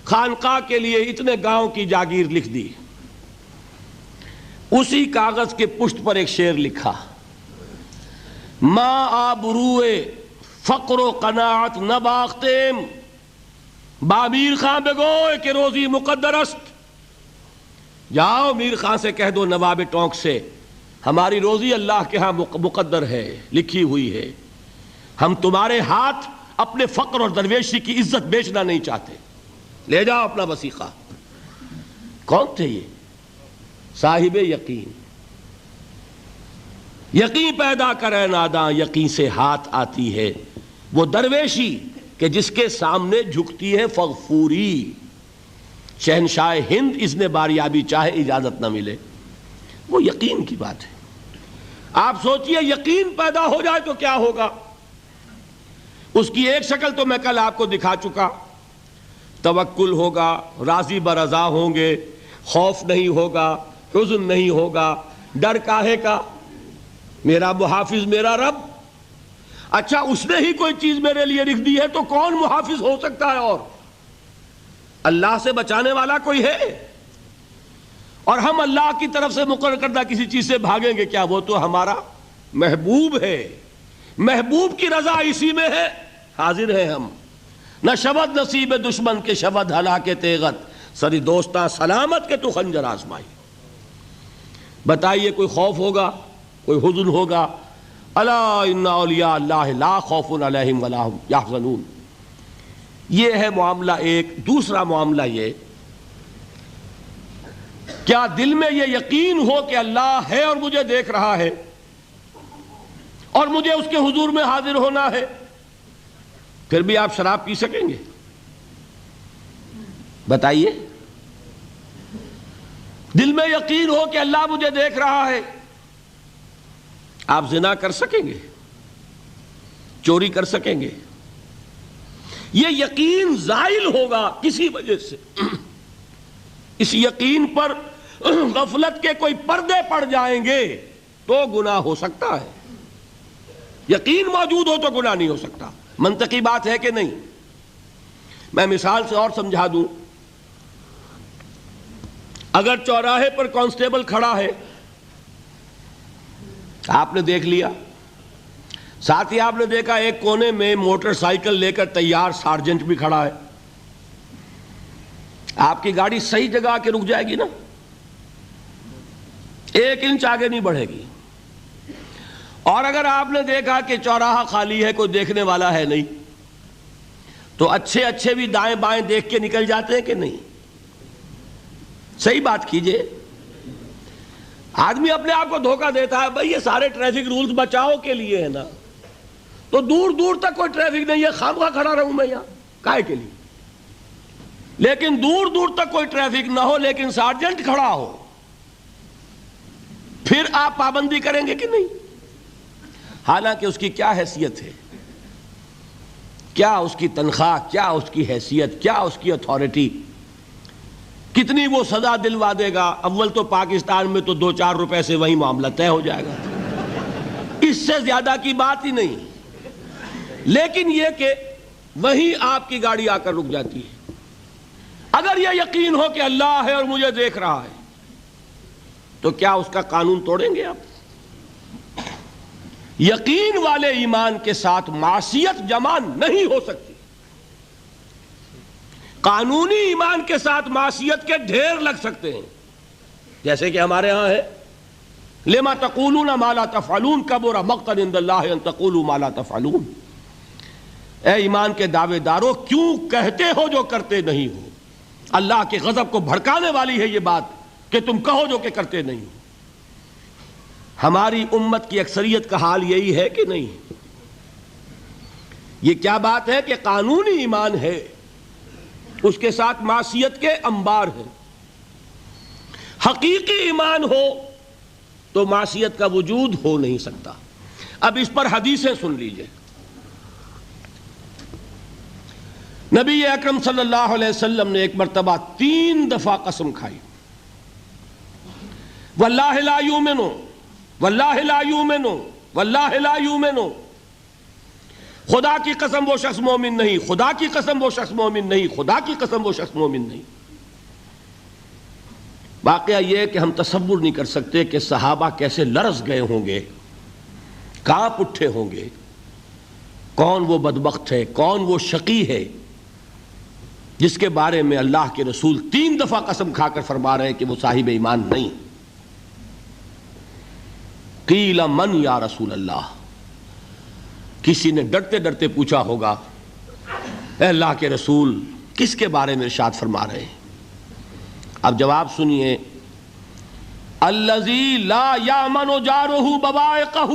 خانقاہ کے لیے اتنے گاؤں کی جاگیر لکھ دی۔ اسی کاغذ کے پشت پر ایک شعر لکھا، ما آبروئے فقر و قناعت نباختیم، با میر خان بگوئے کہ روزی مقدر است۔ جاؤ میر خان سے کہہ دو، نواب ٹونک سے، ہماری روزی اللہ کے ہاں مقدر ہے، لکھی ہوئی ہے، ہم تمہارے ہاتھ اپنے فقر اور درویشی کی عزت بیچنا نہیں چاہتے، لے جاؤ اپنا وثیقہ۔ کون تھے یہ؟ صاحب یقین۔ یقین پیدا کرے ناداں یقین سے ہاتھ آتی ہے، وہ درویشی کہ جس کے سامنے جھکتی ہے فغفوری۔ شہنشاہ ہند اذن باریابی چاہے اجازت نہ ملے، وہ یقین کی بات ہے۔ آپ سوچئے یقین پیدا ہو جائے تو کیا ہوگا؟ اس کی ایک شکل تو میں کل آپ کو دکھا چکا، توکل ہوگا، راضی برضا ہوں گے، خوف نہیں ہوگا، حزن نہیں ہوگا، ڈر کاہے کا؟ میرا محافظ میرا رب۔ اچھا، اس نے ہی کوئی چیز میرے لیے لکھ دی ہے تو کون محافظ ہو سکتا ہے؟ اور اللہ سے بچانے والا کوئی ہے؟ اور ہم اللہ کی طرف سے مقرر کردہ کسی چیز سے بھاگیں گے کیا؟ وہ تو ہمارا محبوب ہے، محبوب کی رضا اسی میں ہے، حاضر ہیں ہم۔ نہ شود نصیب دشمن کے شود ہلاکے تیغت، سری دوستاں سلامت کے تو خنجر آزمائی۔ بتائیے کوئی خوف ہوگا، کوئی حزن ہوگا؟ الا ان اولیاء اللہ لا خوف علیہم ولا هم یحزنون۔ یہ ہے معاملہ ایک۔ دوسرا معاملہ یہ، کیا دل میں یہ یقین ہو کہ اللہ ہے اور مجھے دیکھ رہا ہے اور مجھے اس کے حضور میں حاضر ہونا ہے، پھر بھی آپ شراب پی سکیں گے؟ بتائیے، دل میں یقین ہو کہ اللہ مجھے دیکھ رہا ہے، آپ زنا کر سکیں گے؟ چوری کر سکیں گے؟ یہ یقین زائل ہوگا کسی وجہ سے۔ اس یقین پر غفلت کے کوئی پردے پڑ جائیں گے تو گناہ ہو سکتا ہے، یقین موجود ہو تو گناہ نہیں ہو سکتا۔ منطقی بات ہے کہ نہیں؟ میں مثال سے اور سمجھا دوں۔ اگر چوراہے پر کانسٹیبل کھڑا ہے، آپ نے دیکھ لیا، ساتھ ہی آپ نے دیکھا ایک کونے میں موٹر سائیکل لے کر تیار سارجنٹ بھی کھڑا ہے، آپ کی گاڑی صحیح جگہ آ کے رک جائے گی نا، 1 انچ آگے نہیں بڑھے گی۔ اور اگر آپ نے دیکھا کہ چوراہا خالی ہے، کوئی دیکھنے والا ہے نہیں، تو اچھے اچھے بھی دائیں بائیں دیکھ کے نکل جاتے ہیں کہ نہیں؟ صحیح بات کیجئے۔ آدمی اپنے آپ کو دھوکہ دیتا ہے، بھائی یہ سارے ٹریفک رولز بچاؤ کے لیے ہے نا، تو دور دور تک کوئی ٹریفک نہیں ہے، خامخواہ کھڑا رہوں میں یہاں کائے کے لیے؟ لیکن دور دور تک کوئی ٹریفک نہ ہو لیکن سارجنٹ کھڑا ہو، پھر آپ پابندی کریں گے کہ نہیں؟ حالانکہ اس کی کیا حیثیت ہے، کیا اس کی تنخواہ، کیا اس کی حیثیت، کیا اس کی اتھارٹی، کتنی وہ سزا دلوا دے گا؟ اول تو پاکستان میں تو 2-4 روپے سے وہی معاملہ طے ہو جائے گا، اس سے زیادہ کی بات ہی نہیں۔ لیکن یہ کہ وہیں آپ کی گاڑی آ کر رک جاتی ہے۔ اگر یہ یقین ہو کہ اللہ ہے اور مجھے دیکھ رہا ہے، تو کیا اس کا قانون توڑیں گے آپ؟ یقین والے ایمان کے ساتھ معصیت جمع نہیں ہو سکتی۔ قانونی ایمان کے ساتھ معصیت کے ڈھیر لگ سکتے ہیں، جیسے کہ ہمارے ہاں ہے لما تقولون ما لا تفعلون کبر مقتا عند اللہ ان تقولوا ما لا تفعلون۔ اے ایمان کے دعوے دارو، کیوں کہتے ہو جو کرتے نہیں ہو؟ اللہ کے غضب کو بھڑکانے والی ہے یہ بات کہ تم کہو جو کہ کرتے نہیں ہو۔ ہماری امت کی اکثریت کا حال یہی ہے کہ نہیں؟ یہ کیا بات ہے کہ قانونی ایمان ہے، اس کے ساتھ معصیت کے انبار ہیں۔ حقیقی ایمان ہو تو معصیت کا وجود ہو نہیں سکتا۔ اب اس پر حدیثیں سن لیجئے۔ نبی اکرم صلی اللہ علیہ وسلم نے ایک مرتبہ 3 دفعہ قسم کھائی، واللہ لا یؤمنو، واللہ لا یؤمنو، واللہ لا یؤمنو۔ خدا کی قسم وہ شخص مومن نہیں، خدا کی قسم وہ شخص مومن نہیں، خدا کی قسم وہ شخص مومن نہیں۔ واقعہ یہ ہے کہ ہم تصور نہیں کر سکتے کہ صحابہ کیسے لرز گئے ہوں گے، کانپ اٹھے ہوں گے۔ کون وہ بدبخت ہے، کون وہ شقی ہے جس کے بارے میں اللہ کے رسول 3 دفعہ قسم کھا کر فرما رہے ہیں کہ وہ صاحب ایمان نہیں۔ قیل من یا رسول اللہ، کسی نے ڈرتے ڈرتے پوچھا ہوگا اے اللہ کے رسول کس کے بارے میں ارشاد فرما رہے ہیں؟ اب جواب سنیے، الذی لا یامن جارہ بوائقہ،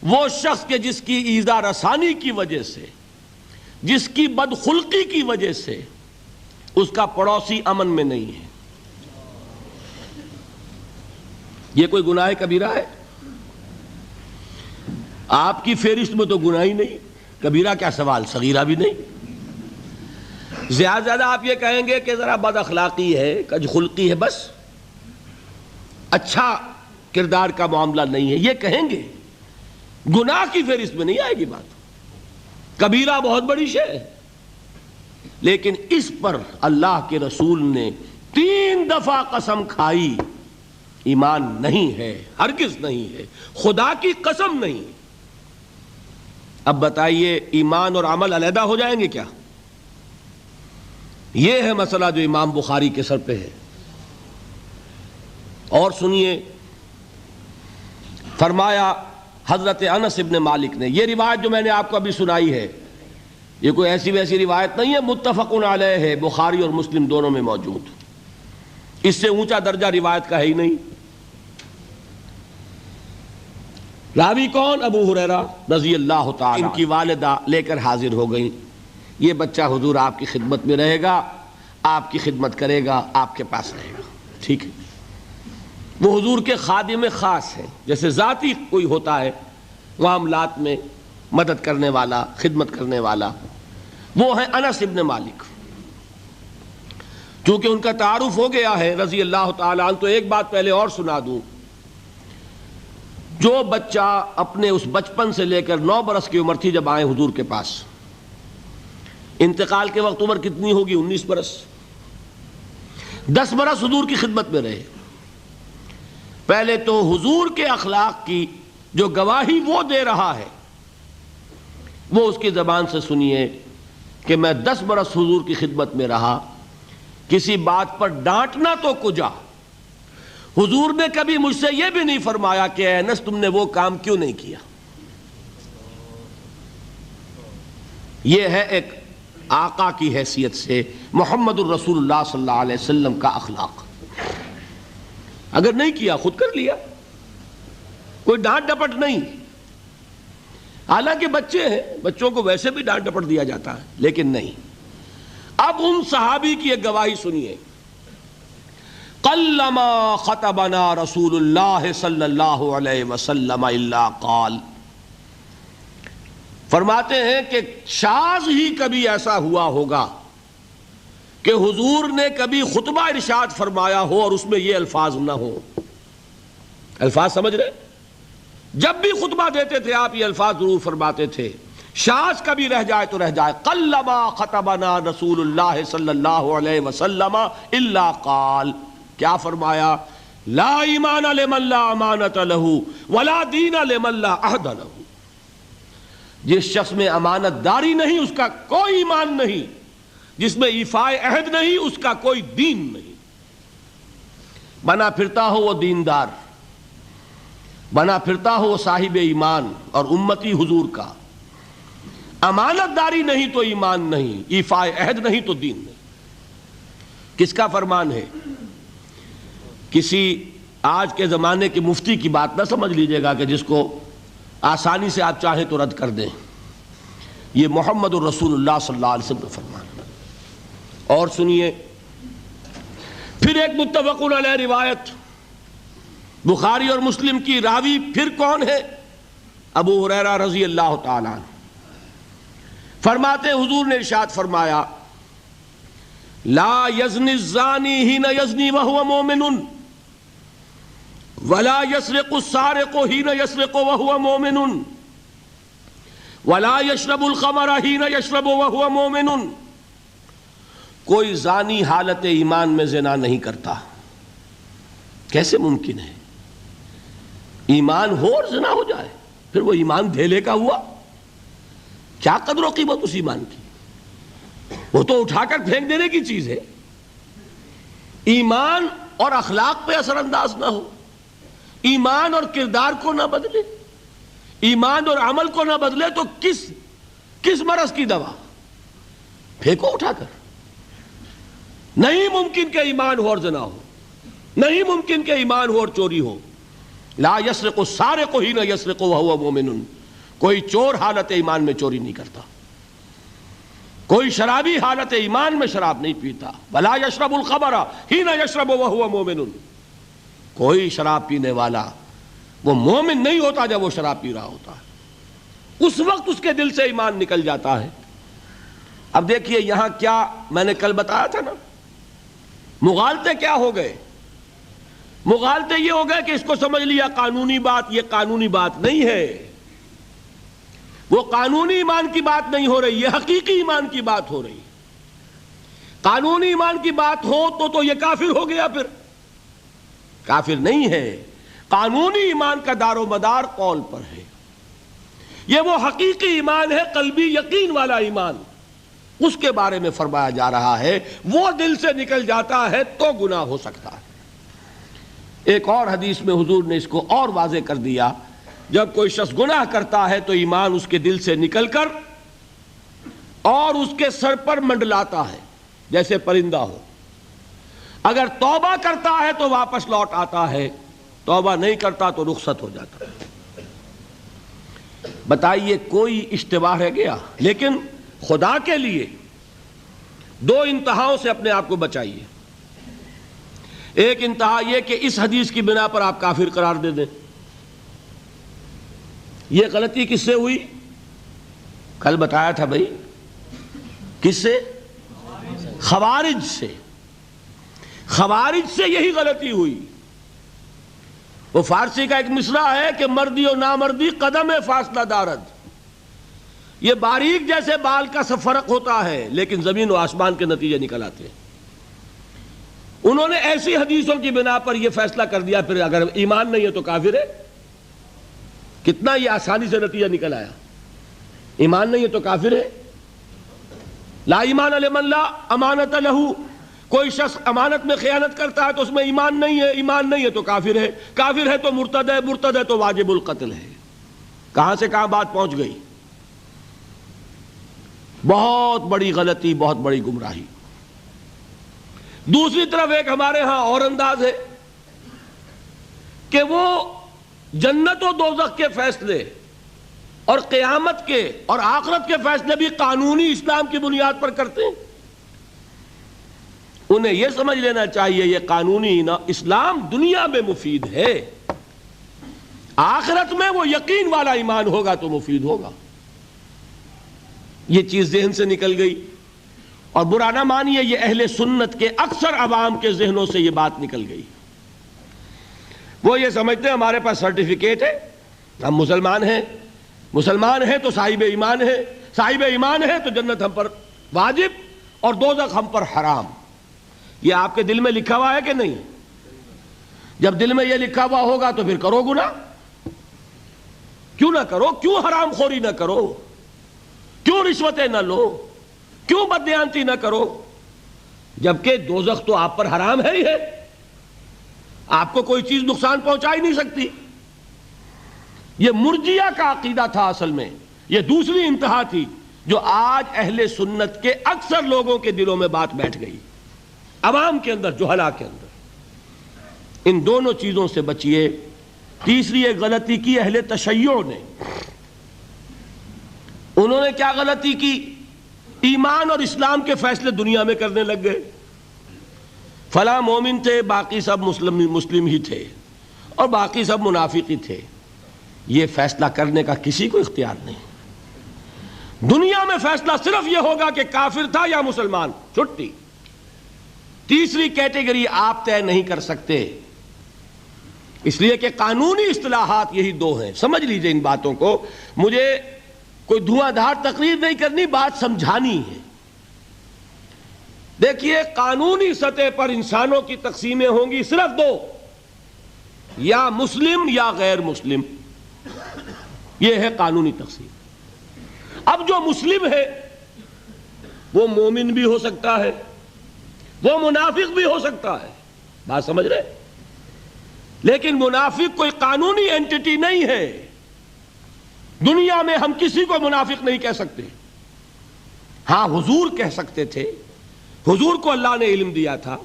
وہ شخص کے جس کی ایذا رسانی کی وجہ سے، جس کی بدخلقی کی وجہ سے اس کا پڑوسی امن میں نہیں ہے۔ یہ کوئی گناہ کبیرہ ہے؟ آپ کی فہرست میں تو گناہ ہی نہیں، کبیرہ کیا سوال، صغیرہ بھی نہیں۔ زیادہ آپ یہ کہیں گے کہ ذرا بد اخلاقی ہے، کج خلقی ہے، بس اچھا کردار کا معاملہ نہیں ہے، یہ کہیں گے، گناہ کی فہرست میں نہیں آئے گی بات۔ کبیرہ بہت بڑی شے ہے، لیکن اس پر اللہ کے رسول نے 3 دفعہ قسم کھائی، ایمان نہیں ہے، ہرگز نہیں ہے، خدا کی قسم نہیں۔ اب بتائیے ایمان اور عمل علیحدہ ہو جائیں گے کیا؟ یہ ہے مسئلہ جو امام بخاری کے سر پہ ہے۔ اور سنیے، فرمایا حضرت انس ابن مالک نے، یہ روایت جو میں نے آپ کو ابھی سنائی ہے یہ کوئی ایسی ویسی روایت نہیں ہے، متفق علیہ ہے، بخاری اور مسلم دونوں میں موجود، اس سے اونچا درجہ روایت کا ہے ہی نہیں۔ راوی کون؟ ابو ہریرہ رضی اللہ تعالی، ان کی والدہ لے کر حاضر ہو گئیں، یہ بچہ حضور آپ کی خدمت میں رہے گا، آپ کی خدمت کرے گا، آپ کے پاس رہے گا، ٹھیک ہے۔ وہ حضور کے خادم خاص ہیں، جیسے ذاتی کوئی ہوتا ہے معاملات میں مدد کرنے والا، خدمت کرنے والا، وہ ہیں انس ابن مالک۔ چونکہ ان کا تعارف ہو گیا ہے رضی اللہ تعالیٰ عنہ، تو ایک بات پہلے اور سنا دوں، جو بچہ اپنے اس بچپن سے لے کر 9 برس کی عمر تھی جب آئے حضور کے پاس، انتقال کے وقت عمر کتنی ہوگی؟ 19 برس، 10 برس حضور کی خدمت میں رہے۔ پہلے تو حضور کے اخلاق کی جو گواہی وہ دے رہا ہے وہ اس کی زبان سے سنیے کہ میں 10 برس حضور کی خدمت میں رہا، کسی بات پر ڈانٹنا تو کجا، حضور نے کبھی مجھ سے یہ بھی نہیں فرمایا کہ اے انس تم نے وہ کام کیوں نہیں کیا۔ یہ ہے ایک آقا کی حیثیت سے محمد الرسول اللہ صلی اللہ علیہ وسلم کا اخلاق۔ اگر نہیں کیا خود کر لیا، کوئی ڈانٹ ڈپٹ نہیں۔ حالانکہ بچے ہیں، بچوں کو ویسے بھی ڈانٹ ڈپٹ دیا جاتا ہے، لیکن نہیں۔ اب ان صحابی کی ایک گواہی سنیے، قلما خطبنا رسول اللہ صلی اللہ علیہ وسلم الا قال، فرماتے ہیں کہ شاذ ہی کبھی ایسا ہوا ہوگا کہ حضور نے کبھی خطبہ ارشاد فرمایا ہو اور اس میں یہ الفاظ نہ ہو۔ الفاظ سمجھ رہے؟ جب بھی خطبہ دیتے تھے آپ یہ الفاظ ضرور فرماتے تھے، شاذ کبھی رہ جائے تو رہ جائے، قلما خطبنا رسول اللہ صلی اللہ علیہ وسلم الا قال، کیا فرمایا؟ لا ایمان لمن لا امانت لہ ولا دین لمن لا عہد لہ، جس شخص میں امانت داری نہیں اس کا کوئی ایمان نہیں، جس میں ایفاء عہد نہیں اس کا کوئی دین نہیں۔ بنا پھرتا ہو وہ دیندار، بنا پھرتا ہو وہ صاحب ایمان اور امتی حضور کا، امانت داری نہیں تو ایمان نہیں، ایفاء عہد نہیں تو دین نہیں۔ کس کا فرمان ہے؟ کسی آج کے زمانے کے مفتی کی بات نہ سمجھ لیجئے گا کہ جس کو آسانی سے آپ چاہیں تو رد کر دیں، یہ محمد الرسول اللہ صلی اللہ علیہ وسلم کا فرمان ہے۔ اور سنیے پھر ایک متفق علیہ روایت بخاری اور مسلم کی، راوی پھر کون ہے؟ ابو ہریرہ رضی اللہ تعالیٰ عنہ فرماتے حضور نے ارشاد فرمایا لا یزنی الزانی حین یزنی وہو مومن ولا یسرق السارق حین یسرق وہو مومن ولا یشرب الخمر حین یشرب وہو مومن، کوئی زانی حالت ایمان میں زنا نہیں کرتا۔ کیسے ممکن ہے؟ ایمان ہو اور زنا ہو جائے، پھر وہ ایمان دھیلے کا ہوا؟ کیا قدر و قیمت اس ایمان کی؟ وہ تو اٹھا کر پھینک دینے کی چیز ہے۔ ایمان اور اخلاق پہ اثر انداز نہ ہو، ایمان اور کردار کو نہ بدلے، ایمان اور عمل کو نہ بدلے تو کس مرض کی دوا؟ پھینکو اٹھا کر۔ نہیں ممکن کہ ایمان ہو اور زنا ہو، نہیں ممکن کہ ایمان ہو اور چوری ہو۔ لا یسرق السارق حین یسرق وہو مومن، کوئی چور حالت ایمان میں چوری نہیں کرتا، کوئی شرابی حالت ایمان میں شراب نہیں پیتا۔ ولا یشرب الخمر حین یشرب وہو مومن، کوئی شراب پینے والا وہ مومن نہیں ہوتا جب وہ شراب پی رہا ہوتا ہے، اس وقت اس کے دل سے ایمان نکل جاتا ہے۔ اب دیکھیے یہاں کیا میں نے کل بتایا تھا نا، مغالطے کیا ہو گئے؟ مغالطے یہ ہو گئے کہ اس کو سمجھ لیا قانونی بات، یہ قانونی بات نہیں ہے، وہ قانونی ایمان کی بات نہیں ہو رہی، یہ حقیقی ایمان کی بات ہو رہی۔ قانونی ایمان کی بات ہو تو یہ کافر ہو گیا، پھر کافر نہیں ہے۔ قانونی ایمان کا دار و مدار قول پر ہے، یہ وہ حقیقی ایمان ہے، قلبی یقین والا ایمان، اس کے بارے میں فرمایا جا رہا ہے وہ دل سے نکل جاتا ہے تو گناہ ہو سکتا ہے۔ ایک اور حدیث میں حضور نے اس کو اور واضح کر دیا، جب کوئی شخص گناہ کرتا ہے تو ایمان اس کے دل سے نکل کر اور اس کے سر پر منڈلاتا ہے جیسے پرندہ ہو۔ اگر توبہ کرتا ہے تو واپس لوٹ آتا ہے، توبہ نہیں کرتا تو رخصت ہو جاتا ہے۔ بتائیے کوئی اشتباہ رہ گیا؟ لیکن خدا کے لیے دو انتہاؤں سے اپنے آپ کو بچائیے۔ ایک انتہا یہ کہ اس حدیث کی بنا پر آپ کافر قرار دے دیں۔ یہ غلطی کس سے ہوئی؟ کل بتایا تھا بھائی، کس سے؟ خوارج سے۔ خوارج سے یہی غلطی ہوئی۔ وہ فارسی کا ایک مصرع ہے کہ مردی و نامردی قدم فاصلہ دارد، یہ باریک جیسے بال کا سا فرق ہوتا ہے لیکن زمین و آسمان کے نتیجے نکل آتے ہیں۔ انہوں نے ایسی حدیثوں کی بنا پر یہ فیصلہ کر دیا پھر اگر ایمان نہیں ہے تو کافر ہے۔ کتنا یہ آسانی سے نتیجہ نکل آیا، ایمان نہیں ہے تو کافر ہے۔ لا ایمان لمن لا امانت لہو، کوئی شخص امانت میں خیانت کرتا ہے تو اس میں ایمان نہیں ہے، ایمان نہیں ہے تو کافر ہے، کافر ہے تو مرتد ہے، مرتد ہے تو واجب القتل ہے۔ کہاں سے کہاں بات پہنچ گئی؟ بہت بڑی غلطی، بہت بڑی گمراہی۔ دوسری طرف ایک ہمارے ہاں اور انداز ہے کہ وہ جنت و دوزخ کے فیصلے اور قیامت کے اور آخرت کے فیصلے بھی قانونی اسلام کی بنیاد پر کرتے ہیں۔ انہیں یہ سمجھ لینا چاہیے یہ قانونی اسلام دنیا میں مفید ہے، آخرت میں وہ یقین والا ایمان ہوگا تو مفید ہوگا۔ یہ چیز ذہن سے نکل گئی، اور برا نہ مانیے یہ اہل سنت کے اکثر عوام کے ذہنوں سے یہ بات نکل گئی۔ وہ یہ سمجھتے ہیں ہمارے پاس سرٹیفکیٹ ہے، ہم مسلمان ہیں، مسلمان ہیں تو صاحب ایمان ہے، صاحب ایمان ہے تو جنت ہم پر واجب اور دوزخ ہم پر حرام۔ یہ آپ کے دل میں لکھا ہوا ہے کہ نہیں؟ جب دل میں یہ لکھا ہوا ہوگا تو پھر کرو گناہ، کیوں نہ کرو؟ کیوں حرام خوری نہ کرو؟ کیوں رشوتیں نہ لو؟ کیوں بددیانتی نہ کرو؟ جبکہ دوزخ تو آپ پر حرام ہے ہی ہے، آپ کو کوئی چیز نقصان پہنچا ہی نہیں سکتی۔ یہ مرجیہ کا عقیدہ تھا اصل میں، یہ دوسری انتہا تھی جو آج اہل سنت کے اکثر لوگوں کے دلوں میں بات بیٹھ گئی، عوام کے اندر، جہلا کے اندر۔ ان دونوں چیزوں سے بچیے۔ تیسری ایک غلطی کی اہل تشیع نے، انہوں نے کیا غلطی کی؟ ایمان اور اسلام کے فیصلے دنیا میں کرنے لگ گئے۔ فلاں مومن تھے، باقی سب مسلم ہی تھے، اور باقی سب منافق ہی تھے۔ یہ فیصلہ کرنے کا کسی کو اختیار نہیں۔ دنیا میں فیصلہ صرف یہ ہوگا کہ کافر تھا یا مسلمان، چھٹی۔ تیسری کیٹیگری آپ طے نہیں کر سکتے، اس لیے کہ قانونی اصطلاحات یہی دو ہیں۔ سمجھ لیجئے ان باتوں کو، مجھے کوئی دھواں دھار تقریر نہیں کرنی، بات سمجھانی ہے۔ دیکھیے قانونی سطح پر انسانوں کی تقسیمیں ہوں گی صرف دو، یا مسلم یا غیر مسلم، یہ ہے قانونی تقسیم۔ اب جو مسلم ہے وہ مومن بھی ہو سکتا ہے، وہ منافق بھی ہو سکتا ہے، بات سمجھ رہے؟ لیکن منافق کوئی قانونی اینٹی نہیں ہے۔ دنیا میں ہم کسی کو منافق نہیں کہہ سکتے۔ ہاں حضور کہہ سکتے تھے، حضور کو اللہ نے علم دیا تھا،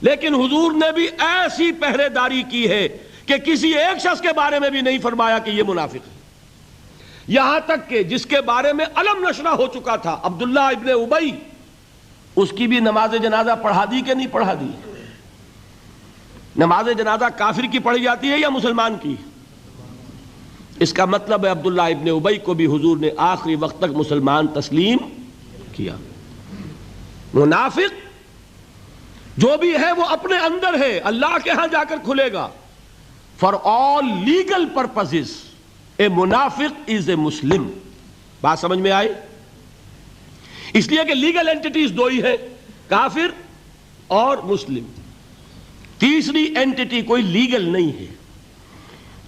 لیکن حضور نے بھی ایسی پہرے داری کی ہے کہ کسی ایک شخص کے بارے میں بھی نہیں فرمایا کہ یہ منافق ہے۔ یہاں تک کہ جس کے بارے میں علم نشرہ ہو چکا تھا، عبداللہ ابن ابی، اس کی بھی نماز جنازہ پڑھا دی کہ نہیں پڑھا دی؟ نماز جنازہ کافر کی پڑھی جاتی ہے یا مسلمان کی؟ اس کا مطلب ہے عبداللہ ابن ابی کو بھی حضور نے آخری وقت تک مسلمان تسلیم کیا۔ منافق جو بھی ہے وہ اپنے اندر ہے، اللہ کے ہاں جا کر کھلے گا۔ For all legal purposes a منافق is a مسلم۔ بات سمجھ میں آئی؟ اس لیے کہ لیگل اینٹیٹیز دو ہی ہے، کافر اور مسلم، تیسری اینٹی کوئی لیگل نہیں ہے،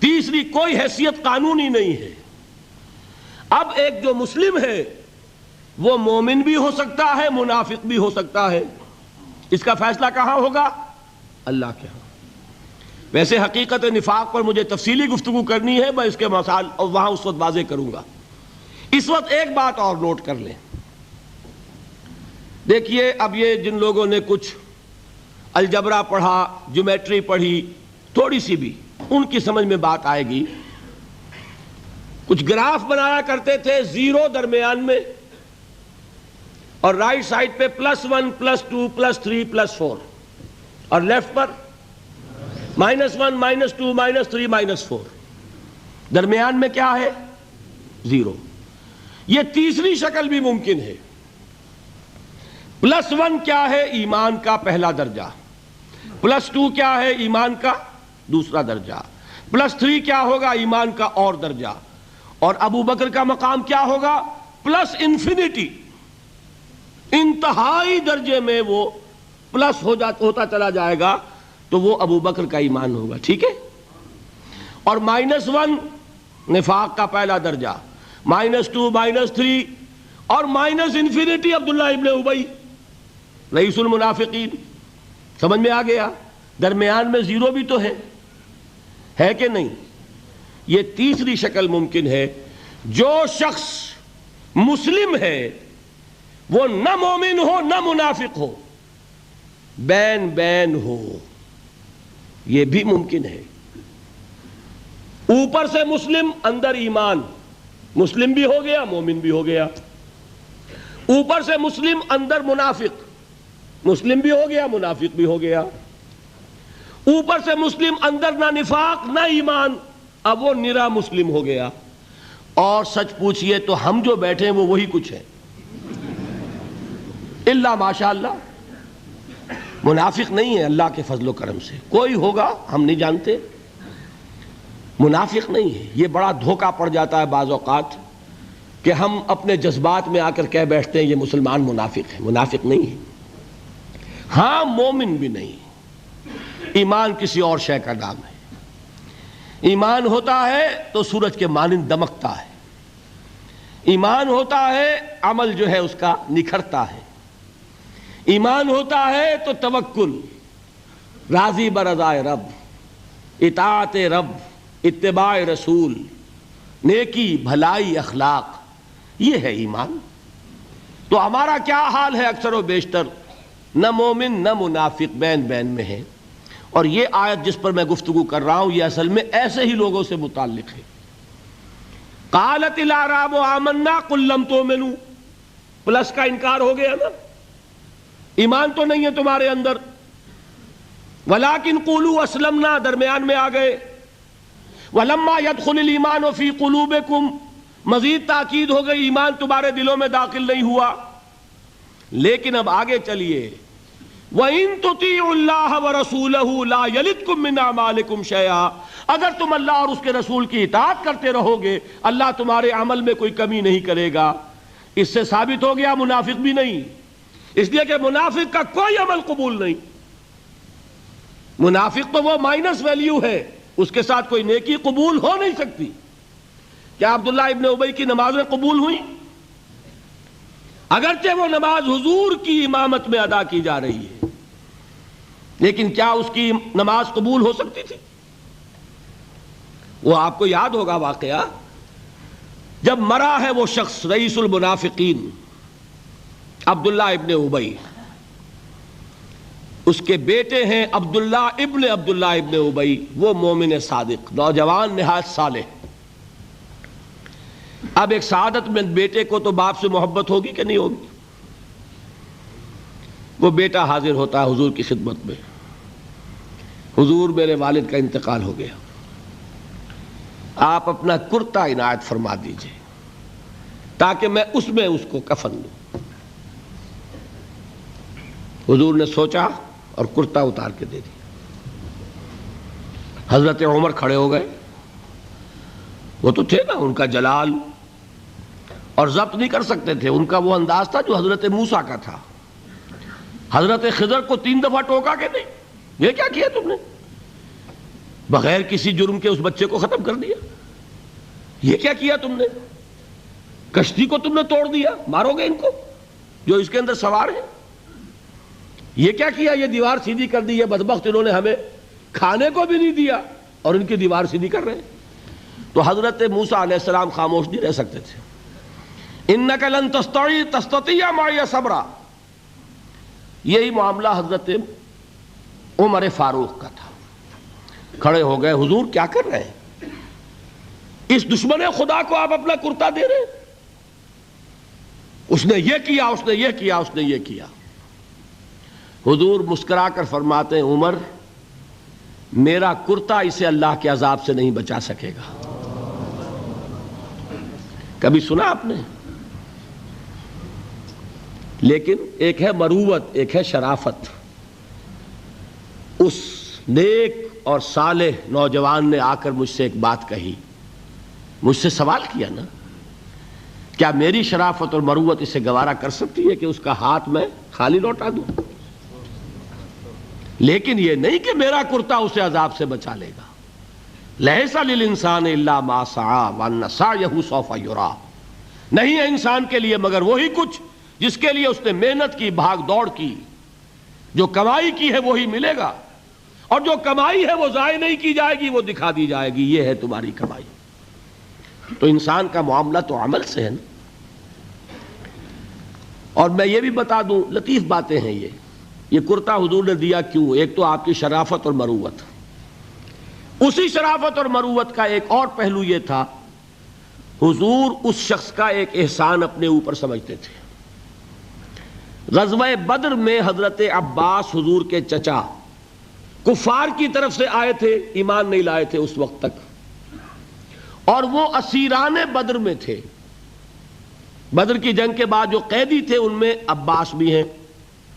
تیسری کوئی حیثیت قانونی نہیں ہے۔ اب ایک جو مسلم ہے وہ مومن بھی ہو سکتا ہے، منافق بھی ہو سکتا ہے، اس کا فیصلہ کہاں ہوگا؟ اللہ کے ہاں۔ ویسے حقیقت نفاق پر مجھے تفصیلی گفتگو کرنی ہے، میں اس کے مسائل اور وہاں اس وقت واضح کروں گا۔ اس وقت ایک بات اور نوٹ کر لیں، دیکھیے اب یہ جن لوگوں نے کچھ الجبرا پڑھا، جیومیٹری پڑھی تھوڑی سی بھی، ان کی سمجھ میں بات آئے گی۔ کچھ گراف بنایا کرتے تھے، زیرو درمیان میں اور رائٹ سائڈ پہ +1 +2 +3 +4 اور لیفٹ پر -1 -2 -3 -4، درمیان میں کیا ہے؟ زیرو۔ یہ تیسری شکل بھی ممکن ہے۔ +1 کیا ہے؟ ایمان کا پہلا درجہ۔ +2 کیا ہے؟ ایمان کا دوسرا درجہ۔ +3 کیا ہوگا؟ ایمان کا اور درجہ۔ اور ابو بکر کا مقام کیا ہوگا؟ +انفینٹی، انتہائی درجے میں وہ پلس ہوتا چلا جائے گا، تو وہ ابو بکر کا ایمان ہوگا، ٹھیک ہے؟ اور -1 نفاق کا پہلا درجہ، -2 -3 اور انفینٹی عبداللہ ابن ابی رئیس المنافقین۔ سمجھ میں آ گیا؟ درمیان میں زیرو بھی تو ہے کہ نہیں؟ یہ تیسری شکل ممکن ہے۔ جو شخص مسلم ہے وہ نہ مومن ہو نہ منافق ہو، بین بین ہو، یہ بھی ممکن ہے۔ اوپر سے مسلم، اندر ایمان، مسلم بھی ہو گیا مومن بھی ہو گیا۔ اوپر سے مسلم، اندر منافق، مسلم بھی ہو گیا منافق بھی ہو گیا۔ اوپر سے مسلم، اندر نہ نفاق نہ ایمان، اب وہ نرا مسلم ہو گیا۔ اور سچ پوچھئے تو ہم جو بیٹھے ہیں وہ وہی کچھ ہے، اللہ ماشاء اللہ منافق نہیں ہے، اللہ کے فضل و کرم سے کوئی ہوگا ہم نہیں جانتے، منافق نہیں ہے۔ یہ بڑا دھوکہ پڑ جاتا ہے بعض اوقات کہ ہم اپنے جذبات میں آ کر کہہ بیٹھتے ہیں یہ مسلمان منافق ہے، منافق نہیں ہے۔ ہاں مومن بھی نہیں، ایمان کسی اور شے کا نام ہے۔ ایمان ہوتا ہے تو سورج کے مانند دمکتا ہے، ایمان ہوتا ہے عمل جو ہے اس کا نکھرتا ہے، ایمان ہوتا ہے تو توکل، راضی برضائے رب، اطاعت رب، اتباع رسول، نیکی بھلائی اخلاق، یہ ہے ایمان۔ تو ہمارا کیا حال ہے؟ اکثر و بیشتر نہ مومن نہ منافق، بین بین میں ہے۔ اور یہ آیت جس پر میں گفتگو کر رہا ہوں یہ اصل میں ایسے ہی لوگوں سے متعلق ہے۔ قالت الاعراب آمنا قل لم تؤمنوا، پلس کا انکار ہو گیا نا، ایمان تو نہیں ہے تمہارے اندر، ولیکن قولوا اسلمنا، درمیان میں آ گئے، ولما يدخل الایمان فی قلوبکم، مزید تاکید ہو گئی ایمان تمہارے دلوں میں داخل نہیں ہوا۔ لیکن اب آگے چلیے، وَإِن تُطِيعُوا اللَّهَ وَرَسُولَهُ لَا يَلِدْكُم مِّنْ أَعْمَالِكُمْ شَيْئًا، اگر تم اللہ اور اس کے رسول کی اطاعت کرتے رہو گے اللہ تمہارے عمل میں کوئی کمی نہیں کرے گا۔ اس سے ثابت ہو گیا منافق بھی نہیں، اس لیے کہ منافق کا کوئی عمل قبول نہیں۔ منافق تو وہ مائنس ویلیو ہے، اس کے ساتھ کوئی نیکی قبول ہو نہیں سکتی۔ کیا عبداللہ ابن ابی کی نمازیں قبول ہوئیں؟ اگرچہ وہ نماز حضور کی امامت میں ادا کی جا رہی ہے، لیکن کیا اس کی نماز قبول ہو سکتی تھی؟ وہ آپ کو یاد ہوگا واقعہ، جب مرا ہے وہ شخص رئیس المنافقین عبداللہ ابن ابی، اس کے بیٹے ہیں عبداللہ ابن ابی، وہ مومن صادق، نوجوان نہایت صالح۔ اب ایک سعادت مند بیٹے کو تو باپ سے محبت ہوگی کہ نہیں ہوگی؟ وہ بیٹا حاضر ہوتا ہے حضور کی خدمت میں، حضور میرے والد کا انتقال ہو گیا، آپ اپنا کرتا عنایت فرما دیجئے تاکہ میں اس کو کفن دوں۔ حضور نے سوچا اور کرتا اتار کے دے دیا۔ حضرت عمر کھڑے ہو گئے، وہ تو تھے نا، ان کا جلال اور ضبط نہیں کر سکتے تھے، ان کا وہ انداز تھا جو حضرت موسیٰ کا تھا۔ حضرت خضر کو 3 دفعہ ٹوکا کہ نہیں؟ یہ کیا کیا تم نے؟ بغیر کسی جرم کے اس بچے کو ختم کر دیا. یہ کیا کیا تم نے؟ کشتی کو تم نے توڑ دیا، مارو گے ان کو جو اس کے اندر سوار ہیں. یہ کیا کیا؟ یہ دیوار سیدھی کر دی. یہ بدبخت انہوں نے ہمیں کھانے کو بھی نہیں دیا اور ان کی دیوار سیدھی کر رہے ہیں. تو حضرت موسیٰ علیہ السلام خاموش نہیں رہ سکتے تھے. انک لن تستطیع معی صبرا. یہی معاملہ حضرت عمر فاروق کا تھا. کھڑے ہو گئے، حضور کیا کر رہے ہیں؟ اس دشمن خدا کو آپ اپنا کرتا دے رہے ہیں. اس نے یہ کیا، اس نے یہ کیا، اس نے یہ کیا. حضور مسکرا کر فرماتے ہیں عمر میرا کرتا اسے اللہ کے عذاب سے نہیں بچا سکے گا. کبھی سنا آپ نے؟ لیکن ایک ہے مروت، ایک ہے شرافت. اس نیک اور صالح نوجوان نے آ کر مجھ سے ایک بات کہی، مجھ سے سوال کیا نا، کیا میری شرافت اور مروت اسے گوارا کر سکتی ہے کہ اس کا ہاتھ میں خالی لوٹا دوں؟ لیکن یہ نہیں کہ میرا کرتا اسے عذاب سے بچا لے گا. لیس للانسان الا ما سعى وان سعيه سوف يرى. نہیں ہے انسان کے لیے مگر وہی کچھ جس کے لیے اس نے محنت کی، بھاگ دوڑ کی. جو کمائی کی ہے وہی ملے گا، اور جو کمائی ہے وہ ضائع نہیں کی جائے گی، وہ دکھا دی جائے گی. یہ ہے تمہاری کمائی. تو انسان کا معاملہ تو عمل سے ہے نا. اور میں یہ بھی بتا دوں، لطیف باتیں ہیں یہ کرتا حضور نے دیا کیوں؟ ایک تو آپ کی شرافت اور مروت. اسی شرافت اور مروت کا ایک اور پہلو یہ تھا، حضور اس شخص کا ایک احسان اپنے اوپر سمجھتے تھے. غزوہ بدر میں حضرت عباس حضور کے چچا کفار کی طرف سے آئے تھے، ایمان نہیں لائے تھے اس وقت تک، اور وہ اسیران بدر میں تھے. بدر کی جنگ کے بعد جو قیدی تھے ان میں عباس بھی ہیں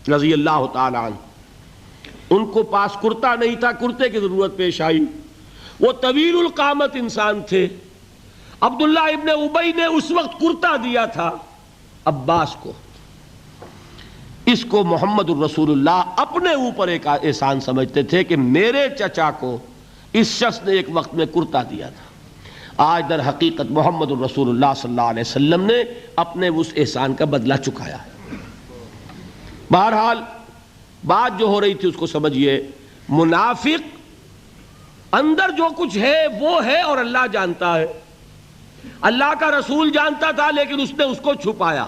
رضی اللہ تعالی عنہ. ان کو پاس کرتا نہیں تھا، کرتے کی ضرورت پیش آئی. وہ طویل القامت انسان تھے. عبداللہ ابن ابی نے اس وقت کرتا دیا تھا عباس کو. اس کو محمد الرسول اللہ اپنے اوپر ایک احسان سمجھتے تھے کہ میرے چچا کو اس شخص نے ایک وقت میں کرتا دیا تھا. آج در حقیقت محمد الرسول اللہ صلی اللہ علیہ وسلم نے اپنے اس احسان کا بدلہ چکایا ہے. بہرحال بات جو ہو رہی تھی اس کو سمجھیے. منافق اندر جو کچھ ہے وہ ہے اور اللہ جانتا ہے. اللہ کا رسول جانتا تھا لیکن اس نے اس کو چھپایا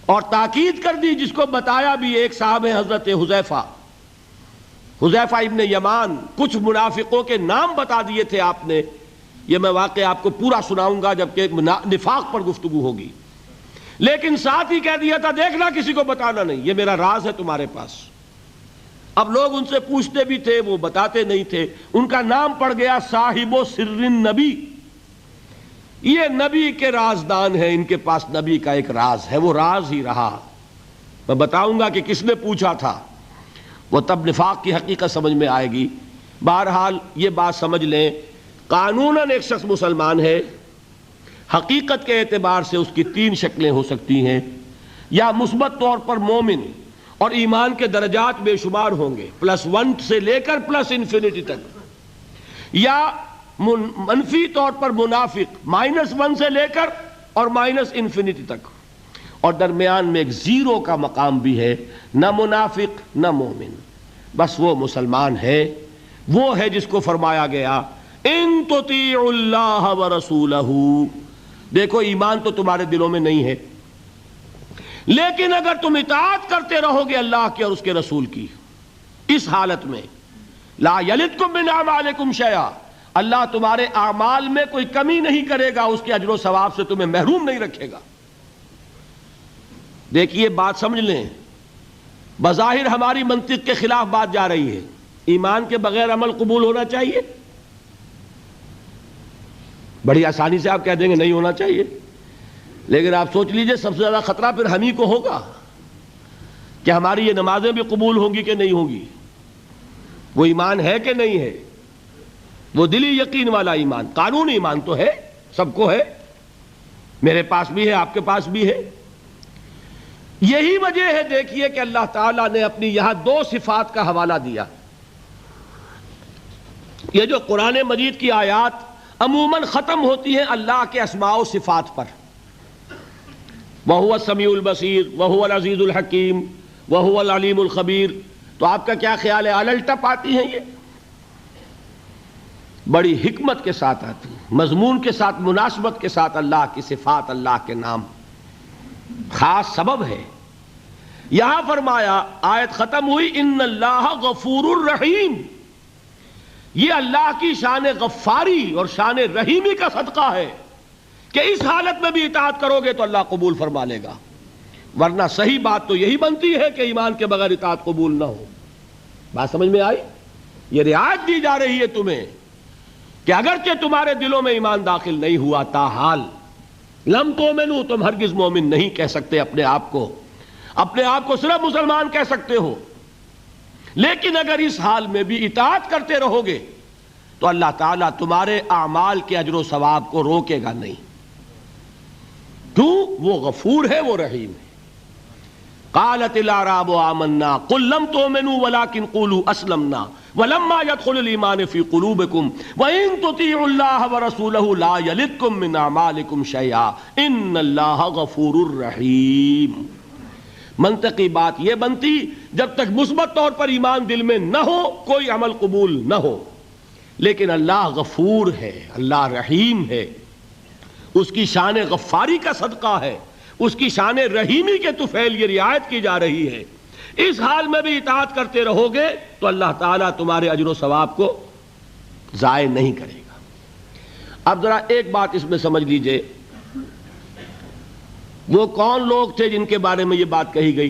اور تاکید کر دی، جس کو بتایا بھی. ایک صاحب ہے حضرت حذیفہ ابن یمان. کچھ منافقوں کے نام بتا دیے تھے آپ نے. یہ میں واقعہ آپ کو پورا سناؤں گا جبکہ نفاق پر گفتگو ہوگی. لیکن ساتھ ہی کہہ دیا تھا دیکھنا کسی کو بتانا نہیں، یہ میرا راز ہے تمہارے پاس. اب لوگ ان سے پوچھتے بھی تھے، وہ بتاتے نہیں تھے. ان کا نام پڑ گیا صاحب سر النبی. یہ نبی کے رازدان ہیں، ان کے پاس نبی کا ایک راز ہے، وہ راز ہی رہا. میں بتاؤں گا کہ کس نے پوچھا تھا، وہ تب نفاق کی حقیقت سمجھ میں آئے گی. بہرحال یہ بات سمجھ لیں، قانوناً ایک شخص مسلمان ہے، حقیقت کے اعتبار سے اس کی 3 شکلیں ہو سکتی ہیں. یا مثبت طور پر مومن اور ایمان کے درجات بے شمار ہوں گے، +1 سے لے کر +انفینٹی تک. یا منفی طور پر منافق، -1 سے لے کر اور -انفینٹی تک. اور درمیان میں ایک 0 کا مقام بھی ہے، نہ منافق نہ مومن، بس وہ مسلمان ہے. وہ ہے جس کو فرمایا گیا ان تطیعوا اللہ ورسولہ. دیکھو ایمان تو تمہارے دلوں میں نہیں ہے، لیکن اگر تم اطاعت کرتے رہو گے اللہ کی اور اس کے رسول کی، اس حالت میں لا یلدکم من اعمالکم شیئا، اللہ تمہارے اعمال میں کوئی کمی نہیں کرے گا، اس کے اجر و ثواب سے تمہیں محروم نہیں رکھے گا. دیکھیے بات سمجھ لیں، بظاہر ہماری منطق کے خلاف بات جا رہی ہے. ایمان کے بغیر عمل قبول ہونا چاہیے؟ بڑی آسانی سے آپ کہہ دیں گے نہیں ہونا چاہیے. لیکن آپ سوچ لیجئے سب سے زیادہ خطرہ پھر ہم ہی کو ہوگا کہ ہماری یہ نمازیں بھی قبول ہوں گی کہ نہیں ہوں گی. وہ ایمان ہے کہ نہیں ہے؟ وہ دلی یقین والا ایمان. قانونی ایمان تو ہے، سب کو ہے، میرے پاس بھی ہے، آپ کے پاس بھی ہے. یہی وجہ ہے دیکھیے کہ اللہ تعالیٰ نے اپنی یہاں دو صفات کا حوالہ دیا. یہ جو قرآن مجید کی آیات عموماً ختم ہوتی ہیں اللہ کے اسماء و صفات پر، وَهُوَ السَّمِيعُ الْبَصِيرُ وَهُوَ الْعَزِيزُ الْحَكِيمُ وَهُوَ الْعَلِيمُ الْخَبِيرُ، تو آپ کا کیا خیال ہے الٹپ آتی ہیں؟ یہ بڑی حکمت کے ساتھ آتی ہیں، مضمون کے ساتھ، مناسبت کے ساتھ اللہ کی صفات، اللہ کے نام، خاص سبب ہے. یہاں فرمایا، آیت ختم ہوئی، ان اللہ غفور الرحیم، یہ اللہ کی شان غفاری اور شان رحیمی کا صدقہ ہے کہ اس حالت میں بھی اطاعت کرو گے تو اللہ قبول فرما لے گا، ورنہ صحیح بات تو یہی بنتی ہے کہ ایمان کے بغیر اطاعت قبول نہ ہو. بات سمجھ میں آئی؟ یہ رعایت دی جا رہی ہے تمہیں کہ اگرچہ تمہارے دلوں میں ایمان داخل نہیں ہوا، تاحال لم تؤمنوا، تم ہرگز مومن نہیں کہہ سکتے اپنے آپ کو صرف مسلمان کہہ سکتے ہو، لیکن اگر اس حال میں بھی اطاعت کرتے رہو گے تو اللہ تعالیٰ تمہارے اعمال کے اجر و ثواب کو روکے گا نہیں. کیوں؟ وہ غفور ہے، وہ رحیم ہے. قالت الاعراب آمنا قل لم تؤمنوا ولكن قولوا اسلمنا ولما يدخل الايمان في قلوبكم وان تطيعوا الله ورسوله لا يلدكم من اعمالكم شيئا ان الله غفور رحيم. منطقی بات یہ بنتی جب تک مثبت طور پر ایمان دل میں نہ ہو کوئی عمل قبول نہ ہو، لیکن اللہ غفور ہے، اللہ رحیم ہے، اس کی شان غفاری کا صدقہ ہے، اس کی شان رحیمی کے طفیل یہ رعایت کی جا رہی ہے. اس حال میں بھی اطاعت کرتے رہو گے تو اللہ تعالیٰ تمہارے اجر و ثواب کو ضائع نہیں کرے گا. اب ذرا ایک بات اس میں سمجھ لیجئے، وہ کون لوگ تھے جن کے بارے میں یہ بات کہی گئی؟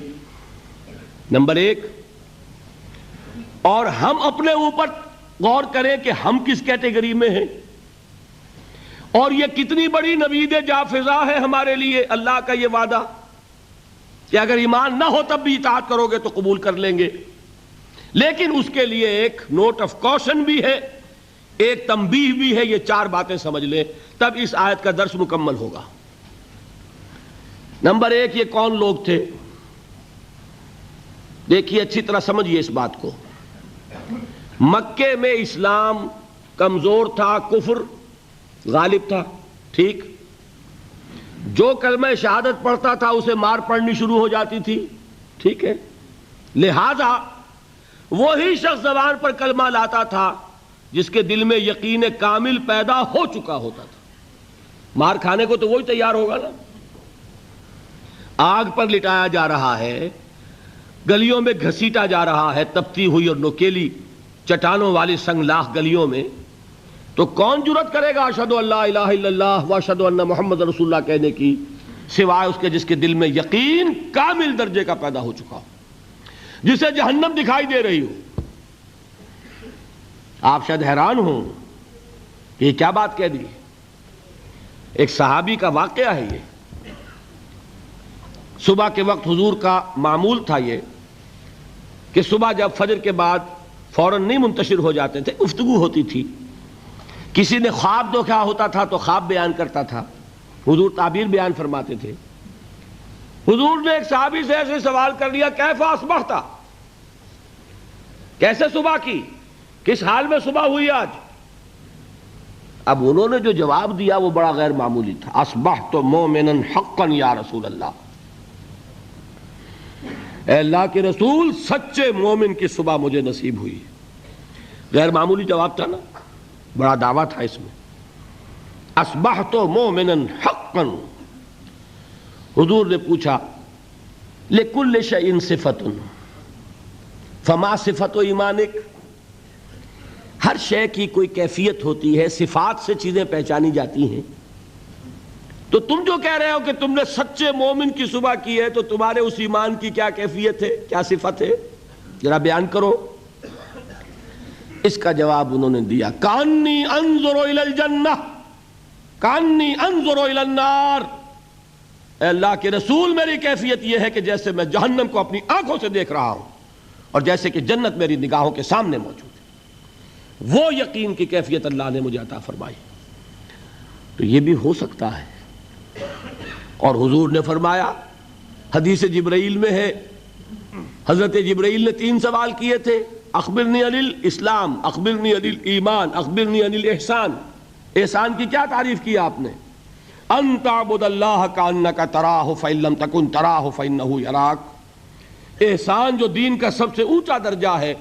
نمبر ایک، اور ہم اپنے اوپر غور کریں کہ ہم کس کیٹیگری میں ہیں، اور یہ کتنی بڑی نوید جافزہ ہے ہمارے لیے اللہ کا یہ وعدہ کہ اگر ایمان نہ ہو تب بھی اطاعت کرو گے تو قبول کر لیں گے. لیکن اس کے لیے ایک نوٹ آف کوشن بھی ہے، ایک تنبیہ بھی ہے. یہ چار باتیں سمجھ لیں تب اس آیت کا درس مکمل ہوگا. نمبر ایک، یہ کون لوگ تھے؟ دیکھیے اچھی طرح سمجھیے اس بات کو. مکے میں اسلام کمزور تھا، کفر غالب تھا، ٹھیک؟ جو کلمہ شہادت پڑھتا تھا اسے مار پڑنی شروع ہو جاتی تھی، ٹھیک ہے؟ لہذا وہی شخص زبان پر کلمہ لاتا تھا جس کے دل میں یقین کامل پیدا ہو چکا ہوتا تھا. مار کھانے کو تو وہی تیار ہوگا نا. آگ پر لٹایا جا رہا ہے، گلیوں میں گھسیٹا جا رہا ہے، تپتی ہوئی اور نوکیلی چٹانوں والی سنگلاخ گلیوں میں، تو کون جرأت کرے گا اشہدو ان لا الہ الا اللہ واشہدو ان محمد رسول اللہ کہنے کی، سوائے اس کے جس کے دل میں یقین کامل درجے کا پیدا ہو چکا ہو، جسے جہنم دکھائی دے رہی ہو. آپ شاید حیران ہوں کہ یہ کیا بات کہہ دی. ایک صحابی کا واقعہ ہے. یہ صبح کے وقت حضور کا معمول تھا یہ کہ صبح جب فجر کے بعد فوراً نہیں منتشر ہو جاتے تھے، گفتگو ہوتی تھی. کسی نے خواب دیکھا ہوتا تھا تو خواب بیان کرتا تھا، حضور تعبیر بیان فرماتے تھے. حضور نے ایک صحابی سے ایسے سوال کر لیا، کیف اصبحت، کیسے صبح کی، کس حال میں صبح ہوئی آج؟ اب انہوں نے جو جواب دیا وہ بڑا غیر معمولی تھا. اصبحت مومنا حقا یا رسول اللہ، اے اللہ کے رسول سچے مومن کی صبح مجھے نصیب ہوئی. غیر معمولی جواب تھا نا، بڑا دعویٰ تھا اس میں. اصبحت مومنا حقا. حضور نے پوچھا لکل شیء صفۃ فما صفۃ ایمانک، ہر شے کی کوئی کیفیت ہوتی ہے، صفات سے چیزیں پہچانی جاتی ہیں. تو تم جو کہہ رہے ہو کہ تم نے سچے مومن کی صبح کی ہے، تو تمہارے اس ایمان کی کیا کیفیت ہے، کیا صفت ہے، ذرا بیان کرو. اس کا جواب انہوں نے دیا، کانی انظر الی الجنہ کانی انظر الی النار. اے اللہ کے رسول میری کیفیت یہ ہے کہ جیسے میں جہنم کو اپنی آنکھوں سے دیکھ رہا ہوں اور جیسے کہ جنت میری نگاہوں کے سامنے موجود ہے. وہ یقین کی کیفیت اللہ نے مجھے عطا فرمائی. تو یہ بھی ہو سکتا ہے. اور حضور نے فرمایا حدیث جبرائیل میں ہے، حضرت جبرائیل نے 3 سوال کیے تھے، اخبرنی عن الاسلام، اخبرنی عن الایمان، اخبرنی عن الاحسان۔ احسان کی کیا تعریف کی آپ نے؟ ان تعبد اللہ کانک تراہ فإن لم تکن تراہ فإنہ یراک۔ احسان جو دین کا سب سے اونچا درجہ ہے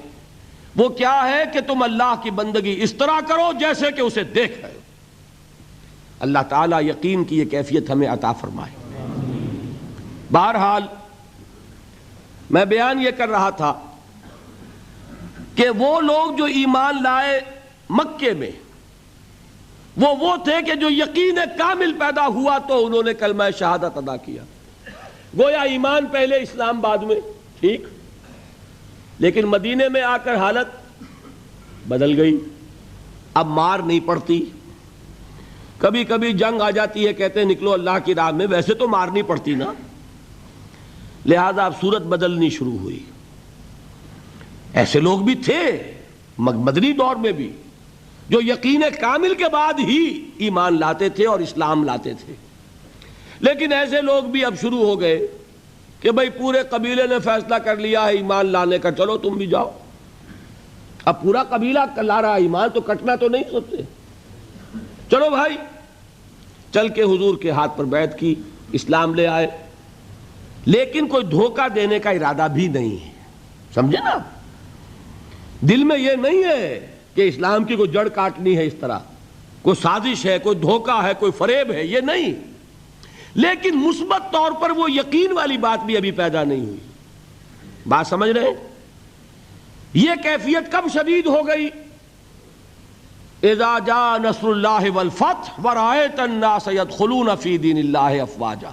وہ کیا ہے کہ تم اللہ کی بندگی اس طرح کرو جیسے کہ اسے دیکھ رہے ہو۔ اللہ تعالیٰ یقین کی یہ کیفیت ہمیں عطا فرمائے۔ بہرحال میں بیان یہ کر رہا تھا کہ وہ لوگ جو ایمان لائے مکے میں وہ تھے کہ جو یقین کامل پیدا ہوا تو انہوں نے کلمہ شہادت ادا کیا۔ گویا ایمان پہلے اسلام بعد میں، ٹھیک، لیکن مدینے میں آ کر حالت بدل گئی۔ اب مار نہیں پڑتی، کبھی کبھی جنگ آ جاتی ہے، کہتے ہیں نکلو اللہ کی راہ میں، ویسے تو مار نہیں پڑتی نا، لہذا اب صورت بدلنی شروع ہوئی۔ ایسے لوگ بھی تھے مدنی دور میں بھی جو یقین کامل کے بعد ہی ایمان لاتے تھے اور اسلام لاتے تھے، لیکن ایسے لوگ بھی اب شروع ہو گئے کہ بھئی پورے قبیلے نے فیصلہ کر لیا ہے ایمان لانے کا، چلو تم بھی جاؤ۔ اب پورا قبیلہ لا رہا ایمان تو کٹنا تو نہیں سوچتے، چلو بھائی، چل کے حضور کے ہاتھ پر بیعت کی، اسلام لے آئے، لیکن کوئی دھوکہ دینے کا ارادہ بھی نہیں ہے، سمجھے نا؟ دل میں یہ نہیں ہے کہ اسلام کی کوئی جڑ کاٹنی ہے، اس طرح کوئی سازش ہے، کوئی دھوکہ ہے، کوئی فریب ہے، یہ نہیں، لیکن مثبت طور پر وہ یقین والی بات بھی ابھی پیدا نہیں ہوئی۔ بات سمجھ رہے ہیں؟ یہ کیفیت کب شدید ہو گئی؟ اذا جاء نصر اللہ والفتح ورأیت الناس يدخلون فی دین اللہ افواجا۔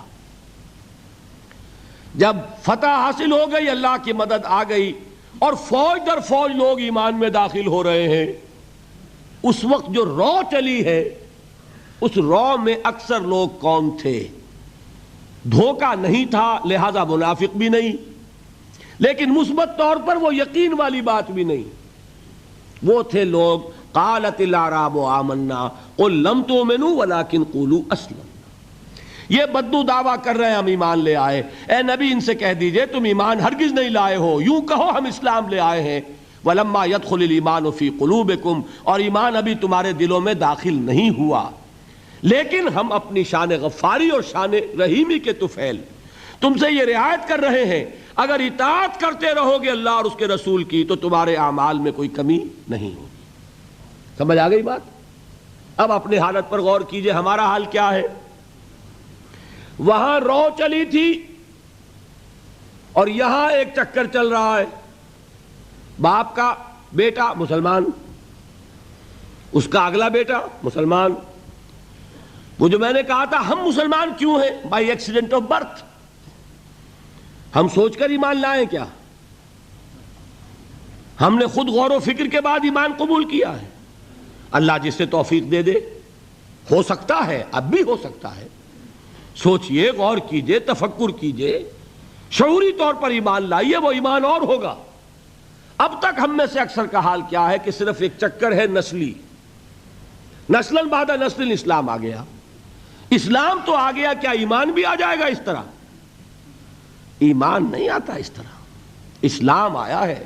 جب فتح حاصل ہو گئی، اللہ کی مدد آ گئی اور فوج در فوج لوگ ایمان میں داخل ہو رہے ہیں، اس وقت جو رو چلی ہے اس رو میں اکثر لوگ کون تھے؟ دھوکہ نہیں تھا، لہذا منافق بھی نہیں، لیکن مثبت طور پر وہ یقین والی بات بھی نہیں، وہ تھے لوگ قالت الاعراب آمنا قل لم تؤمنوا ولکن قولوا اسلمنا۔ یہ بدو دعویٰ کر رہے ہیں ہم ایمان لے آئے، اے نبی ان سے کہہ دیجئے تم ایمان ہرگز نہیں لائے ہو، یوں کہو ہم اسلام لے آئے ہیں۔ ولما يدخل الایمان فی قلوبکم، اور ایمان ابھی تمہارے دلوں میں داخل نہیں ہوا، لیکن ہم اپنی شان غفاری اور شان رحیمی کے طفیل تم سے یہ رعایت کر رہے ہیں، اگر اطاعت کرتے رہو گے اللہ اور اس کے رسول کی تو تمہارے اعمال میں کوئی کمی نہیں ہوگی۔ سمجھ آ گئی بات؟ اب اپنی حالت پر غور کیجئے، ہمارا حال کیا ہے؟ وہاں رو چلی تھی اور یہاں ایک چکر چل رہا ہے، باپ کا بیٹا مسلمان، اس کا اگلا بیٹا مسلمان۔ وہ جو میں نے کہا تھا ہم مسلمان کیوں ہیں؟ بائی ایکسیڈنٹ آف برتھ، ہم سوچ کر ایمان لائیں کیا؟ ہم نے خود غور و فکر کے بعد ایمان قبول کیا ہے۔ اللہ جس سے توفیق دے دے، ہو سکتا ہے، اب بھی ہو سکتا ہے، سوچئے، غور کیجئے، تفکر کیجئے، شعوری طور پر ایمان لائیے، وہ ایمان اور ہوگا۔ اب تک ہم میں سے اکثر کا حال کیا ہے کہ صرف ایک چکر ہے نسلی، نسلاً بعد نسل اسلام آ گیا، اسلام تو آ گیا، کیا ایمان بھی آ جائے گا اس طرح؟ ایمان نہیں آتا اس طرح، اسلام آیا ہے۔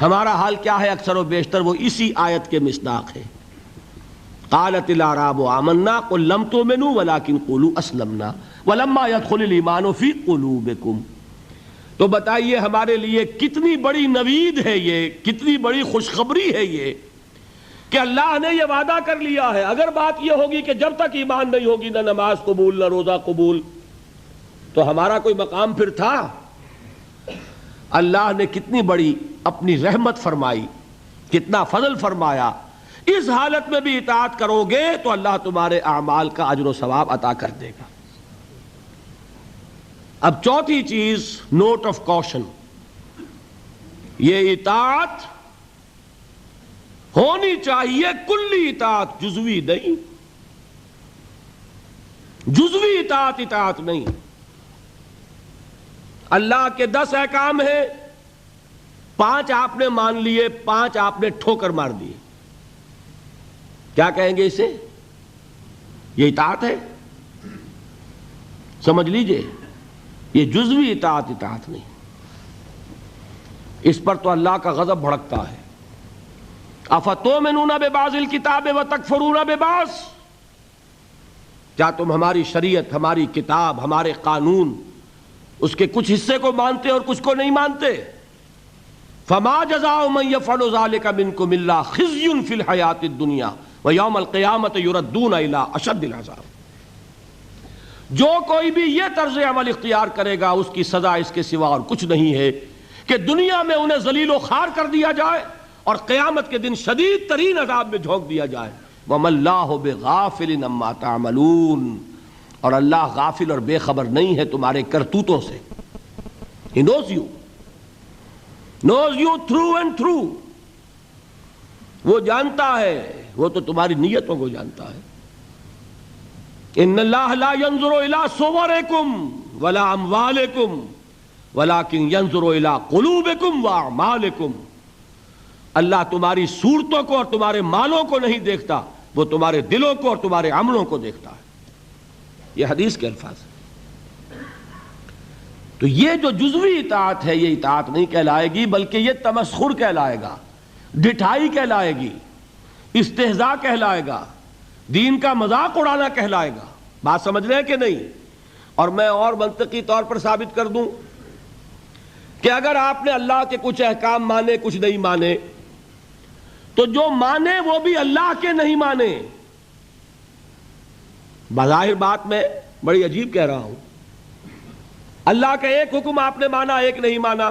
ہمارا حال کیا ہے اکثر و بیشتر؟ وہ اسی آیت کے مصداق ہے، قالت الاعراب آمنا قل لم تؤمنوا ولکن قولوا اسلمنا ولما يدخل الایمان فی قلوبکم۔ تو بتائیے ہمارے لیے کتنی بڑی نوید ہے یہ، کتنی بڑی خوشخبری ہے یہ کہ اللہ نے یہ وعدہ کر لیا ہے۔ اگر بات یہ ہوگی کہ جب تک ایمان نہیں ہوگی نہ نماز قبول نہ روزہ قبول، تو ہمارا کوئی مقام پھر تھا؟ اللہ نے کتنی بڑی اپنی رحمت فرمائی، کتنا فضل فرمایا، اس حالت میں بھی اطاعت کرو گے تو اللہ تمہارے اعمال کا اجر و ثواب عطا کر دے گا۔ اب چوتھی چیز، نوٹ آف کوشن، یہ اطاعت ہونی چاہیے کلی اطاعت، جزوی نہیں، جزوی اطاعت اطاعت نہیں۔ اللہ کے 10 احکام ہیں، 5 آپ نے مان لیے، 5 آپ نے ٹھوکر مار دیے، کیا کہیں گے اسے؟ یہ اطاعت ہے؟ سمجھ لیجئے، یہ جزوی اطاعت نہیں، اس پر تو اللہ کا غضب بھڑکتا ہے۔ افتؤمنون ببعض الکتاب وتکفرون ببعض، کیا تم ہماری شریعت، ہماری کتاب، ہمارے قانون، اس کے کچھ حصے کو مانتے اور کچھ کو نہیں مانتے؟ فما جزاء من يفعل ذلك منكم الا خزي في الحیاۃ الدنیا ویوم القیامۃ یردون الی اشد العذاب۔ جو کوئی بھی یہ طرز عمل اختیار کرے گا اس کی سزا اس کے سوا اور کچھ نہیں ہے کہ دنیا میں انہیں ذلیل و خوار کر دیا جائے اور قیامت کے دن شدید ترین عذاب میں جھونک دیا جائے۔ وَمَا اللَّهُ بِغَافِلٍ عَمَّا تَعْمَلُونَ، اور اللہ غافل اور بے خبر نہیں ہے تمہارے کرتوتوں سے۔ He knows you through and through، وہ جانتا ہے، وہ تو تمہاری نیتوں کو جانتا ہے۔ ان اللہ لا ينظر الى صورکم ولا اموالکم ولكن ينظر الى قلوبکم واعمالکم، اللہ تمہاری صورتوں کو اور تمہارے مالوں کو نہیں دیکھتا، وہ تمہارے دلوں کو اور تمہارے عملوں کو دیکھتا ہے۔ یہ حدیث کے الفاظ ہیں۔ تو یہ جو جزوی اطاعت ہے یہ اطاعت نہیں کہلائے گی، بلکہ یہ تمسخر کہلائے گا، ڈٹھائی کہلائے گی، استہزاء کہلائے گا، دین کا مذاق اڑانا کہلائے گا۔ بات سمجھ رہے ہیں کہ نہیں؟ اور میں اور منطقی طور پر ثابت کر دوں کہ اگر آپ نے اللہ کے کچھ احکام مانے کچھ نہیں مانے، تو جو مانے وہ بھی اللہ کے نہیں مانے۔ بظاہر بات میں بڑی عجیب کہہ رہا ہوں، اللہ کا ایک حکم آپ نے مانا ایک نہیں مانا،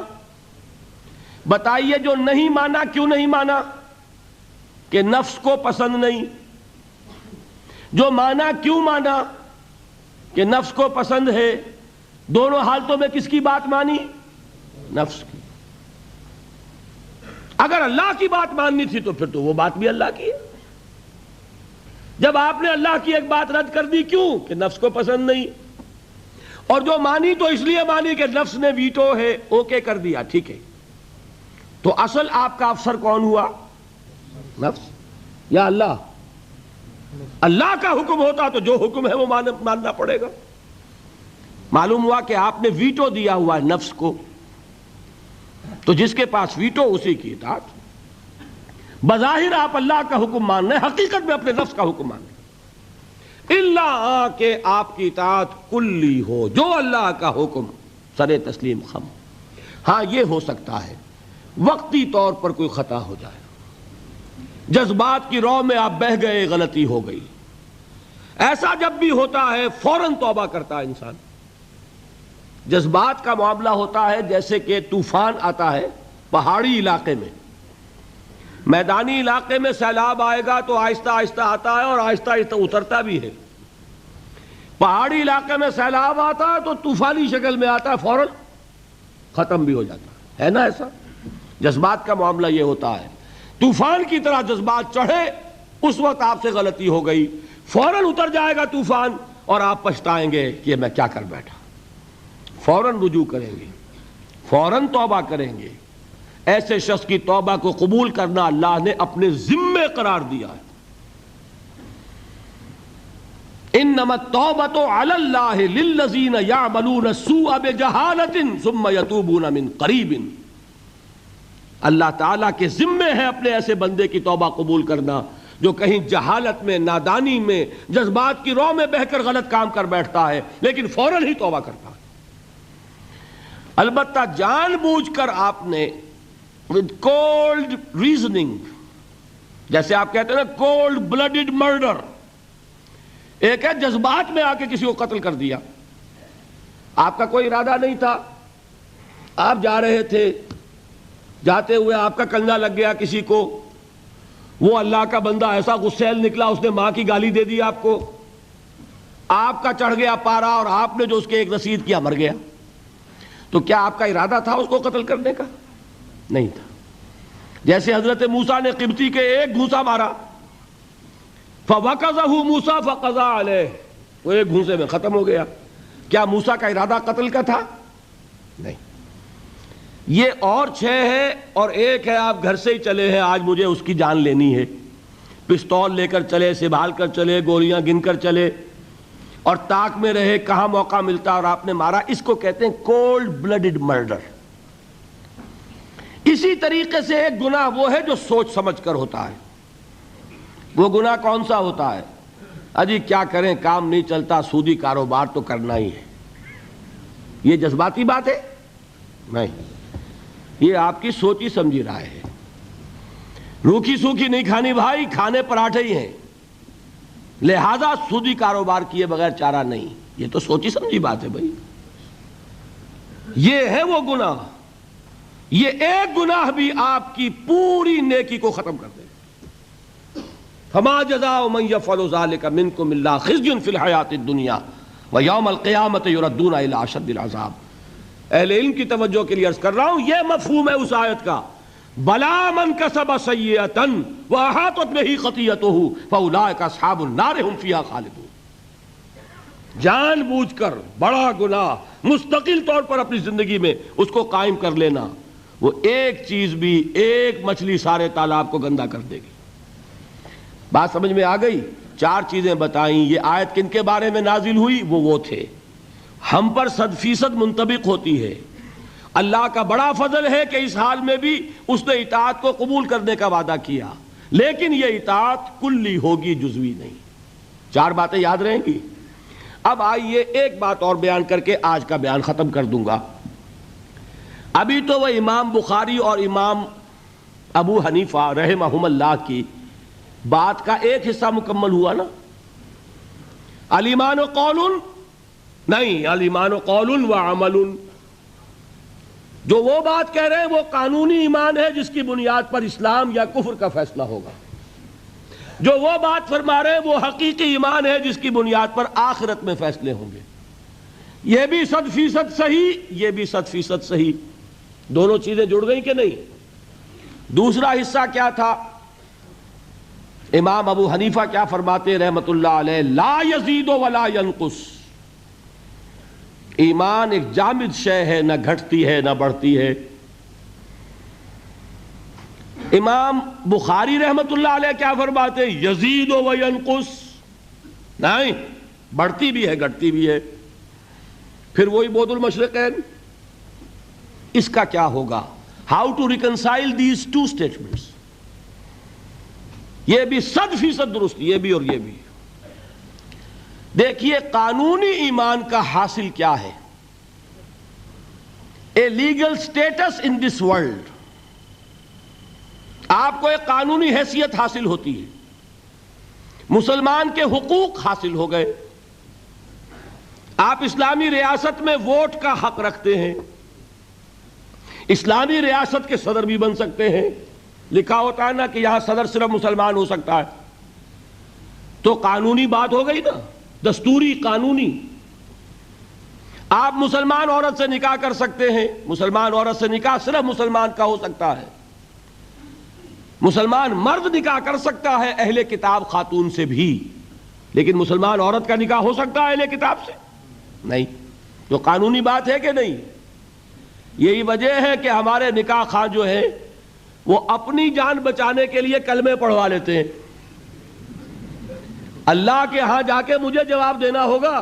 بتائیے جو نہیں مانا کیوں نہیں مانا؟ کہ نفس کو پسند نہیں۔ جو مانا کیوں مانا؟ کہ نفس کو پسند ہے۔ دونوں حالتوں میں کس کی بات مانی؟ نفس کی۔ اگر اللہ کی بات ماننی تھی تو پھر تو وہ بات بھی اللہ کی ہے۔ جب آپ نے اللہ کی ایک بات رد کر دی، کیوں؟ کہ نفس کو پسند نہیں، اور جو مانی تو اس لیے مانی کہ نفس نے ویٹو ہے، اوکے کر دیا، ٹھیک ہے۔ تو اصل آپ کا افسر کون ہوا؟ نفس یا اللہ؟ اللہ کا حکم ہوتا تو جو حکم ہے وہ ماننا پڑے گا۔ معلوم ہوا کہ آپ نے ویٹو دیا ہوا ہے نفس کو، تو جس کے پاس ویٹو اسی کی اطاعت۔ بظاہر آپ اللہ کا حکم مان رہے ہیں، حقیقت میں اپنے نفس کا حکم مان رہے ہیں۔ اللہ کہ آپ کی اطاعت کلی ہو، جو اللہ کا حکم سر تسلیم خم۔ ہاں یہ ہو سکتا ہے وقتی طور پر کوئی خطا ہو جائے، جذبات کی رو میں آپ بہہ گئے، غلطی ہو گئی، ایسا جب بھی ہوتا ہے فوراً توبہ کرتا ہے انسان۔ جذبات کا معاملہ ہوتا ہے جیسے کہ طوفان آتا ہے پہاڑی علاقے میں، میدانی علاقے میں سیلاب آئے گا تو آہستہ آہستہ آتا ہے اور آہستہ آہستہ اترتا بھی ہے۔ پہاڑی علاقے میں سیلاب آتا ہے تو طوفانی شکل میں آتا ہے، فوراً ختم بھی ہو جاتا ہے نا ایسا؟ جذبات کا معاملہ یہ ہوتا ہے، طوفان کی طرح جذبات چڑھے، اس وقت آپ سے غلطی ہو گئی، فوراً اتر جائے گا طوفان اور آپ پچھتائیں گے کہ میں کیا کر بیٹھا۔ فوراً رجوع کریں گے، فوراً توبہ کریں گے۔ ایسے شخص کی توبہ کو قبول کرنا اللہ نے اپنے ذمے قرار دیا ہے۔ انما التوبۃ علی اللہ للذین یعملون السوء بجہالۃ ثم یتوبون من قریب۔ اللہ تعالیٰ کے ذمے ہے اپنے ایسے بندے کی توبہ قبول کرنا جو کہیں جہالت میں، نادانی میں، جذبات کی رو میں بہ کر غلط کام کر بیٹھتا ہے لیکن فوراً ہی توبہ کرتا ہے۔ البتہ جان بوجھ کر آپ نے with cold reasoning، جیسے آپ کہتے ہیں نا cold blooded murder، ایک ہے جذبات میں آ کے کسی کو قتل کر دیا، آپ کا کوئی ارادہ نہیں تھا، آپ جا رہے تھے، جاتے ہوئے آپ کا کنگا لگ گیا کسی کو، وہ اللہ کا بندہ ایسا غسیل نکلا اس نے ماں کی گالی دے دی آپ کو، آپ کا چڑھ گیا پارا اور آپ نے جو اس کے ایک رسید کیا مر گیا، تو کیا آپ کا ارادہ تھا اس کو قتل کرنے کا؟ نہیں تھا۔ جیسے حضرت موسیٰ نے قبطی کے ایک گھونسا مارا، فَوَقَذَهُ مُوسَىٰ فَقَضَىٰ عَلَيْهِ، وہ ایک گھونسے میں ختم ہو گیا۔ کیا موسیٰ کا ارادہ قتل کا تھا؟ نہیں۔ یہ اور 6 ہے اور ایک ہے آپ گھر سے ہی چلے ہیں، آج مجھے اس کی جان لینی ہے، پستول لے کر چلے، سنبھال کر چلے، گولیاں گن کر چلے، اور طاق میں رہے کہاں موقع ملتا اور آپ نے مارا، اس کو کہتے ہیں کولڈ بلڈڈ مرڈر۔ اسی طریقے سے ایک گناہ وہ ہے جو سوچ سمجھ کر ہوتا ہے۔ وہ گناہ کون سا ہوتا ہے؟ اجی کیا کریں، کام نہیں چلتا، سودی کاروبار تو کرنا ہی ہے۔ یہ جذباتی بات ہے؟ نہیں، یہ آپ کی سوچی سمجھی رائے ہے۔ روکھی سوکھی نہیں کھانی بھائی، کھانے پراٹھے ہی ہیں، لہذا سودی کاروبار کیے بغیر چارہ نہیں۔ یہ تو سوچی سمجھی بات ہے بھائی۔ یہ ہے وہ گناہ، یہ ایک گناہ بھی آپ کی پوری نیکی کو ختم کر دے۔ فما جزاء من يفعل ذلك منكم الا خزي في الحياة الدنيا ويوم القيامة يردون الى اشد العذاب۔ اہل علم کی توجہ کے لیے عرض کر رہا ہوں، یہ مفہوم ہے اس آیت کا، بلا من کسب سیئۃ واحاطت بہ خطیئتہ فاولئک اصحاب النار هم فیہا خالدون۔ جان بوجھ کر بڑا گناہ مستقل طور پر اپنی زندگی میں اس کو قائم کر لینا، وہ ایک چیز بھی، ایک مچھلی سارے تالاب کو گندا کر دے گی۔ بات سمجھ میں آ گئی؟ چار چیزیں بتائیں۔ یہ آیت کن کے بارے میں نازل ہوئی؟ وہ تھے، ہم پر 100% منطبق ہوتی ہے۔ اللہ کا بڑا فضل ہے کہ اس حال میں بھی اس نے اطاعت کو قبول کرنے کا وعدہ کیا، لیکن یہ اطاعت کلی ہوگی، جزوی نہیں۔ چار باتیں یاد رہیں گی۔ اب آئیے ایک بات اور بیان کر کے آج کا بیان ختم کر دوں گا۔ ابھی تو وہ امام بخاری اور امام ابو حنیفہ رحمہم اللہ کی بات کا ایک حصہ مکمل ہوا نا۔ الایمان قول نہیں، الایمان قول و عمل۔ جو وہ بات کہہ رہے ہیں وہ قانونی ایمان ہے جس کی بنیاد پر اسلام یا کفر کا فیصلہ ہوگا۔ جو وہ بات فرما رہے ہیں وہ حقیقی ایمان ہے جس کی بنیاد پر آخرت میں فیصلے ہوں گے۔ یہ بھی 100% صحیح، یہ بھی 100% صحیح۔ دونوں چیزیں جڑ گئی کہ نہیں؟ دوسرا حصہ کیا تھا؟ امام ابو حنیفہ کیا فرماتے رحمت اللہ علیہ؟ لا یزید ولا ینقص۔ ایمان ایک جامد شے ہے، نہ گھٹتی ہے نہ بڑھتی ہے۔ امام بخاری رحمت اللہ علیہ کیا فرماتے؟ یزید و ینقص، نہیں، بڑھتی بھی ہے گھٹتی بھی ہے۔ پھر وہی بعد المشرقین، اس کا کیا ہوگا؟ How to reconcile these two statements? یہ بھی 100% درست، یہ بھی اور یہ بھی۔ دیکھیے قانونی ایمان کا حاصل کیا ہے؟ A legal status in this world. آپ کو ایک قانونی حیثیت حاصل ہوتی ہے، مسلمان کے حقوق حاصل ہو گئے، آپ اسلامی ریاست میں ووٹ کا حق رکھتے ہیں، اسلامی ریاست کے صدر بھی بن سکتے ہیں۔ لکھا ہوتا ہے نا کہ یہاں صدر صرف مسلمان ہو سکتا ہے، تو قانونی بات ہو گئی نا، دستوری قانونی۔ آپ مسلمان عورت سے نکاح کر سکتے ہیں، مسلمان عورت سے نکاح صرف مسلمان کا ہو سکتا ہے۔ مسلمان مرد نکاح کر سکتا ہے اہل کتاب خاتون سے بھی، لیکن مسلمان عورت کا نکاح ہو سکتا ہے اہل کتاب سے؟ نہیں۔ تو قانونی بات ہے کہ نہیں؟ یہی وجہ ہے کہ ہمارے نکاح خواہ جو ہیں وہ اپنی جان بچانے کے لیے کلمے پڑھوا لیتے ہیں۔ اللہ کے ہاں جا کے مجھے جواب دینا ہوگا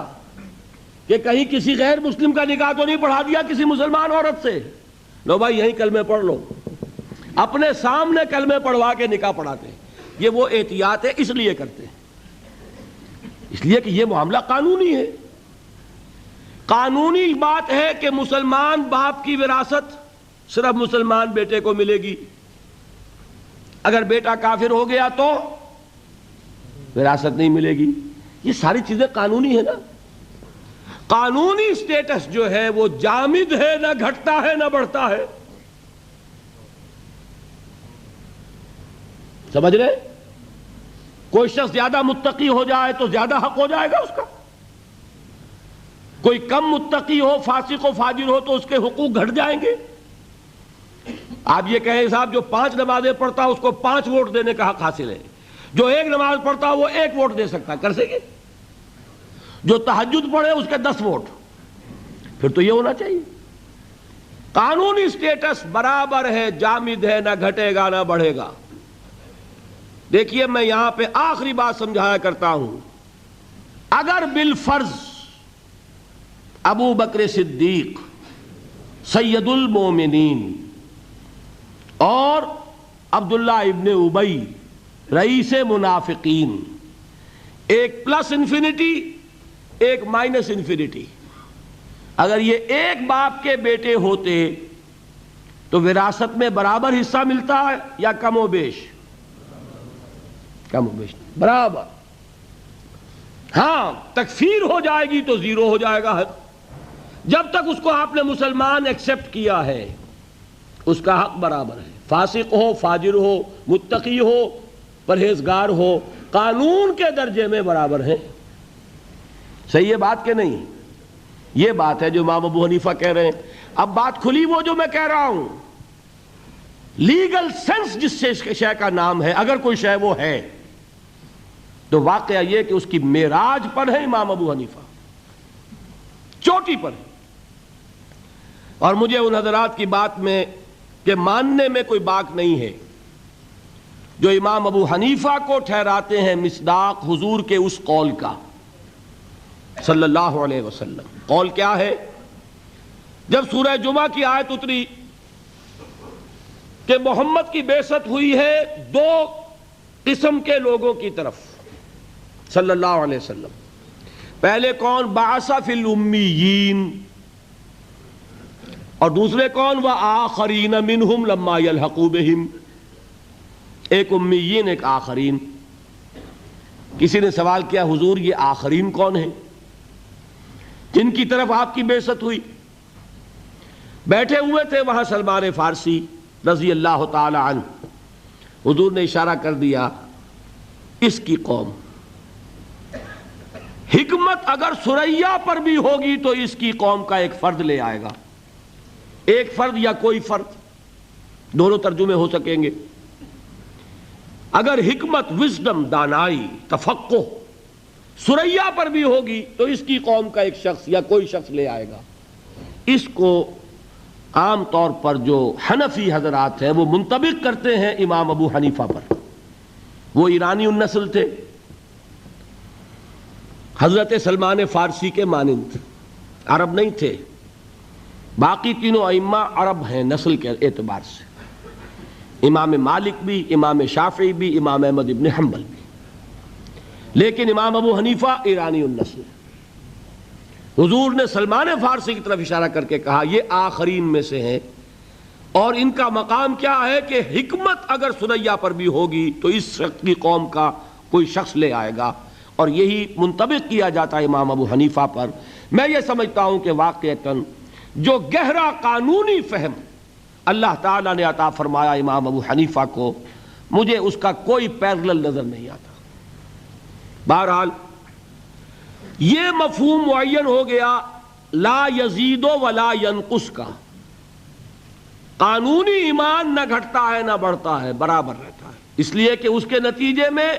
کہ کہیں کسی غیر مسلم کا نکاح تو نہیں پڑھا دیا کسی مسلمان عورت سے؟ لو بھائی یہیں کلمے پڑھ لو۔ اپنے سامنے کلمے پڑھوا کے نکاح پڑھاتے ہیں۔ یہ وہ احتیاط ہے، اس لیے کرتے ہیں، اس لیے کہ یہ معاملہ قانونی ہے۔ قانونی بات ہے کہ مسلمان باپ کی وراثت صرف مسلمان بیٹے کو ملے گی، اگر بیٹا کافر ہو گیا تو وراثت نہیں ملے گی۔ یہ ساری چیزیں قانونی ہے نا۔ قانونی سٹیٹس جو ہے وہ جامد ہے، نہ گھٹتا ہے نہ بڑھتا ہے۔ سمجھ رہے؟ کوئی شخص زیادہ متقی ہو جائے تو زیادہ حق ہو جائے گا اس کا، کوئی کم متقی ہو، فاسق و فاجر ہو تو اس کے حقوق گھٹ جائیں گے۔ آپ یہ کہیں صاحب جو 5 نمازیں پڑھتا اس کو 5 ووٹ دینے کا حق حاصل ہے، جو 1 نماز پڑھتا وہ 1 ووٹ دے سکتا، کر سکے؟ جو تہجد پڑھے اس کے 10 ووٹ، پھر تو یہ ہونا چاہیے۔ قانونی سٹیٹس برابر ہے، جامد ہے، نہ گھٹے گا نہ بڑھے گا۔ دیکھیے میں یہاں پہ آخری بات سمجھایا کرتا ہوں اگر بالفرض ابو بکر صدیق سید المومنین اور عبداللہ ابن ابی رئیس منافقین ایک پلس انفینٹی ایک مائنس انفینٹی، اگر یہ ایک باپ کے بیٹے ہوتے تو وراثت میں برابر حصہ ملتا ہے یا کم و بیش؟ کم و بیش برابر. ہاں تکفیر ہو جائے گی تو زیرو ہو جائے گا حق. جب تک اس کو آپ نے مسلمان ایکسپٹ کیا ہے اس کا حق برابر ہے، فاسق ہو، فاجر ہو، متقی ہو، پرہیزگار ہو، قانون کے درجے میں برابر ہیں. صحیح ہے بات کہ نہیں؟ یہ بات ہے جو امام ابو حنیفہ کہہ رہے ہیں. اب بات کھلی وہ جو میں کہہ رہا ہوں، لیگل سینس جس سے شے کا نام ہے، اگر کوئی شے وہ ہے تو واقعہ یہ کہ اس کی معراج پر ہے امام ابو حنیفہ، چوٹی پر ہے. اور مجھے ان حضرات کی بات میں کہ ماننے میں کوئی باک نہیں ہے جو امام ابو حنیفہ کو ٹھہراتے ہیں مصداق حضور کے اس قول کا صلی اللہ علیہ وسلم. قول کیا ہے؟ جب سورہ جمعہ کی آیت اتری کہ محمد کی بعثت ہوئی ہے دو قسم کے لوگوں کی طرف صلی اللہ علیہ وسلم. پہلے کون؟ بعث فی الامیین، اور دوسرے کون؟ وآخرین منہم لما یلحقوا بہم. ایک امیین ایک آخرین. کسی نے سوال کیا حضور یہ آخرین کون ہیں جن کی طرف آپ کی بعثت ہوئی؟ بیٹھے ہوئے تھے وہاں سلمان فارسی رضی اللہ تعالی عنہ. حضور نے اشارہ کر دیا اس کی قوم. حکمت اگر ثریا پر بھی ہوگی تو اس کی قوم کا ایک فرد لے آئے گا. ایک فرد یا کوئی فرد، دونوں ترجمے ہو سکیں گے. اگر حکمت، وزڈم، دانائی، تفقہ ثریا پر بھی ہوگی تو اس کی قوم کا ایک شخص یا کوئی شخص لے آئے گا. اس کو عام طور پر جو حنفی حضرات ہیں وہ منطبق کرتے ہیں امام ابو حنیفہ پر. وہ ایرانی النسل تھے، حضرت سلمان فارسی کے مانند، عرب نہیں تھے. باقی تینوں ائمہ عرب ہیں نسل کے اعتبار سے، امام مالک بھی، امام شافعی بھی، امام احمد ابن حنبل بھی. لیکن امام ابو حنیفہ ایرانی النسل. حضور نے سلمان فارسی کی طرف اشارہ کر کے کہا یہ آخرین میں سے ہیں، اور ان کا مقام کیا ہے کہ حکمت اگر ثریا پر بھی ہوگی تو اس شخص کی قوم کا کوئی شخص لے آئے گا. اور یہی منطبق کیا جاتا ہے امام ابو حنیفہ پر. میں یہ سمجھتا ہوں کہ واقعتاً جو گہرا قانونی فہم اللہ تعالیٰ نے عطا فرمایا امام ابو حنیفہ کو، مجھے اس کا کوئی پیرلل نظر نہیں آتا. بہرحال یہ مفہوم معین ہو گیا لا یزید ولا ینقص کا. قانونی ایمان نہ گھٹتا ہے نہ بڑھتا ہے، برابر رہتا ہے، اس لیے کہ اس کے نتیجے میں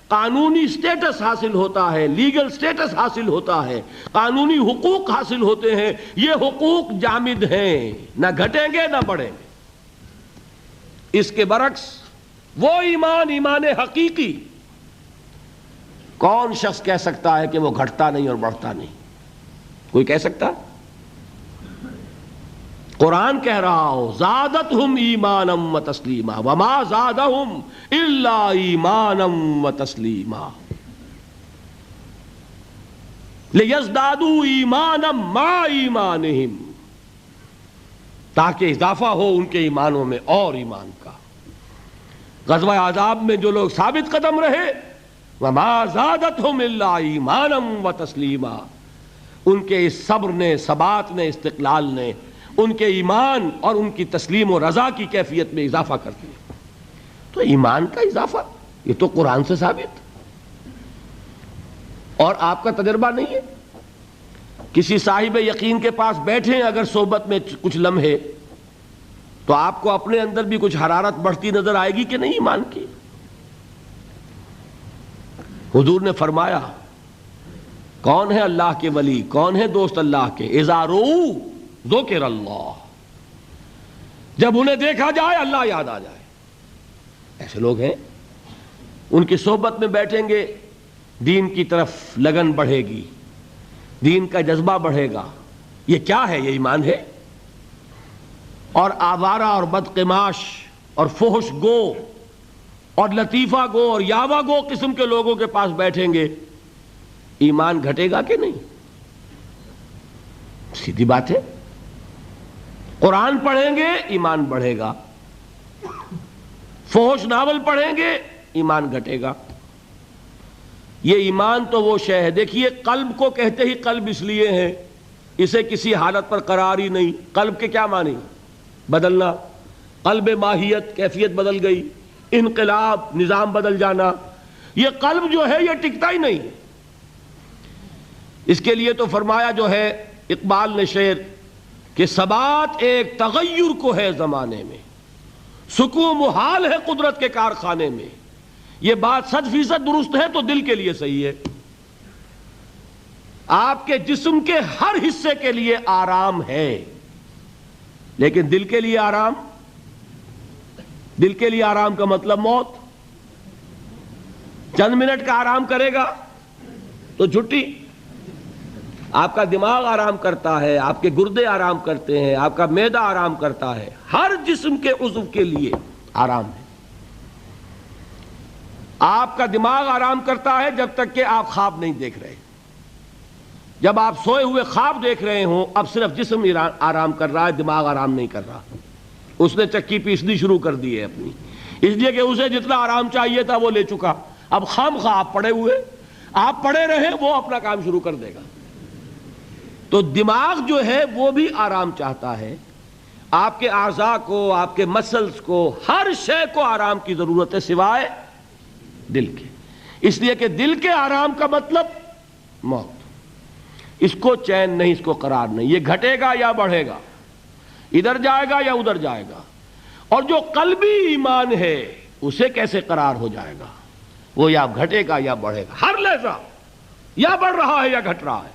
قانونی سٹیٹس حاصل ہوتا ہے، لیگل سٹیٹس حاصل ہوتا ہے، قانونی حقوق حاصل ہوتے ہیں. یہ حقوق جامد ہیں، نہ گھٹیں گے نہ بڑھیں گے. اس کے برعکس وہ ایمان حقیقی کون شخص کہہ سکتا ہے کہ وہ گھٹتا نہیں اور بڑھتا نہیں؟ کوئی کہہ سکتا؟ قرآن کہہ رہا ہو زادتہم ایمانا و تسلیما وما زادہم الا ایمانا و تسلیما لیزدادوا ایمانا مع ایمانہم، تاکہ اضافہ ہو ان کے ایمانوں میں اور ایمان کا. غزوہ احزاب میں جو لوگ ثابت قدم رہے وما زادتہم الا ایمانا و تسلیما، ان کے اس صبر نے، ثبات نے، استقلال نے ان کے ایمان اور ان کی تسلیم و رضا کی کیفیت میں اضافہ کر دیا. تو ایمان کا اضافہ یہ تو قرآن سے ثابت، اور آپ کا تجربہ نہیں ہے. کسی صاحب یقین کے پاس بیٹھیں اگر صحبت میں کچھ لمحے تو آپ کو اپنے اندر بھی کچھ حرارت بڑھتی نظر آئے گی کہ نہیں ایمان کی. حضور نے فرمایا کون ہے اللہ کے ولی، کون ہے دوست اللہ کے؟ اذا رؤوا ذکر اللہ، جب انہیں دیکھا جائے اللہ یاد آ جائے. ایسے لوگ ہیں ان کی صحبت میں بیٹھیں گے دین کی طرف لگن بڑھے گی، دین کا جذبہ بڑھے گا۔ یہ کیا ہے؟ یہ ایمان ہے۔ اور آوارہ اور بدقماش اور فحش گو اور لطیفہ گو اور یاوہ گو قسم کے لوگوں کے پاس بیٹھیں گے، ایمان گھٹے گا کہ نہیں؟ سیدھی بات ہے۔ قرآن پڑھیں گے ایمان بڑھے گا، فحش ناول پڑھیں گے ایمان گھٹے گا۔ یہ ایمان تو وہ شے ہے، دیکھیے قلب کو کہتے ہی قلب اس لیے ہے، اسے کسی حالت پر قرار ہی نہیں۔ قلب کے کیا معنی؟ بدلنا، قلب ماہیت، کیفیت بدل گئی، انقلاب، نظام بدل جانا۔ یہ قلب جو ہے یہ ٹکتا ہی نہیں۔ اس کے لیے تو فرمایا جو ہے اقبال نے شعر کہ ثبات ایک تغیر کو ہے زمانے میں، سکون محال ہے قدرت کے کارخانے میں۔ یہ بات 100% درست ہے تو دل کے لیے صحیح ہے۔ آپ کے جسم کے ہر حصے کے لیے آرام ہے، لیکن دل کے لیے آرام؟ دل کے لیے آرام کا مطلب موت۔ چند منٹ کا آرام کرے گا تو چھٹی۔ آپ کا دماغ آرام کرتا ہے، آپ کے گردے آرام کرتے ہیں، آپ کا معدہ آرام کرتا ہے، ہر جسم کے عضو کے لیے آرام ہے۔ آپ کا دماغ آرام کرتا ہے جب تک کہ آپ خواب نہیں دیکھ رہے۔ جب آپ سوئے ہوئے خواب دیکھ رہے ہوں، اب صرف جسم آرام کر رہا ہے، دماغ آرام نہیں کر رہا۔ اس نے چکی پیسنی شروع کر دی ہے اپنی، اس لیے کہ اسے جتنا آرام چاہیے تھا وہ لے چکا۔ اب خام خواہ آپ پڑے ہوئے، آپ پڑے رہے، وہ اپنا کام شروع کر دے گا۔ تو دماغ جو ہے وہ بھی آرام چاہتا ہے۔ آپ کے اعضاء کو، آپ کے مسلز کو، ہر شے کو آرام کی ضرورت ہے سوائے دل کے۔ اس لیے کہ دل کے آرام کا مطلب موت۔ اس کو چین نہیں، اس کو قرار نہیں۔ یہ گھٹے گا یا بڑھے گا، ادھر جائے گا یا ادھر جائے گا۔ اور جو قلبی ایمان ہے اسے کیسے قرار ہو جائے گا؟ وہ یا گھٹے گا یا بڑھے گا، ہر لحظہ یا بڑھ رہا ہے یا گھٹ رہا ہے۔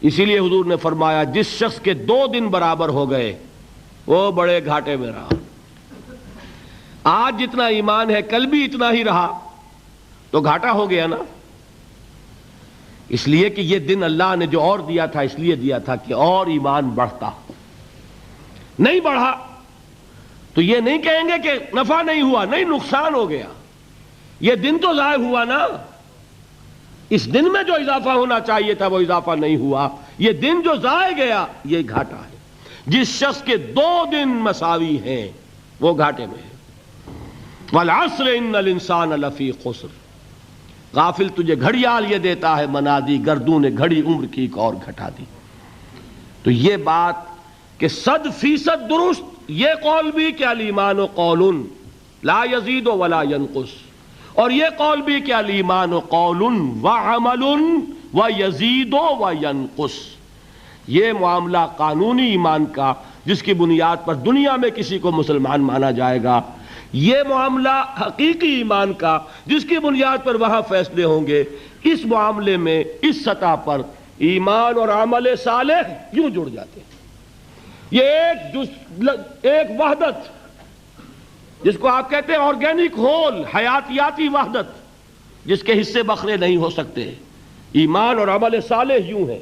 اسی لیے حضور نے فرمایا جس شخص کے 2 دن برابر ہو گئے وہ بڑے گھاٹے میں رہا۔ آج جتنا ایمان ہے کل بھی اتنا ہی رہا تو گھاٹا ہو گیا نا۔ اس لیے کہ یہ دن اللہ نے جو اور دیا تھا اس لیے دیا تھا کہ اور ایمان بڑھتا۔ نہیں بڑھا تو یہ نہیں کہیں گے کہ نفع نہیں ہوا، نہیں نقصان ہو گیا۔ یہ دن تو ضائع ہوا نا، اس دن میں جو اضافہ ہونا چاہیے تھا وہ اضافہ نہیں ہوا۔ یہ دن جو ضائع گیا یہ گھاٹا ہے۔ جس شخص کے 2 دن مساوی ہیں وہ گھاٹے میں ہے۔ والعصر ان الانسان لفی خسر۔ غافل تجھے گھڑیال یہ دیتا ہے منادی، گردوں نے گھڑی عمر کی ایک اور گھٹا دی۔ تو یہ بات کہ 100% درست یہ قول بھی کہ الایمان قول لا یزید ولا ینقص، اور یہ قول بھی کہ الایمان قول وعمل ویزید وینقص۔ یہ معاملہ قانونی ایمان کا جس کی بنیاد پر دنیا میں کسی کو مسلمان مانا جائے گا، یہ معاملہ حقیقی ایمان کا جس کی بنیاد پر وہاں فیصلے ہوں گے۔ اس معاملے میں اس سطح پر ایمان اور عمل صالح یوں جڑ جاتے ہیں۔ یہ ایک وحدت جس کو آپ کہتے ہیں آرگینک ہول، حیاتیاتی وحدت، جس کے حصے بکھرے نہیں ہو سکتے۔ ایمان اور عمل صالح یوں ہے۔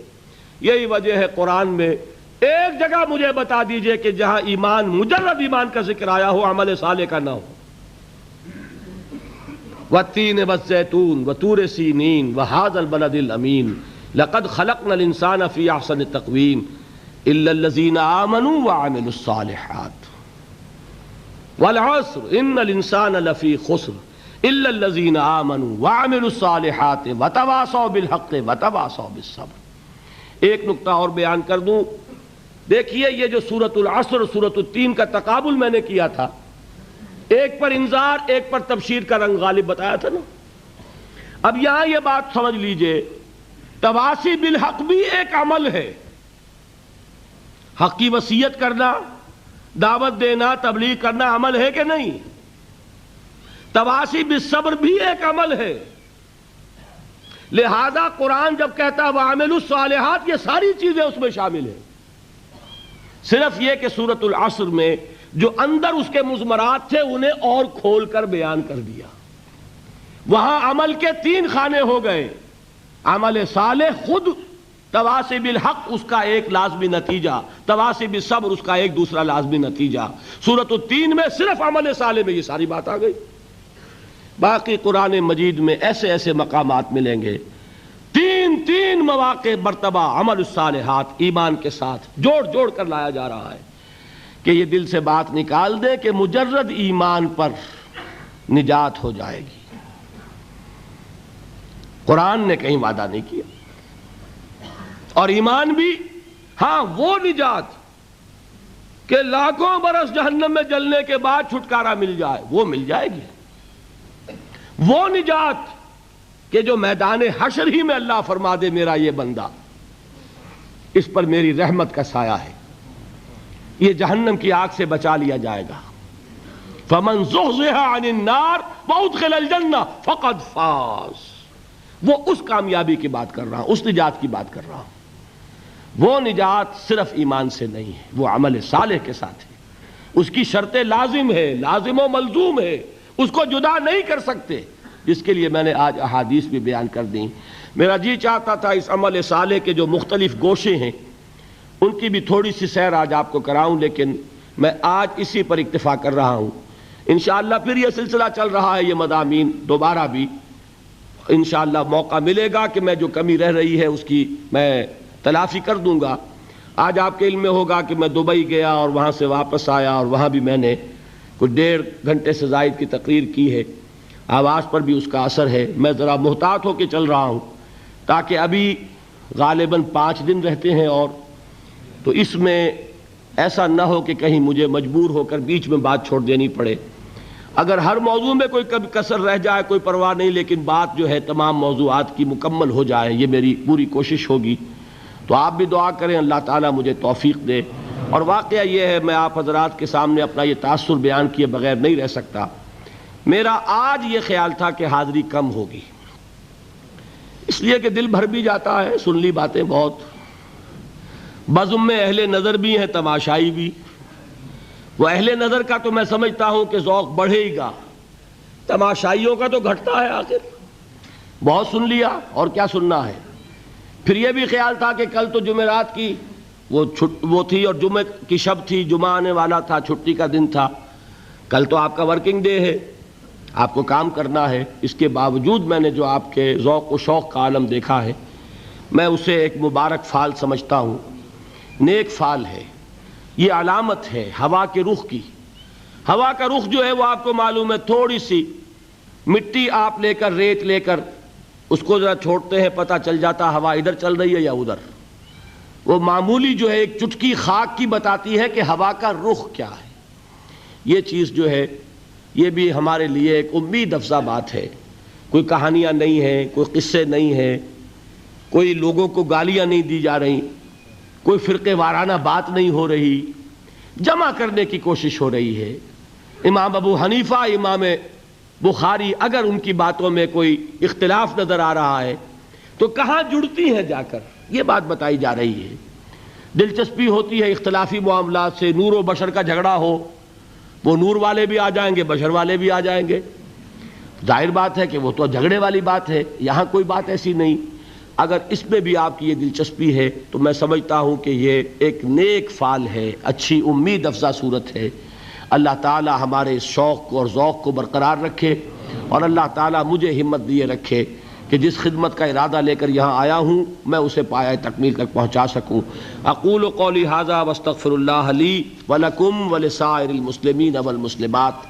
یہی وجہ ہے قرآن میں ایک جگہ مجھے بتا دیجئے کہ جہاں ایمان، مجرد ایمان کا ذکر آیا ہو، عمل صالح کا نہ ہو۔ والتین والزیتون وطور سینین وہذا البلد الامین لقد خلقنا الانسان فی احسن تقویم الا الذین آمنوا وعملوا الصالحات والعصر ان الانسان لفی خسر الا الذین آمنوا وعملوا الصالحات وتواصوا بالحق وتواصوا بالصبر۔ ایک نقطہ اور بیان کر دوں، دیکھیے یہ جو سورۃ العصر سورۃ التین کا تقابل میں نے کیا تھا، ایک پر انذار ایک پر تبشیر کا رنگ غالب بتایا تھا نا۔ اب یہاں یہ بات سمجھ لیجئے، تواصی بالحق بھی ایک عمل ہے۔ حق کی وصیت کرنا، دعوت دینا، تبلیغ کرنا عمل ہے کہ نہیں؟ تواصی بالصبر بھی ایک عمل ہے۔ لہذا قرآن جب کہتا ہے وَعَمِلُوا الصَّالِحَاتِ، یہ ساری چیزیں اس میں شامل ہیں۔ صرف یہ کہ سورۃ العصر میں جو اندر اس کے مضمرات تھے انہیں اور کھول کر بیان کر دیا۔ وہاں عمل کے 3 خانے ہو گئے. عمل صالح خود تواصی بالحق اس کا ایک لازمی نتیجہ، تواصی بالصبر اس کا ایک دوسرا لازمی نتیجہ. سورۃ التین میں صرف عمل صالح میں یہ ساری بات آ گئی. باقی قرآن مجید میں ایسے ایسے مقامات ملیں گے، 3 مواقع مرتبہ عمل الصالحات ایمان کے ساتھ جوڑ جوڑ کر لایا جا رہا ہے کہ یہ دل سے بات نکال دے کہ مجرد ایمان پر نجات ہو جائے گی. قرآن نے کہیں وعدہ نہیں کیا. اور ایمان بھی ہاں وہ نجات کہ لاکھوں برس جہنم میں جلنے کے بعد چھٹکارا مل جائے، وہ مل جائے گی. وہ نجات کہ جو میدان حشر ہی میں اللہ فرما دے میرا یہ بندہ اس پر میری رحمت کا سایہ ہے، یہ جہنم کی آگ سے بچا لیا جائے گا. فمن زحزح عن النار وادخل الجنہ فقد فاز. وہ اس کامیابی کی بات کر رہا ہوں، اس نجات کی بات کر رہا ہوں. وہ نجات صرف ایمان سے نہیں ہے، وہ عمل صالح کے ساتھ ہے. اس کی شرط لازم ہے، لازم و ملزوم ہے، اس کو جدا نہیں کر سکتے، جس کے لیے میں نے آج احادیث بھی بیان کر دیں. میرا جی چاہتا تھا اس عمل صالح کے جو مختلف گوشے ہیں ان کی بھی تھوڑی سی سیر آج آپ کو کراؤں، لیکن میں آج اسی پر اکتفا کر رہا ہوں. انشاءاللہ پھر یہ سلسلہ چل رہا ہے، یہ مضامین دوبارہ بھی انشاءاللہ موقع ملے گا کہ میں جو کمی رہ رہی ہے اس کی میں تلافی کر دوں گا. آج آپ کے علم میں ہوگا کہ میں دبئی گیا اور وہاں سے واپس آیا اور وہاں بھی میں نے کچھ 1.5 گھنٹے سے زائد کی تقریر کی ہے. آواز پر بھی اس کا اثر ہے. میں ذرا محتاط ہو کے چل رہا ہوں تاکہ ابھی غالباً 5 دن رہتے ہیں، اور تو اس میں ایسا نہ ہو کہ کہیں مجھے مجبور ہو کر بیچ میں بات چھوڑ دینی پڑے. اگر ہر موضوع میں کوئی کبھی کسر رہ جائے کوئی پرواہ نہیں، لیکن بات جو ہے تمام موضوعات کی مکمل ہو جائے، یہ میری پوری کوشش ہوگی. تو آپ بھی دعا کریں اللہ تعالیٰ مجھے توفیق دے. اور واقعہ یہ ہے میں آپ حضرات کے سامنے اپنا یہ تاثر بیان کیے بغیر نہیں رہ سکتا. میرا آج یہ خیال تھا کہ حاضری کم ہوگی، اس لیے کہ دل بھر بھی جاتا ہے، سن لی باتیں بہت. بزم میں اہل نظر بھی ہیں، تماشائی بھی. وہ اہل نظر کا تو میں سمجھتا ہوں کہ ذوق بڑھے گا، تماشائیوں کا تو گھٹتا ہے. آخر بہت سن لیا اور کیا سننا ہے. پھر یہ بھی خیال تھا کہ کل تو جمعرات کی وہ تھی اور جمعہ کی شب تھی، جمعہ آنے والا تھا، چھٹی کا دن تھا. کل تو آپ کا ورکنگ ڈے ہے، آپ کو کام کرنا ہے. اس کے باوجود میں نے جو آپ کے ذوق و شوق کا عالم دیکھا ہے میں اسے ایک مبارک فعل سمجھتا ہوں، نیک فعل ہے. یہ علامت ہے ہوا کے رخ کی. ہوا کا رخ جو ہے وہ آپ کو معلوم ہے، تھوڑی سی مٹی آپ لے کر، ریت لے کر اس کو ذرا چھوڑتے ہیں، پتہ چل جاتا ہوا ادھر چل رہی ہے یا ادھر. وہ معمولی جو ہے ایک چٹکی خاک کی بتاتی ہے کہ ہوا کا رخ کیا ہے. یہ چیز جو ہے یہ بھی ہمارے لیے ایک امید افزا بات ہے. کوئی کہانیاں نہیں ہیں، کوئی قصے نہیں ہیں، کوئی لوگوں کو گالیاں نہیں دی جا رہی، کوئی فرقے وارانہ بات نہیں ہو رہی، جمع کرنے کی کوشش ہو رہی ہے. امام ابو حنیفہ، امام بخاری، اگر ان کی باتوں میں کوئی اختلاف نظر آ رہا ہے تو کہاں جڑتی ہیں جا کر، یہ بات بتائی جا رہی ہے. دلچسپی ہوتی ہے اختلافی معاملات سے. نور و بشر کا جھگڑا ہو، وہ نور والے بھی آ جائیں گے، بشر والے بھی آ جائیں گے. ظاہر بات ہے کہ وہ تو جھگڑے والی بات ہے. یہاں کوئی بات ایسی نہیں. اگر اس میں بھی آپ کی یہ دلچسپی ہے تو میں سمجھتا ہوں کہ یہ ایک نیک فعل ہے، اچھی امید افزا صورت ہے. اللہ تعالی ہمارے اس شوق اور ذوق کو برقرار رکھے، اور اللہ تعالی مجھے ہمت دیے رکھے کہ جس خدمت کا ارادہ لے کر یہاں آیا ہوں میں اسے پایہ تکمیل تک پہنچا سکوں. اقول قولی ھذا واستغفر اللہ لی ولکم ولسائر المسلمین والمسلمات.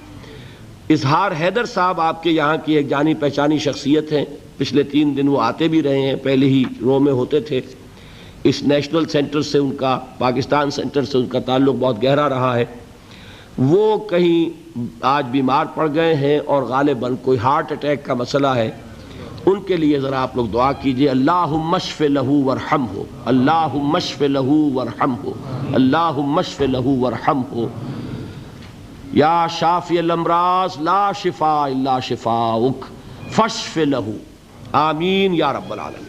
اظہار حیدر صاحب آپ کے یہاں کی ایک جانی پہچانی شخصیت ہیں. پچھلے 3 دن وہ آتے بھی رہے ہیں، پہلے ہی رو میں ہوتے تھے. اس نیشنل سینٹر سے ان کا، پاکستان سینٹر سے ان کا تعلق بہت گہرا رہا ہے. وہ کہیں آج بیمار پڑ گئے ہیں اور غالباً کوئی ہارٹ اٹیک کا مسئلہ ہے. ان کے لیے ذرا آپ لوگ دعا کیجئے. اللہم اشف لہ ورحمہ، اللہم اشف لہ ورحمہ، اللہم اشف لہ ورحمہ. یا شافی الامراض لا شفاء الا شفاؤک فاشف لہ. آمین یا رب العالمین.